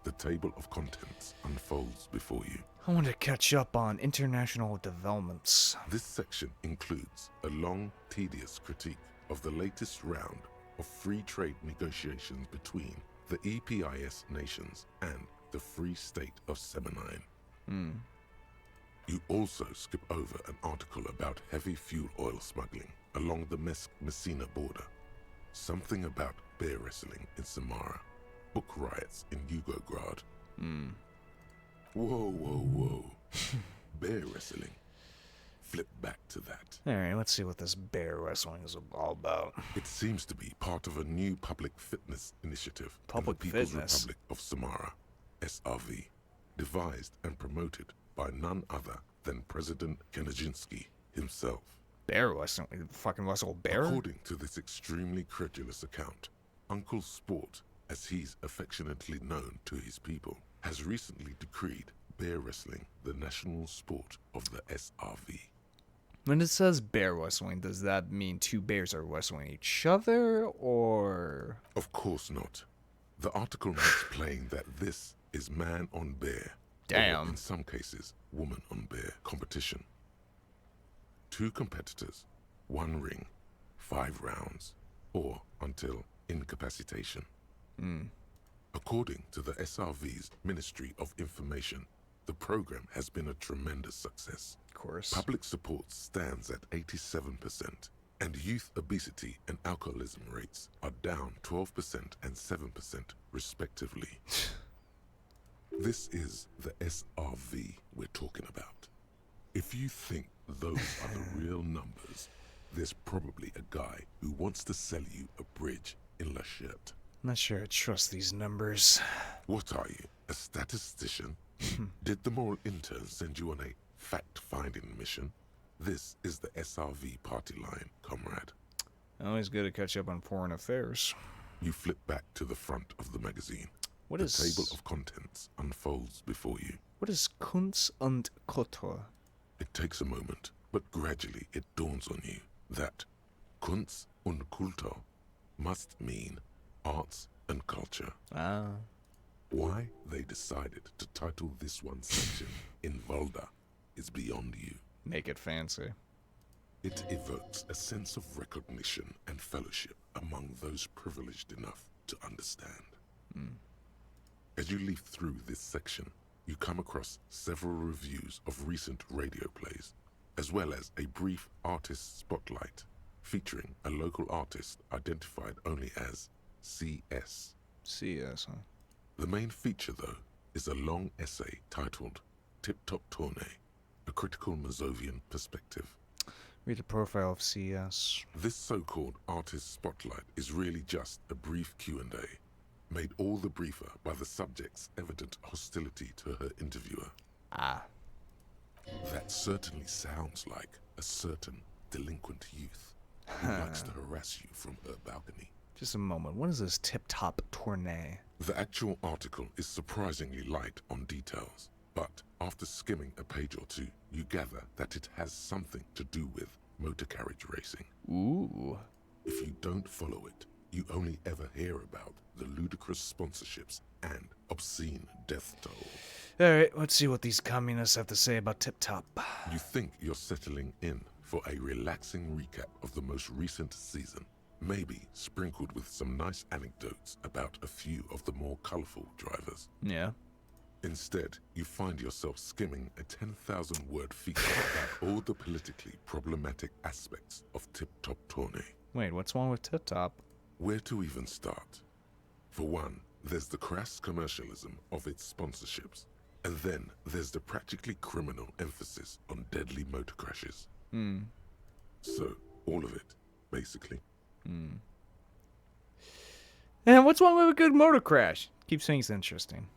The table of contents unfolds before you. I want to catch up on international developments. This section includes a long, tedious critique of the latest round of free trade negotiations between the EPIS nations and the Free State of Semenine. You also skip over an article about heavy fuel oil smuggling along the Messina border, something about bear wrestling in Samara, book riots in Yugograd. Whoa. Bear wrestling. Flip back to that. Alright, let's see what this bear wrestling is all about. It seems to be part of a new public fitness initiative Public in the People's fitness? Republic of Samara, SRV, devised and promoted by none other than President Kenajinsky himself. Bear wrestling? Fucking wrestle bear? According to this extremely credulous account, Uncle Sport, as he's affectionately known to his people, has recently decreed bear wrestling the national sport of the SRV. When it says bear wrestling, does that mean 2 bears are wrestling each other, or...? Of course not. The article makes plain that this is man on bear. Damn. Or in some cases, woman on bear competition. 2 competitors, 1 ring, 5 rounds, or until incapacitation. According to the SRV's Ministry of Information, the program has been a tremendous success. Of course. Public support stands at 87%, and youth obesity and alcoholism rates are down 12% and 7% respectively. This is the SRV we're talking about. If you think those are the real numbers, there's probably a guy who wants to sell you a bridge in La Chette. Not sure I trust these numbers. What are you, a statistician? Did the moral intern send you on a fact-finding mission? This is the SRV party line, comrade. Always good to catch up on foreign affairs. You flip back to the front of the magazine. What the is... table of contents unfolds before you. What is Kunst und Kultur? It takes a moment, but gradually it dawns on you that Kunst und Kultur must mean arts and culture. Ah. Why they decided to title this one section in Volda is beyond you. Make it fancy. It evokes a sense of recognition and fellowship among those privileged enough to understand. As you leaf through this section, you come across several reviews of recent radio plays, as well as a brief artist spotlight featuring a local artist identified only as CS. CS, huh? The main feature, though, is a long essay titled Tip Top Tournée, a critical Mazovian perspective. Read the profile of CS. This so-called artist spotlight is really just a brief Q&A, made all the briefer by the subject's evident hostility to her interviewer. Ah. That certainly sounds like a certain delinquent youth who likes to harass you from her balcony. Just a moment. What is this tip-top tournée? The actual article is surprisingly light on details, but after skimming a page or two, you gather that it has something to do with motor carriage racing. Ooh. If you don't follow it, you only ever hear about the ludicrous sponsorships and obscene death toll. Alright, let's see what these communists have to say about Tip Top. You think you're settling in for a relaxing recap of the most recent season, maybe sprinkled with some nice anecdotes about a few of the more colorful drivers. Yeah. Instead, you find yourself skimming a 10,000-word feature about all the politically problematic aspects of Tip Top Tournée. Wait, what's wrong with Tip Top? Where to even start? For one, there's the crass commercialism of its sponsorships, and then there's the practically criminal emphasis on deadly motor crashes. So, all of it, basically. And what's wrong with a good motor crash? Keeps things interesting.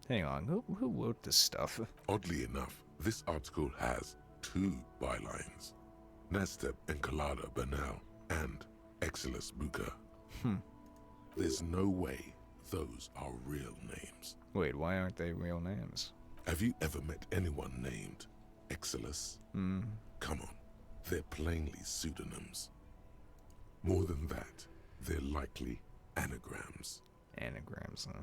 Hang on, who wrote this stuff? Oddly enough, this article has two bylines. Nasteb Encolada Bernal and Exilus Buka. There's no way those are real names. Wait, why aren't they real names? Have you ever met anyone named Exilus? Come on, they're plainly pseudonyms. More than that, they're likely anagrams. Anagrams, huh?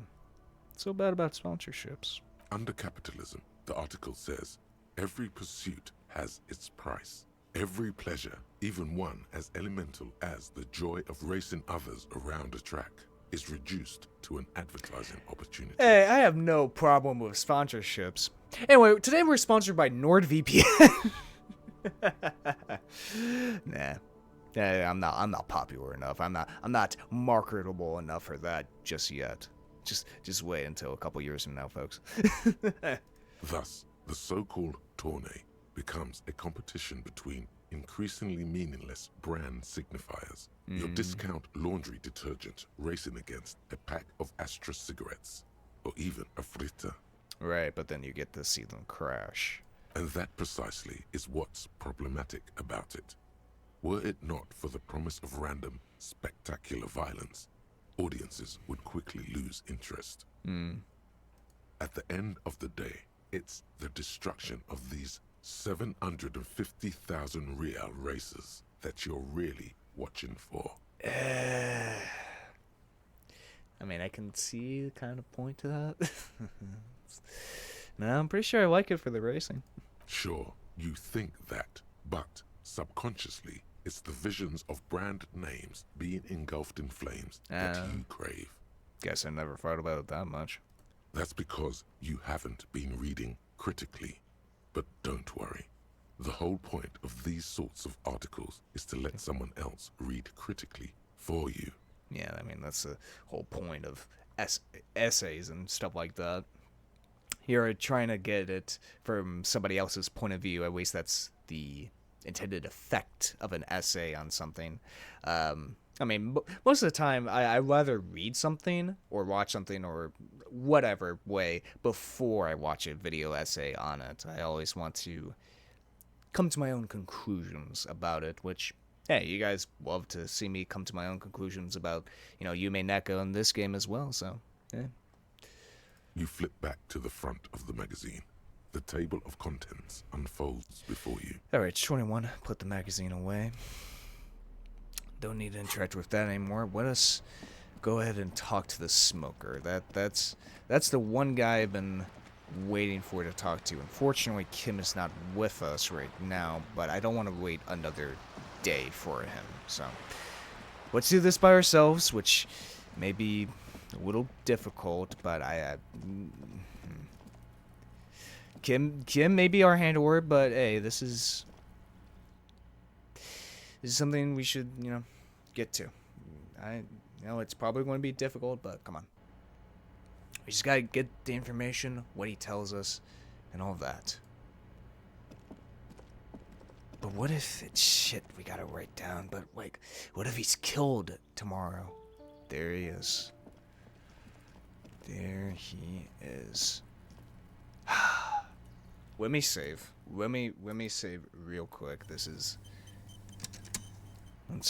So bad about sponsorships. Under capitalism, the article says, every pursuit has its price. Every pleasure, even one as elemental as the joy of racing others around a track, is reduced to an advertising opportunity. Hey, I have no problem with sponsorships. Anyway, today we're sponsored by NordVPN. Nah. I'm not popular enough. I'm not marketable enough for that just yet. Just wait until a couple years from now, folks. Thus, the so-called tournée becomes a competition between increasingly meaningless brand signifiers. Your discount laundry detergent racing against a pack of Astra cigarettes, or even a Fritta. Right, but then you get to see them crash. And that precisely is what's problematic about it. Were it not for the promise of random, spectacular violence, audiences would quickly lose interest. At the end of the day, it's the destruction of these 750,000 real races that you're really watching for. I mean, I can see the kind of point to that. No, I'm pretty sure I like it for the racing. Sure, you think that, but subconsciously, it's the visions of brand names being engulfed in flames that you crave. Guess I never thought about it that much. That's because you haven't been reading critically. But don't worry. The whole point of these sorts of articles is to let someone else read critically for you. Yeah, I mean, that's the whole point of essays and stuff like that. You're trying to get it from somebody else's point of view. At least that's the intended effect of an essay on something. I I mean, most of the time, I'd rather read something or watch something or whatever way before I watch a video essay on it. I always want to come to my own conclusions about it, which, hey, you guys love to see me come to my own conclusions about, Yume Neko in this game as well, so, yeah. You flip back to the front of the magazine. The table of contents unfolds before you. Alright, 21. Put the magazine away. Don't need to interact with that anymore. Let us go ahead and talk to the smoker. That's the one guy I've been waiting for to talk to. Unfortunately, Kim is not with us right now, but I don't want to wait another day for him. So, let's do this by ourselves, which may be a little difficult, but Kim may be our handler, but hey, this is something we should, get to. I know it's probably going to be difficult, but come on. We just gotta get the information, what he tells us, and all that. But what if it's shit we gotta write down, but like, what if he's killed tomorrow? There he is. There he is. Let me save. Let me save real quick. Let's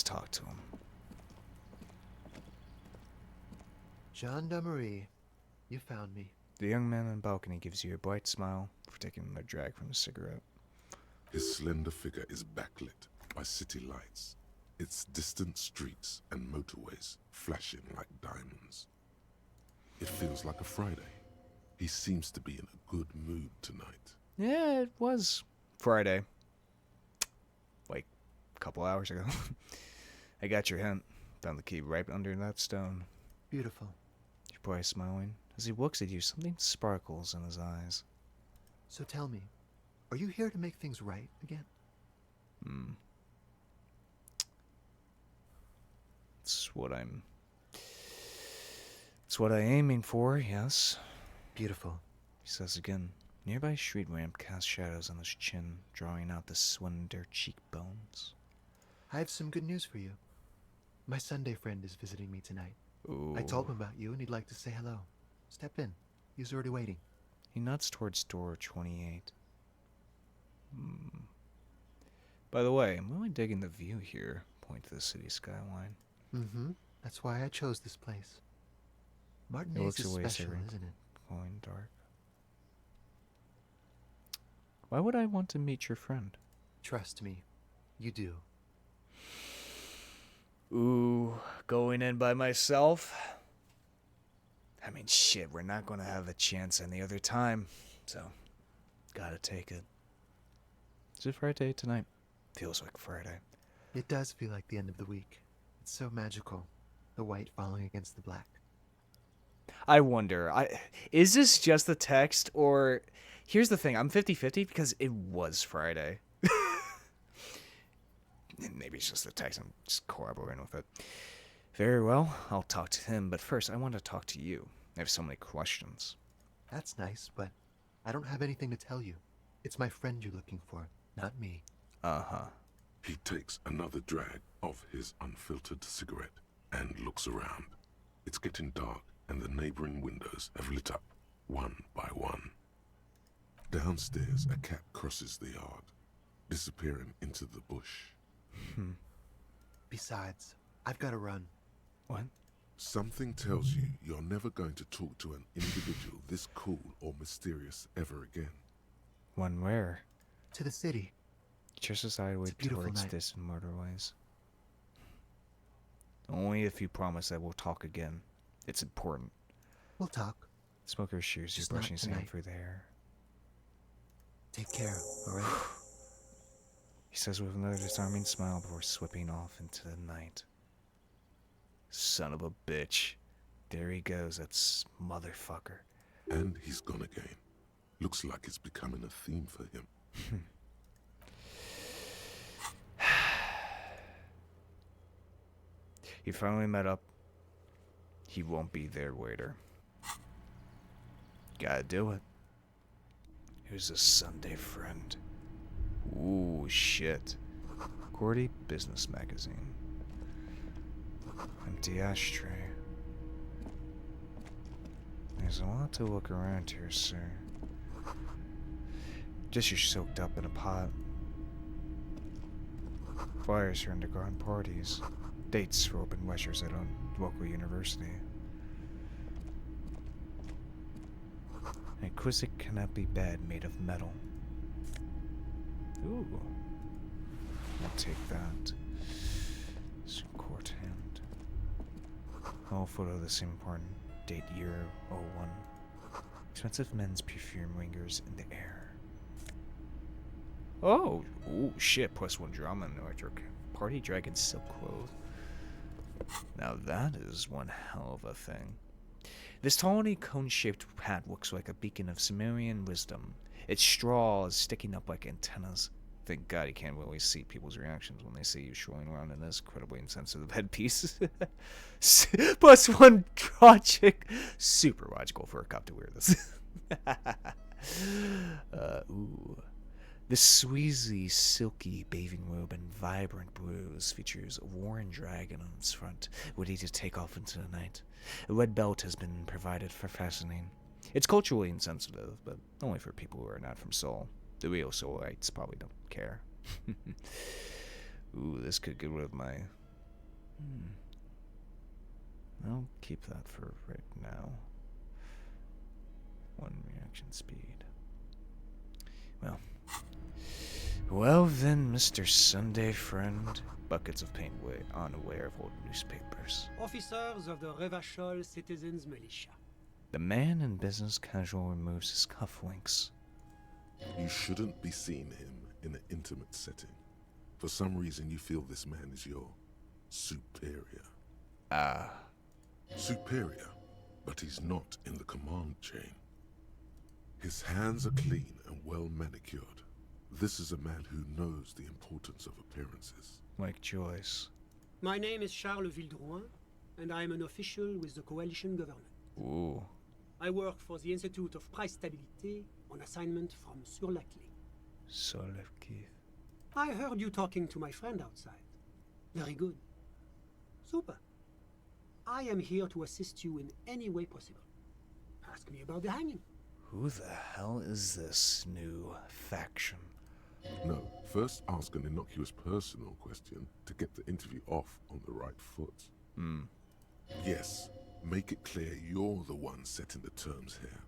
talk to him. Gendarmerie, you found me. The young man on the balcony gives you a bright smile for taking a drag from a cigarette. His slender figure is backlit by city lights, its distant streets and motorways flashing like diamonds. It feels like a Friday. He seems to be in a good mood tonight. Yeah, it was Friday. Like, a couple hours ago. I got your hint. Found the key right under that stone. Beautiful. Your boy is smiling. As he looks at you, something sparkles in his eyes. So tell me, are you here to make things right again? It's what I'm aiming for, yes. Beautiful. He says again. Nearby street lamp casts shadows on his chin, drawing out the slender cheekbones. I have some good news for you. My Sunday friend is visiting me tonight. Ooh. I told him about you and he'd like to say hello. Step in. He's already waiting. He nods towards door 28. By the way, I'm really digging the view here. Point to the city skyline. Mm-hmm. That's why I chose this place. It Martinez looks is away, special, isn't it? Glowing dark. Why would I want to meet your friend? Trust me, you do. Ooh, going in by myself? I mean, shit, we're not gonna have a chance any other time, so gotta take it. Is it Friday tonight? Feels like Friday. It does feel like the end of the week. It's so magical. The white falling against the black. I wonder, is this just the text, or... Here's the thing, I'm 50-50 because it was Friday. Maybe it's just the text, I'm just corroborating with it. Very well, I'll talk to him, but first I want to talk to you. I have so many questions. That's nice, but I don't have anything to tell you. It's my friend you're looking for, not me. Uh-huh. He takes another drag of his unfiltered cigarette and looks around. It's getting dark, and the neighboring windows have lit up, one by one. Downstairs, a cat crosses the yard, disappearing into the bush. Besides, I've got to run. What? Something tells you you're never going to talk to an individual this cool or mysterious ever again. One where? To the city. Just as I wait towards distant motorways. Only if you promise that we'll talk again. It's important. We'll talk. Smoker's shoes, you're Just brushing not sand tonight. through the hair. Take care, alright? He says with another disarming smile before slipping off into the night. Son of a bitch. There he goes, that motherfucker. And he's gone again. Looks like it's becoming a theme for him. He finally met up. He won't be there later. Gotta do it. Here's a Sunday friend. Ooh, shit. Cordy Business Magazine. Empty ashtray. There's a lot to look around here, sir. Dishes soaked up in a pot. Flyers for underground parties. Dates for open lectures at a local university. An exquisite canopy bed made of metal. Ooh. I'll take that. Some court hand. All photo of the same important. Date year 01. Expensive men's perfume lingers in the air. Oh! Ooh, shit. +1 drama in electric. Party dragon silk cloth. Now that is one hell of a thing. This tawny cone-shaped hat looks like a beacon of Sumerian wisdom. Its straw is sticking up like antennas. Thank God you can't really see people's reactions when they see you strolling around in this incredibly insensitive headpiece. +1 logic. Super logical for a cop to wear this. Ooh. The sweezy, silky bathing robe in vibrant blues features a worn dragon on its front, ready to take off into the night. A red belt has been provided for fastening. It's culturally insensitive, but only for people who are not from Seoul. The real Seoulites probably don't care. Ooh, this could get rid of my... I'll keep that for right now. 1 reaction speed. Well then, Mr. Sunday Friend. Buckets of paint unaware of old newspapers. Officers of the Revachol Citizens Militia. The man in business casual removes his cufflinks. You shouldn't be seeing him in an intimate setting. For some reason, you feel this man is your superior. Superior, but he's not in the command chain. His hands are clean and well manicured. This is a man who knows the importance of appearances. Like Joyce. My name is Charles Vildrouin, and I am an official with the coalition government. Ooh. I work for the Institute of Price Stabilité on assignment from Sur-la-Clé. Sur-la-Clé. I heard you talking to my friend outside. Very good. Super. I am here to assist you in any way possible. Ask me about the hanging. Who the hell is this new faction? No, first ask an innocuous personal question to get the interview off on the right foot. Yes, make it clear you're the one setting the terms here.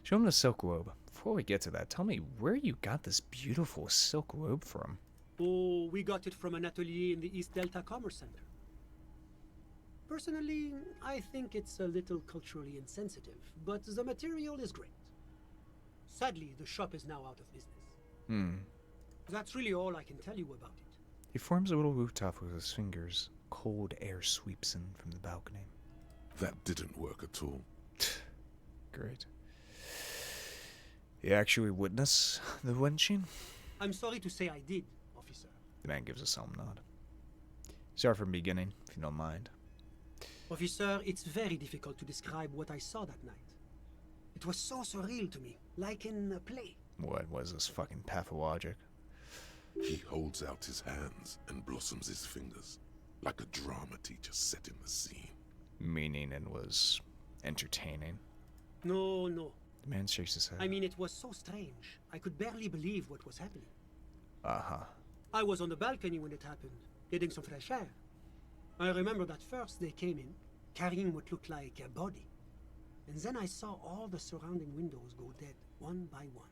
Show him the silk robe. Before we get to that, tell me where you got this beautiful silk robe from. Oh, we got it from an atelier in the East Delta Commerce Center. Personally, I think it's a little culturally insensitive, but the material is great. Sadly, the shop is now out of business. That's really all I can tell you about it. He forms a little rooftop with his fingers. Cold air sweeps in from the balcony. That didn't work at all. Great. You actually witness the wenching? I'm sorry to say I did, officer. The man gives a solemn nod. Start from the beginning, if you don't mind. Officer, it's very difficult to describe what I saw that night. It was so surreal to me, like in a play. What was this fucking pathologic? He holds out his hands and blossoms his fingers, like a drama teacher setting the scene. Meaning it was entertaining? No. The man shakes his head. I mean, it was so strange. I could barely believe what was happening. Uh-huh. I was on the balcony when it happened, getting some fresh air. I remember that first they came in, carrying what looked like a body. And then I saw all the surrounding windows go dead, one by one.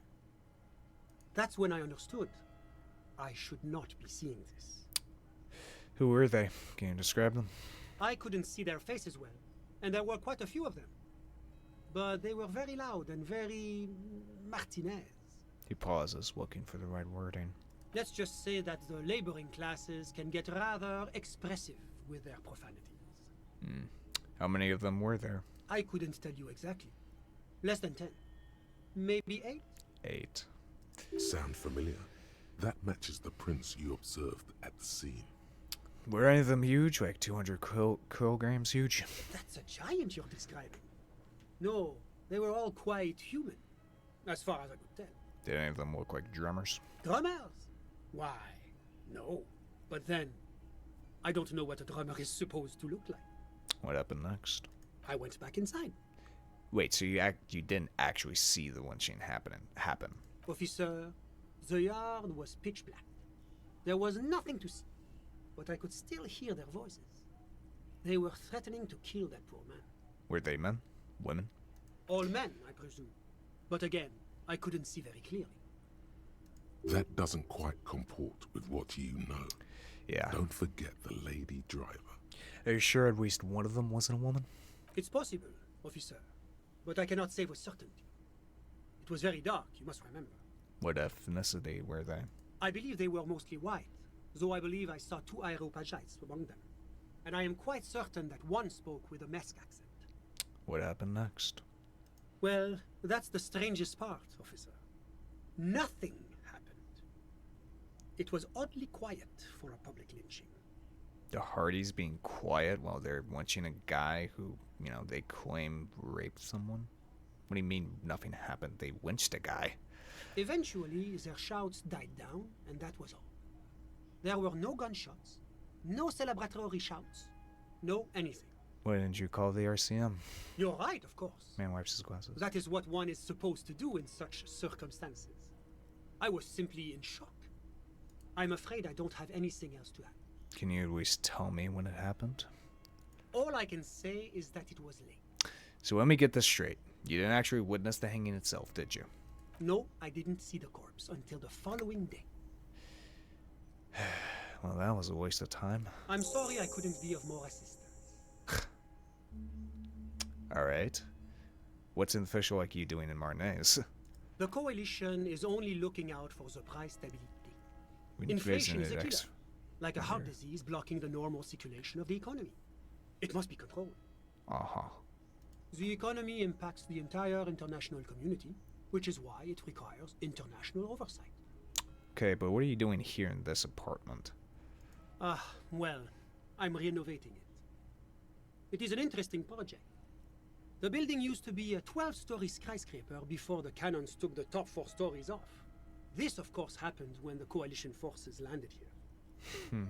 That's when I understood. I should not be seeing this. Who were they? Can you describe them? I couldn't see their faces well, and there were quite a few of them. But they were very loud and very... Martinez. He pauses, looking for the right wording. Let's just say that the laboring classes can get rather expressive with their profanities. How many of them were there? I couldn't tell you exactly. Less than 10. Maybe 8? 8. Sound familiar? That matches the prints you observed at the scene. Were any of them huge? Like 200 kilograms huge? That's a giant you're describing. No, they were all quite human, as far as I could tell. Did any of them look like drummers? Drummers? Why, no. But then, I don't know what a drummer is supposed to look like. What happened next? I went back inside. Wait, so you didn't actually see the lynching happen? Officer, the yard was pitch black. There was nothing to see, but I could still hear their voices. They were threatening to kill that poor man. Were they men? Women? All men, I presume. But again, I couldn't see very clearly. That doesn't quite comport with what you know. Yeah. Don't forget the lady driver. Are you sure at least one of them wasn't a woman? It's possible, officer, but I cannot say with certainty. It was very dark, you must remember. What ethnicity were they? I believe they were mostly white, though I believe I saw 2 Areopagites among them. And I am quite certain that one spoke with a Mesk accent. What happened next? Well, that's the strangest part, officer. Nothing happened. It was oddly quiet for a public lynching. The Hardies being quiet while they're lynching a guy who, you know, they claim raped someone? What do you mean nothing happened? They lynched a guy. Eventually, their shouts died down, and that was all. There were no gunshots, no celebratory shouts, no anything. Why didn't you call the RCM? You're right, of course. Man wipes his glasses. That is what one is supposed to do in such circumstances. I was simply in shock. I'm afraid I don't have anything else to add. Can you at least tell me when it happened? All I can say is that it was late. So let me get this straight. You didn't actually witness the hanging itself, did you? No, I didn't see the corpse until the following day. Well, that was a waste of time. I'm sorry I couldn't be of more assistance. Alright. What's an official like you doing in Marnez? The Coalition is only looking out for the price stability. Inflation is a killer, like a heart disease blocking the normal circulation of the economy. It must be controlled. Uh-huh. The economy impacts the entire international community, which is why it requires international oversight. Okay, but what are you doing here in this apartment? Well, I'm renovating it. It is an interesting project. The building used to be a 12-story skyscraper before the cannons took the top 4 stories off. This, of course, happened when the Coalition forces landed here.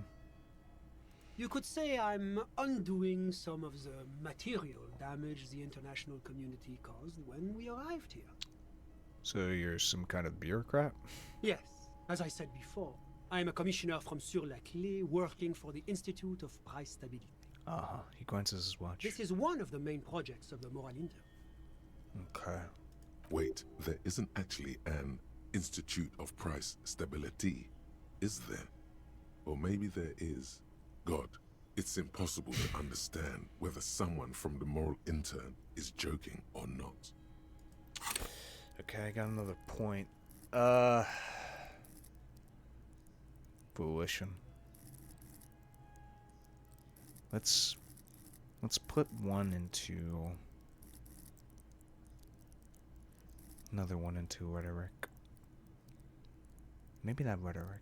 You could say I'm undoing some of the material damage the international community caused when we arrived here. So you're some kind of bureaucrat? Yes, as I said before, I am a commissioner from Sur-la-Clé working for the Institute of Price Stability. Uh-huh. He glances his watch. This is one of the main projects of the Moral Inter. Okay. Wait, there isn't actually an Institute of Price Stability, is there? Or maybe there is. God, it's impossible to understand whether someone from the Moral Intern is joking or not. Okay, I got another point. Volition. Let's put one into another one into rhetoric. Maybe not rhetoric.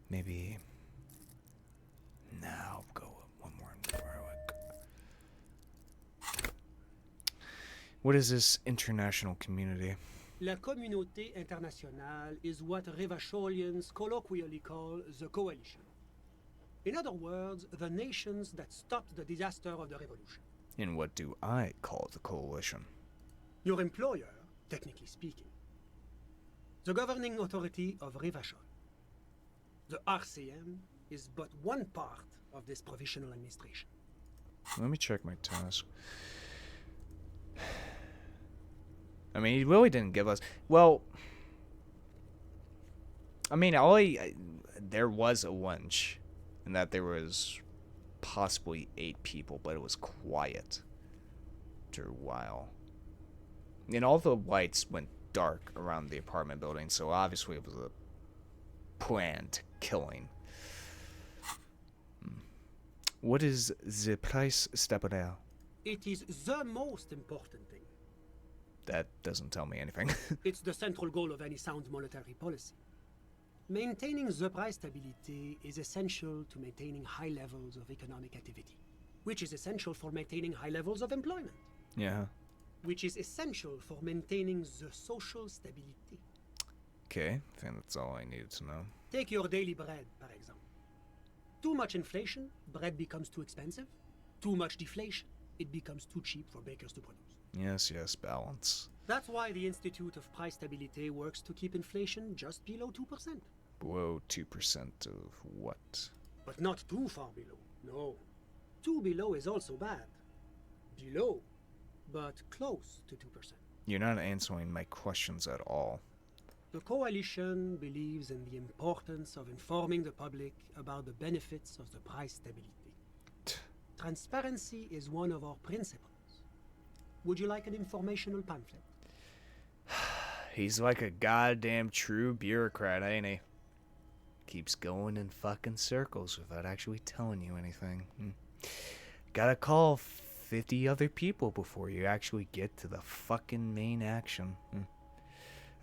Maybe now go one more into heroic. What is this international community? La Communauté Internationale is what Revacholians colloquially call the Coalition. In other words, the nations that stopped the disaster of the revolution. And what do I call the coalition? Your employer, technically speaking. The governing authority of Revachol. The RCM is but one part of this provisional administration. Let me check my task. I mean, he really didn't give us... Well... I mean, there was a lunch. And that there was possibly 8 people, but it was quiet after a while. And all the lights went dark around the apartment building, so obviously it was a planned killing. What is the price stability? It is the most important thing. That doesn't tell me anything. It's the central goal of any sound monetary policy. Maintaining the price stability is essential to maintaining high levels of economic activity, which is essential for maintaining high levels of employment. Yeah. Which is essential for maintaining the social stability. Okay, I think that's all I needed to know. Take your daily bread, for example. Too much inflation, bread becomes too expensive. Too much deflation, it becomes too cheap for bakers to produce. Yes, yes, balance. That's why the Institute of Price Stability works to keep inflation just below 2%. Below 2% of what? But not too far below, no. Too below is also bad. Below, but close to 2%. You're not answering my questions at all. The Coalition believes in the importance of informing the public about the benefits of the price stability. Transparency is one of our principles. Would you like an informational pamphlet? He's like a goddamn true bureaucrat, ain't he? Keeps going in fucking circles without actually telling you anything. Gotta call 50 other people before you actually get to the fucking main action.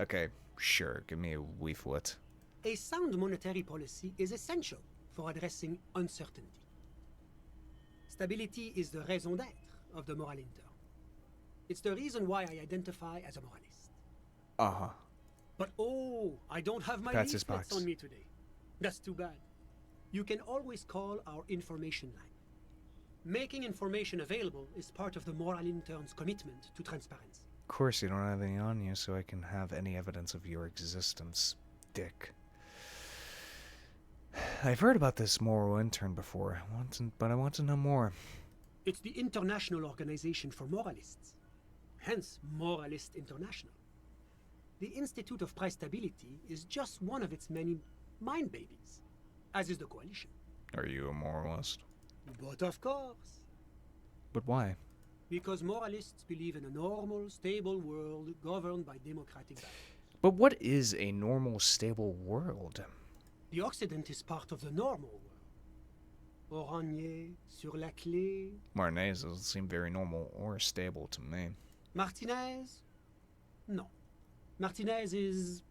Okay, sure, give me a leaflet. A sound monetary policy is essential for addressing uncertainty. Stability is the raison d'être of the moral intern. It's the reason why I identify as a moralist. Uh-huh. But oh, I don't have my That's his leaflets box. on me today. That's too bad. You can always call our information line. Making information available is part of the moral intern's commitment to transparency. Of course you don't have any on you, so I can have any evidence of your existence, dick. I've heard about this moral intern before, but I want to know more. It's the International Organization for Moralists, hence Moralist International. The Institute of Price Stability is just one of its many mind babies, as is the Coalition. Are you a moralist? But of course. But why? Because moralists believe in a normal, stable world governed by democratic values. But what is a normal, stable world? The Occident is part of the normal world. Oranje, sur la clé. Martinez doesn't seem very normal or stable to me. Martinez? No. Martinez is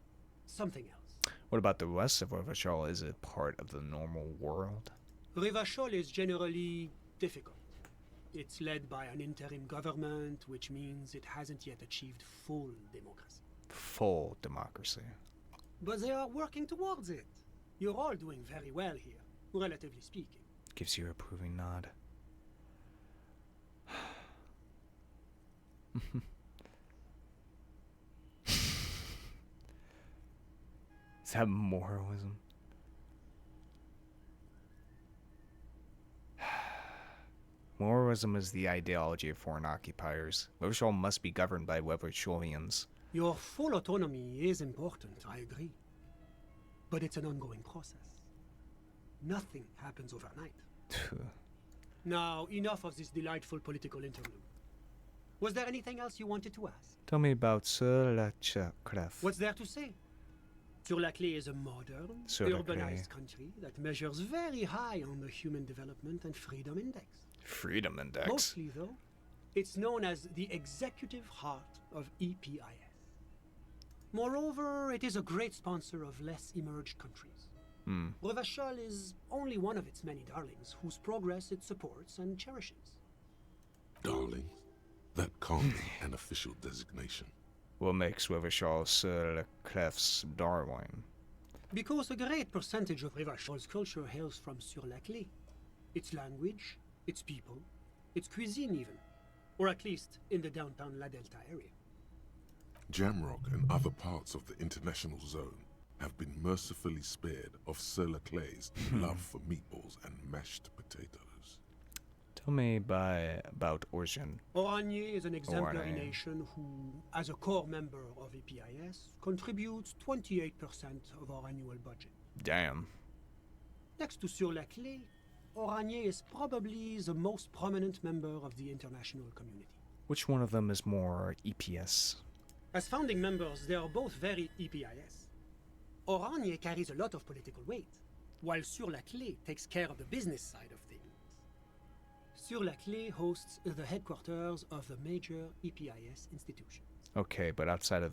something else. What about the rest of Rivachol? Is it part of the normal world? Rivachol is generally difficult. It's led by an interim government, which means it hasn't yet achieved full democracy. Full democracy. But they are working towards it. You're all doing very well here, relatively speaking. Gives you a approving nod. Is that moralism? Moralism is the ideology of foreign occupiers. Rivachol must be governed by Rivacholians. Your full autonomy is important, I agree. But it's an ongoing process. Nothing happens overnight. Now, enough of this delightful political interlude. Was there anything else you wanted to ask? Tell me about Sur la Cref. What's there to say? Sur-la-Clé is a modern, urbanized country that measures very high on the Human Development and Freedom Index. Freedom Index? Mostly, though, it's known as the executive heart of EPIS. Moreover, it is a great sponsor of less emerged countries. Rivachol is only one of its many darlings whose progress it supports and cherishes. Darling? That can't be an official designation. What makes Rivachol Sur la Cref's darling? Because a great percentage of Rivachol's culture hails from Sur-la-Clé. Its language, its people, its cuisine even. Or at least in the downtown La Delta area. Jamrock and other parts of the international zone have been mercifully spared of Sur-la-Clé's love for meatballs and mashed potatoes. Tell me about Origin. Oranje is an exemplary nation who, as a core member of EPIS, contributes 28% of our annual budget. Damn. Next to Sur-la-Clé, Oranje is probably the most prominent member of the international community. Which one of them is more EPS? As founding members, they are both very EPIS. Oranje carries a lot of political weight, while Sur-la-Clé takes care of the business side of things. Sur-la-Clé hosts the headquarters of the major EPIS institutions. Okay, but outside of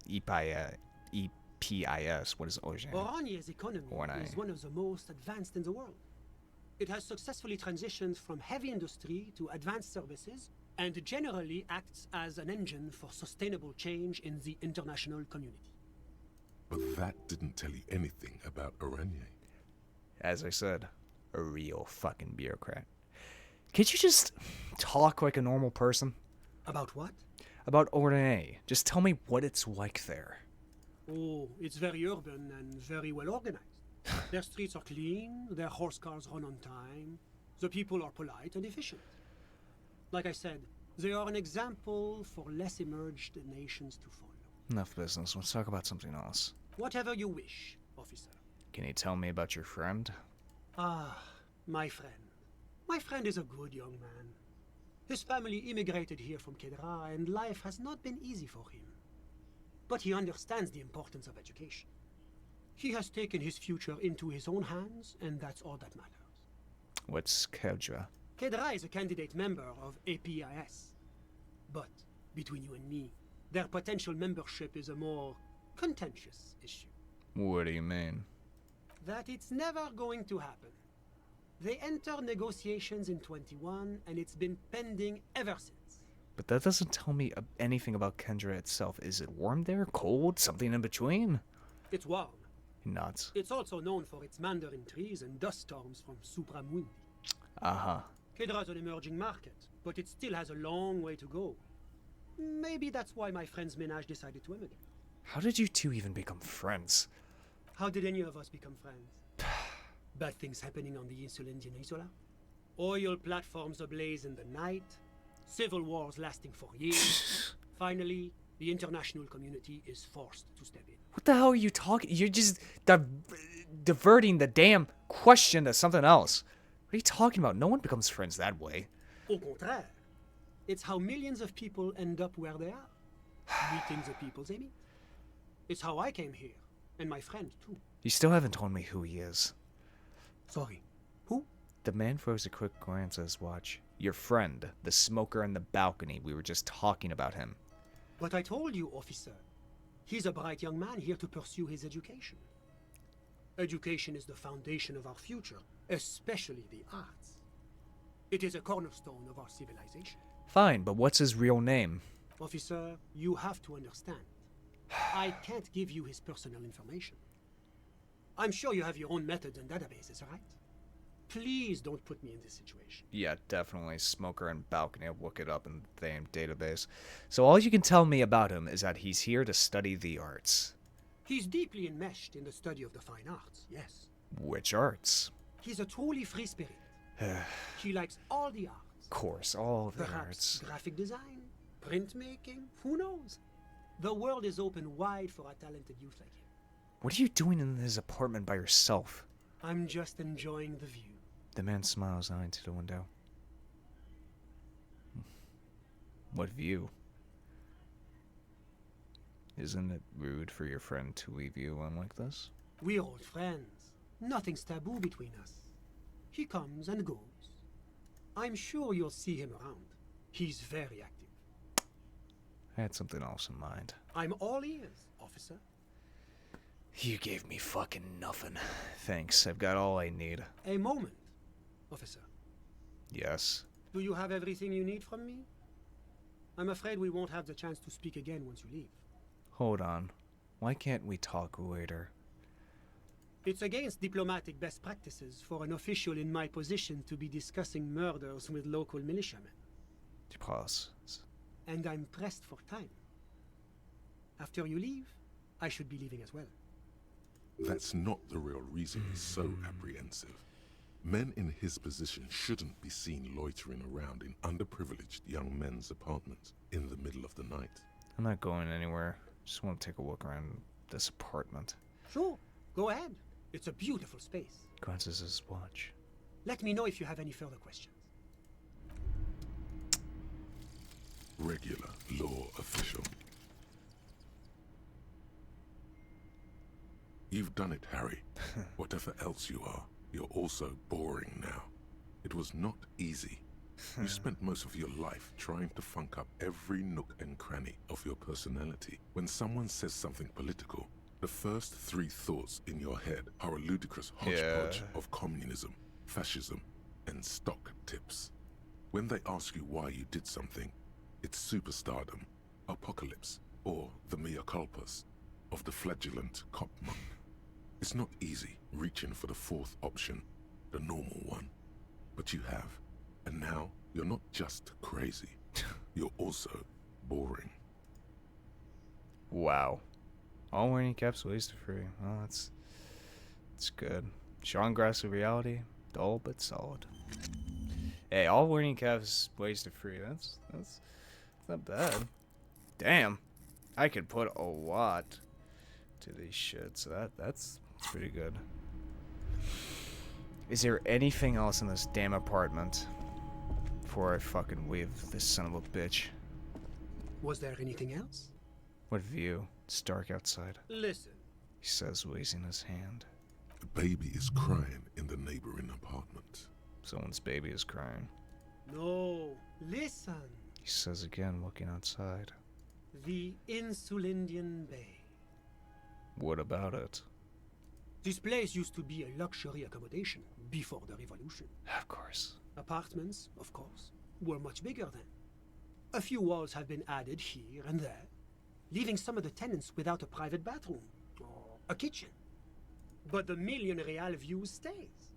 EPIS, what is Origin? Oranje's economy is one of the most advanced in the world. It has successfully transitioned from heavy industry to advanced services and generally acts as an engine for sustainable change in the international community. That didn't tell you anything about Oranje. As I said, a real fucking bureaucrat. Can't you just talk like a normal person? About what? About Oranje. Just tell me what it's like there. Oh, it's very urban and very well organized. Their streets are clean, their horse cars run on time, the people are polite and efficient. Like I said, they are an example for less emerged nations to follow. Enough business. Let's talk about something else. Whatever you wish, officer. Can you tell me about your friend? Ah, my friend. My friend is a good young man. His family immigrated here from Kedra, and life has not been easy for him. But he understands the importance of education. He has taken his future into his own hands, and that's all that matters. What's Kedra? Kedra is a candidate member of APIS. But, between you and me, their potential membership is a more contentious issue. What do you mean? That it's never going to happen. They enter negotiations in 21, and it's been pending ever since. But that doesn't tell me anything about Kendra itself. Is it warm there? Cold? Something in between? It's warm. Nuts. It's also known for its mandarin trees and dust storms from Supramundi. Uh-huh. Kedra's an emerging market, but it still has a long way to go. Maybe that's why my friend's menage decided to emigrate. How did you two even become friends? How did any of us become friends? Bad things happening on the Insulindian Isola. Oil platforms ablaze in the night. Civil wars lasting for years. Finally, the international community is forced to step in. What the hell are you talking? You're just diverting the damn question to something else. What are you talking about? No one becomes friends that way. Au contraire. It's how millions of people end up where they are. Meeting the people they meet. It's how I came here. And my friend, too. You still haven't told me who he is. Sorry. Who? The man throws a quick glance at his watch. Your friend, the smoker on the balcony. We were just talking about him. But I told you, officer. He's a bright young man here to pursue his education. Education is the foundation of our future, especially the arts. It is a cornerstone of our civilization. Fine, but what's his real name? Officer, you have to understand. I can't give you his personal information. I'm sure you have your own methods and databases, right? Please don't put me in this situation. Yeah, definitely. Smoker and balcony. I'll look it up in the damn database. So all you can tell me about him is that he's here to study the arts. He's deeply enmeshed in the study of the fine arts, yes. Which arts? He's a truly free spirit. He likes all the arts. Of course, all of the Perhaps arts. graphic design, printmaking, who knows? The world is open wide for a talented youth like him. What are you doing in his apartment by yourself? I'm just enjoying the view. The man smiles out into the window. What view? Isn't it rude for your friend to leave you alone like this? We're old friends. Nothing's taboo between us. He comes and goes. I'm sure you'll see him around. He's very active. I had something else in mind. I'm all ears, officer. You gave me fucking nothing. Thanks, I've got all I need. A moment, officer. Yes? Do you have everything you need from me? I'm afraid we won't have the chance to speak again once you leave. Hold on. Why can't we talk later? It's against diplomatic best practices for an official in my position to be discussing murders with local militiamen. Pause. And I'm pressed for time. After you leave, I should be leaving as well. That's not the real reason he's so apprehensive. Men in his position shouldn't be seen loitering around in underprivileged young men's apartments in the middle of the night. I'm not going anywhere. Just want to take a look around this apartment. Sure, go ahead. It's a beautiful space. Glances his watch. Let me know if you have any further questions. Regular law official. You've done it, Harry. Whatever else you are, you're also boring now. It was not easy. You spent most of your life trying to funk up every nook and cranny of your personality. When someone says something political, the first three thoughts in your head are a ludicrous hodgepodge of communism, fascism, and stock tips. When they ask you why you did something, it's superstardom, apocalypse, or the mea culpas. of the flagellant cop monk. It's not easy reaching for the fourth option, the normal one. But you have. And now, you're not just crazy. You're also boring. Wow. All wearing caps wasted free. Well, that's good. Strong grasp of reality, dull but solid. Hey, all wearing caps wasted free. That's not bad. Damn. I could put a lot to these shits. So that's pretty good. Is there anything else in this damn apartment before I fucking leave this son of a bitch? Was there anything else? What view? It's dark outside. Listen. He says, raising his hand. The baby is crying in the neighboring apartment. Someone's baby is crying. No, listen. He says again, looking outside. The Insulindian Bay. What about it? This place used to be a luxury accommodation before the revolution. Of course. Apartments, of course, were much bigger then. A few walls have been added here and there, leaving some of the tenants without a private bathroom or a kitchen. But the million real view stays.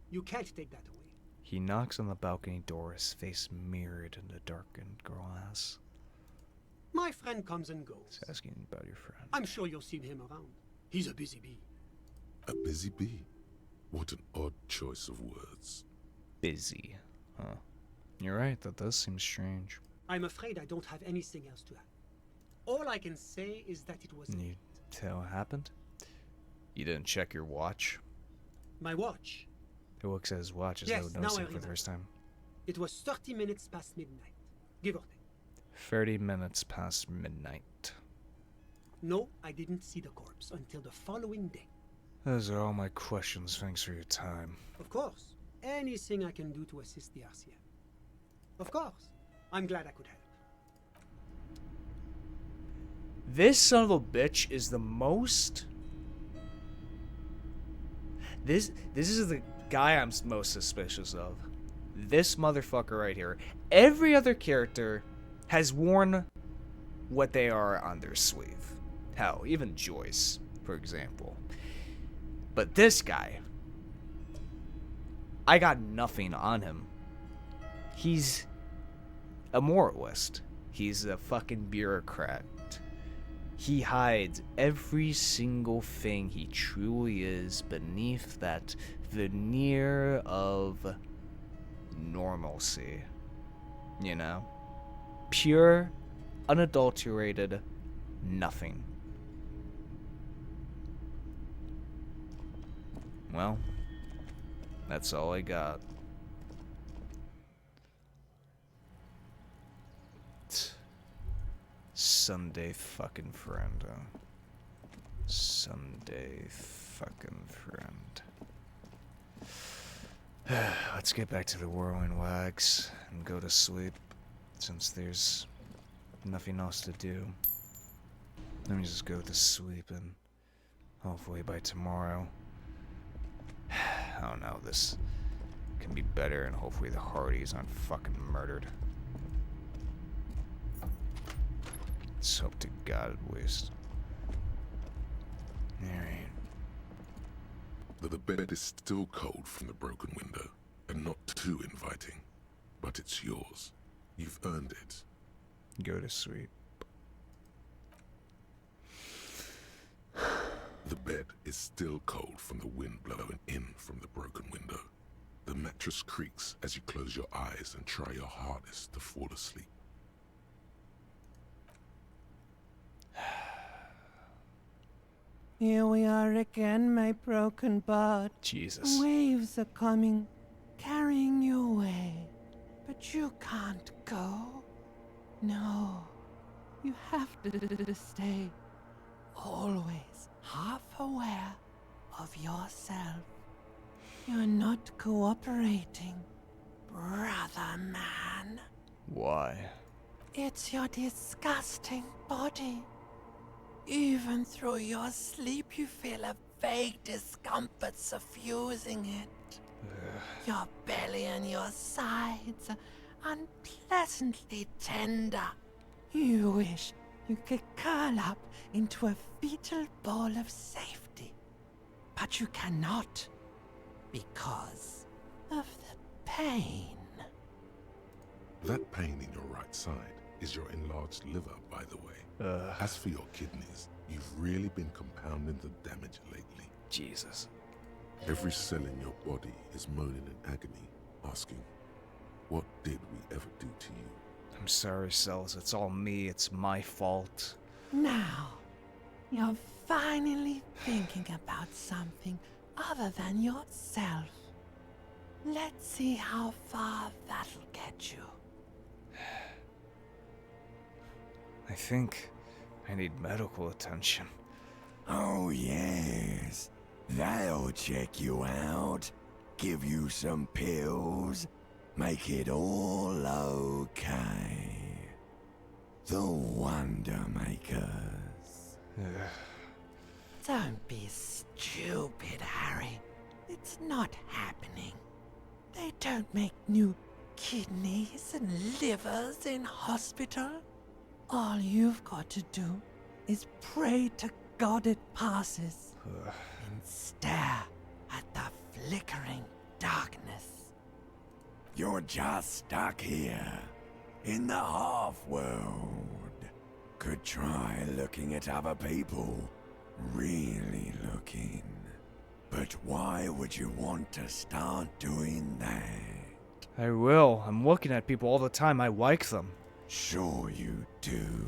You can't take that away. He knocks on the balcony door, his face mirrored in the darkened glass. My friend comes and goes. He's asking about your friend. I'm sure you'll see him around. He's a busy bee. A busy bee? What an odd choice of words. Busy. Huh. You're right, that does seem strange. I'm afraid I don't have anything else to add. All I can say is that it was... You tell what happened? You didn't check your watch? My watch? He looks at his watch as yes, though now I noticing for remember. the first time. It was 30 minutes past midnight, give or take. 30 minutes past midnight. No, I didn't see the corpse until the following day. Those are all my questions. Thanks for your time. Of course. Anything I can do to assist the RCM. Of course. I'm glad I could help. This son of a bitch is the most... This is the guy I'm most suspicious of. This motherfucker right here. Every other character has worn what they are on their sleeve. Hell, even Joyce, for example. But this guy, I got nothing on him. He's a moralist. He's a fucking bureaucrat. He hides every single thing he truly is beneath that veneer of normalcy. You know? Pure, unadulterated nothing. Well, that's all I got. Sunday fucking friend, huh? Sunday fucking friend. Let's get back to the whirling wags and go to sleep, since there's nothing else to do. Let me just go to sleep and hopefully by tomorrow, I don't know, this can be better and hopefully the Hardies aren't fucking murdered. Let's hope to God at least. Alright. The bed is still cold from the broken window, and not too inviting. But it's yours. You've earned it. Go to sleep. The bed is still cold from the wind blowing in from the broken window. The mattress creaks as you close your eyes and try your hardest to fall asleep. Here we are again, my broken bud. Jesus. Waves are coming, carrying you away. But you can't go. No. You have to stay. Always half aware of yourself. You're not cooperating, brother man. Why? It's your disgusting body. Even through your sleep, you feel a vague discomfort suffusing it. Your belly and your sides are unpleasantly tender. You wish you could curl up into a fetal ball of safety. But you cannot, because of the pain. That pain in your right side is your enlarged liver, by the way. As for your kidneys, you've really been compounding the damage lately. Jesus. Every cell in your body is moaning in agony, asking, what did we ever do to you? I'm sorry, Cells. It's all me. It's my fault. Now, you're finally thinking about something other than yourself. Let's see how far that'll get you. I think I need medical attention. Oh, yes. That'll check you out. Give you some pills. Make it all okay. The Wonder Makers. Don't be stupid, Harry. It's not happening. They don't make new kidneys and livers in hospital. All you've got to do is pray to God it passes and stare at the flickering darkness. You're just stuck here, in the half-world. Could try looking at other people. Really looking. But why would you want to start doing that? I will. I'm looking at people all the time. I like them. Sure you do.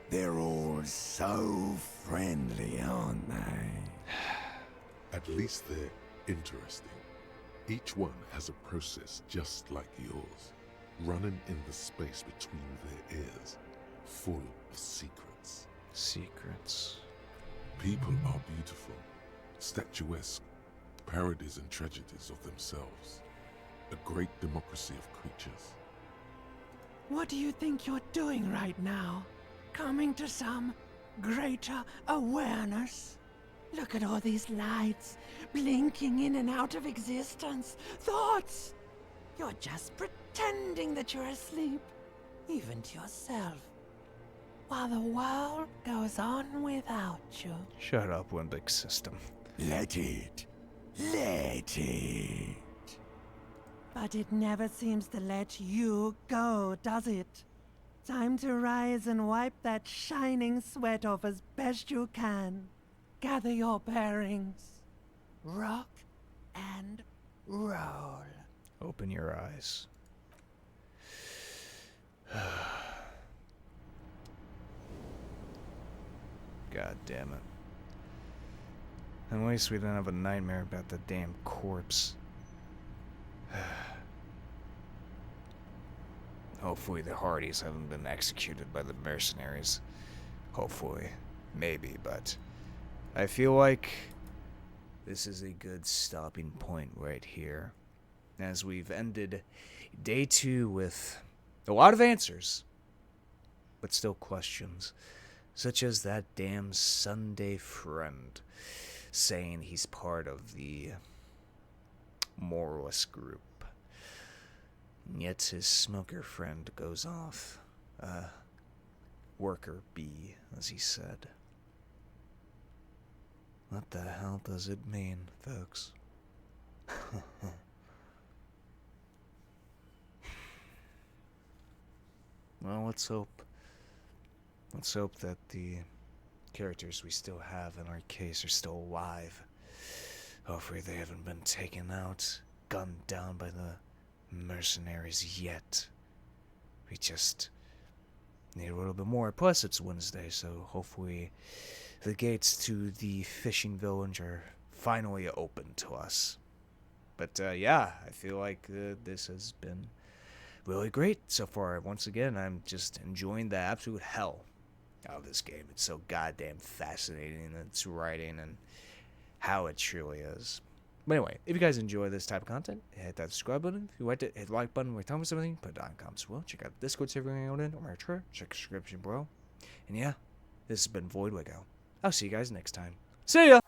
They're all so friendly, aren't they? At least they're interesting. Each one has a process just like yours, running in the space between their ears, full of secrets. Secrets. People are beautiful, statuesque, parodies and tragedies of themselves. A great democracy of creatures. What do you think you're doing right now? Coming to some greater awareness? Look at all these lights, blinking in and out of existence. Thoughts! You're just pretending that you're asleep, even to yourself, while the world goes on without you. Shut up, Limbic System. Let it. Let it. But it never seems to let you go, does it? Time to rise and wipe that shining sweat off as best you can. Gather your bearings. Rock and roll. Open your eyes. God damn it. At least we don't have a nightmare about the damn corpse. Hopefully the Hardies haven't been executed by the mercenaries. Hopefully. Maybe, but I feel like this is a good stopping point right here, as we've ended day 2 with a lot of answers, but still questions, such as that damn Sunday friend saying he's part of the moralist group. Yet his smoker friend goes off, worker bee, as he said. What the hell does it mean, folks? Well, let's hope that the characters we still have in our case are still alive. Hopefully they haven't been taken out, gunned down by the mercenaries yet. We just need a little bit more. Plus, it's Wednesday, so hopefully the gates to the fishing village are finally open to us. But yeah, I feel like this has been really great so far. Once again, I'm just enjoying the absolute hell out of this game. It's so goddamn fascinating, and its writing and how it truly is. But anyway, if you guys enjoy this type of content, hit that subscribe button. If you liked it, hit the like button. We're telling me something, put it down in the comments as well. Check out the Discord server on in, or my Twitter. Check the description below. And yeah, this has been Voidlego. I'll see you guys next time. See ya!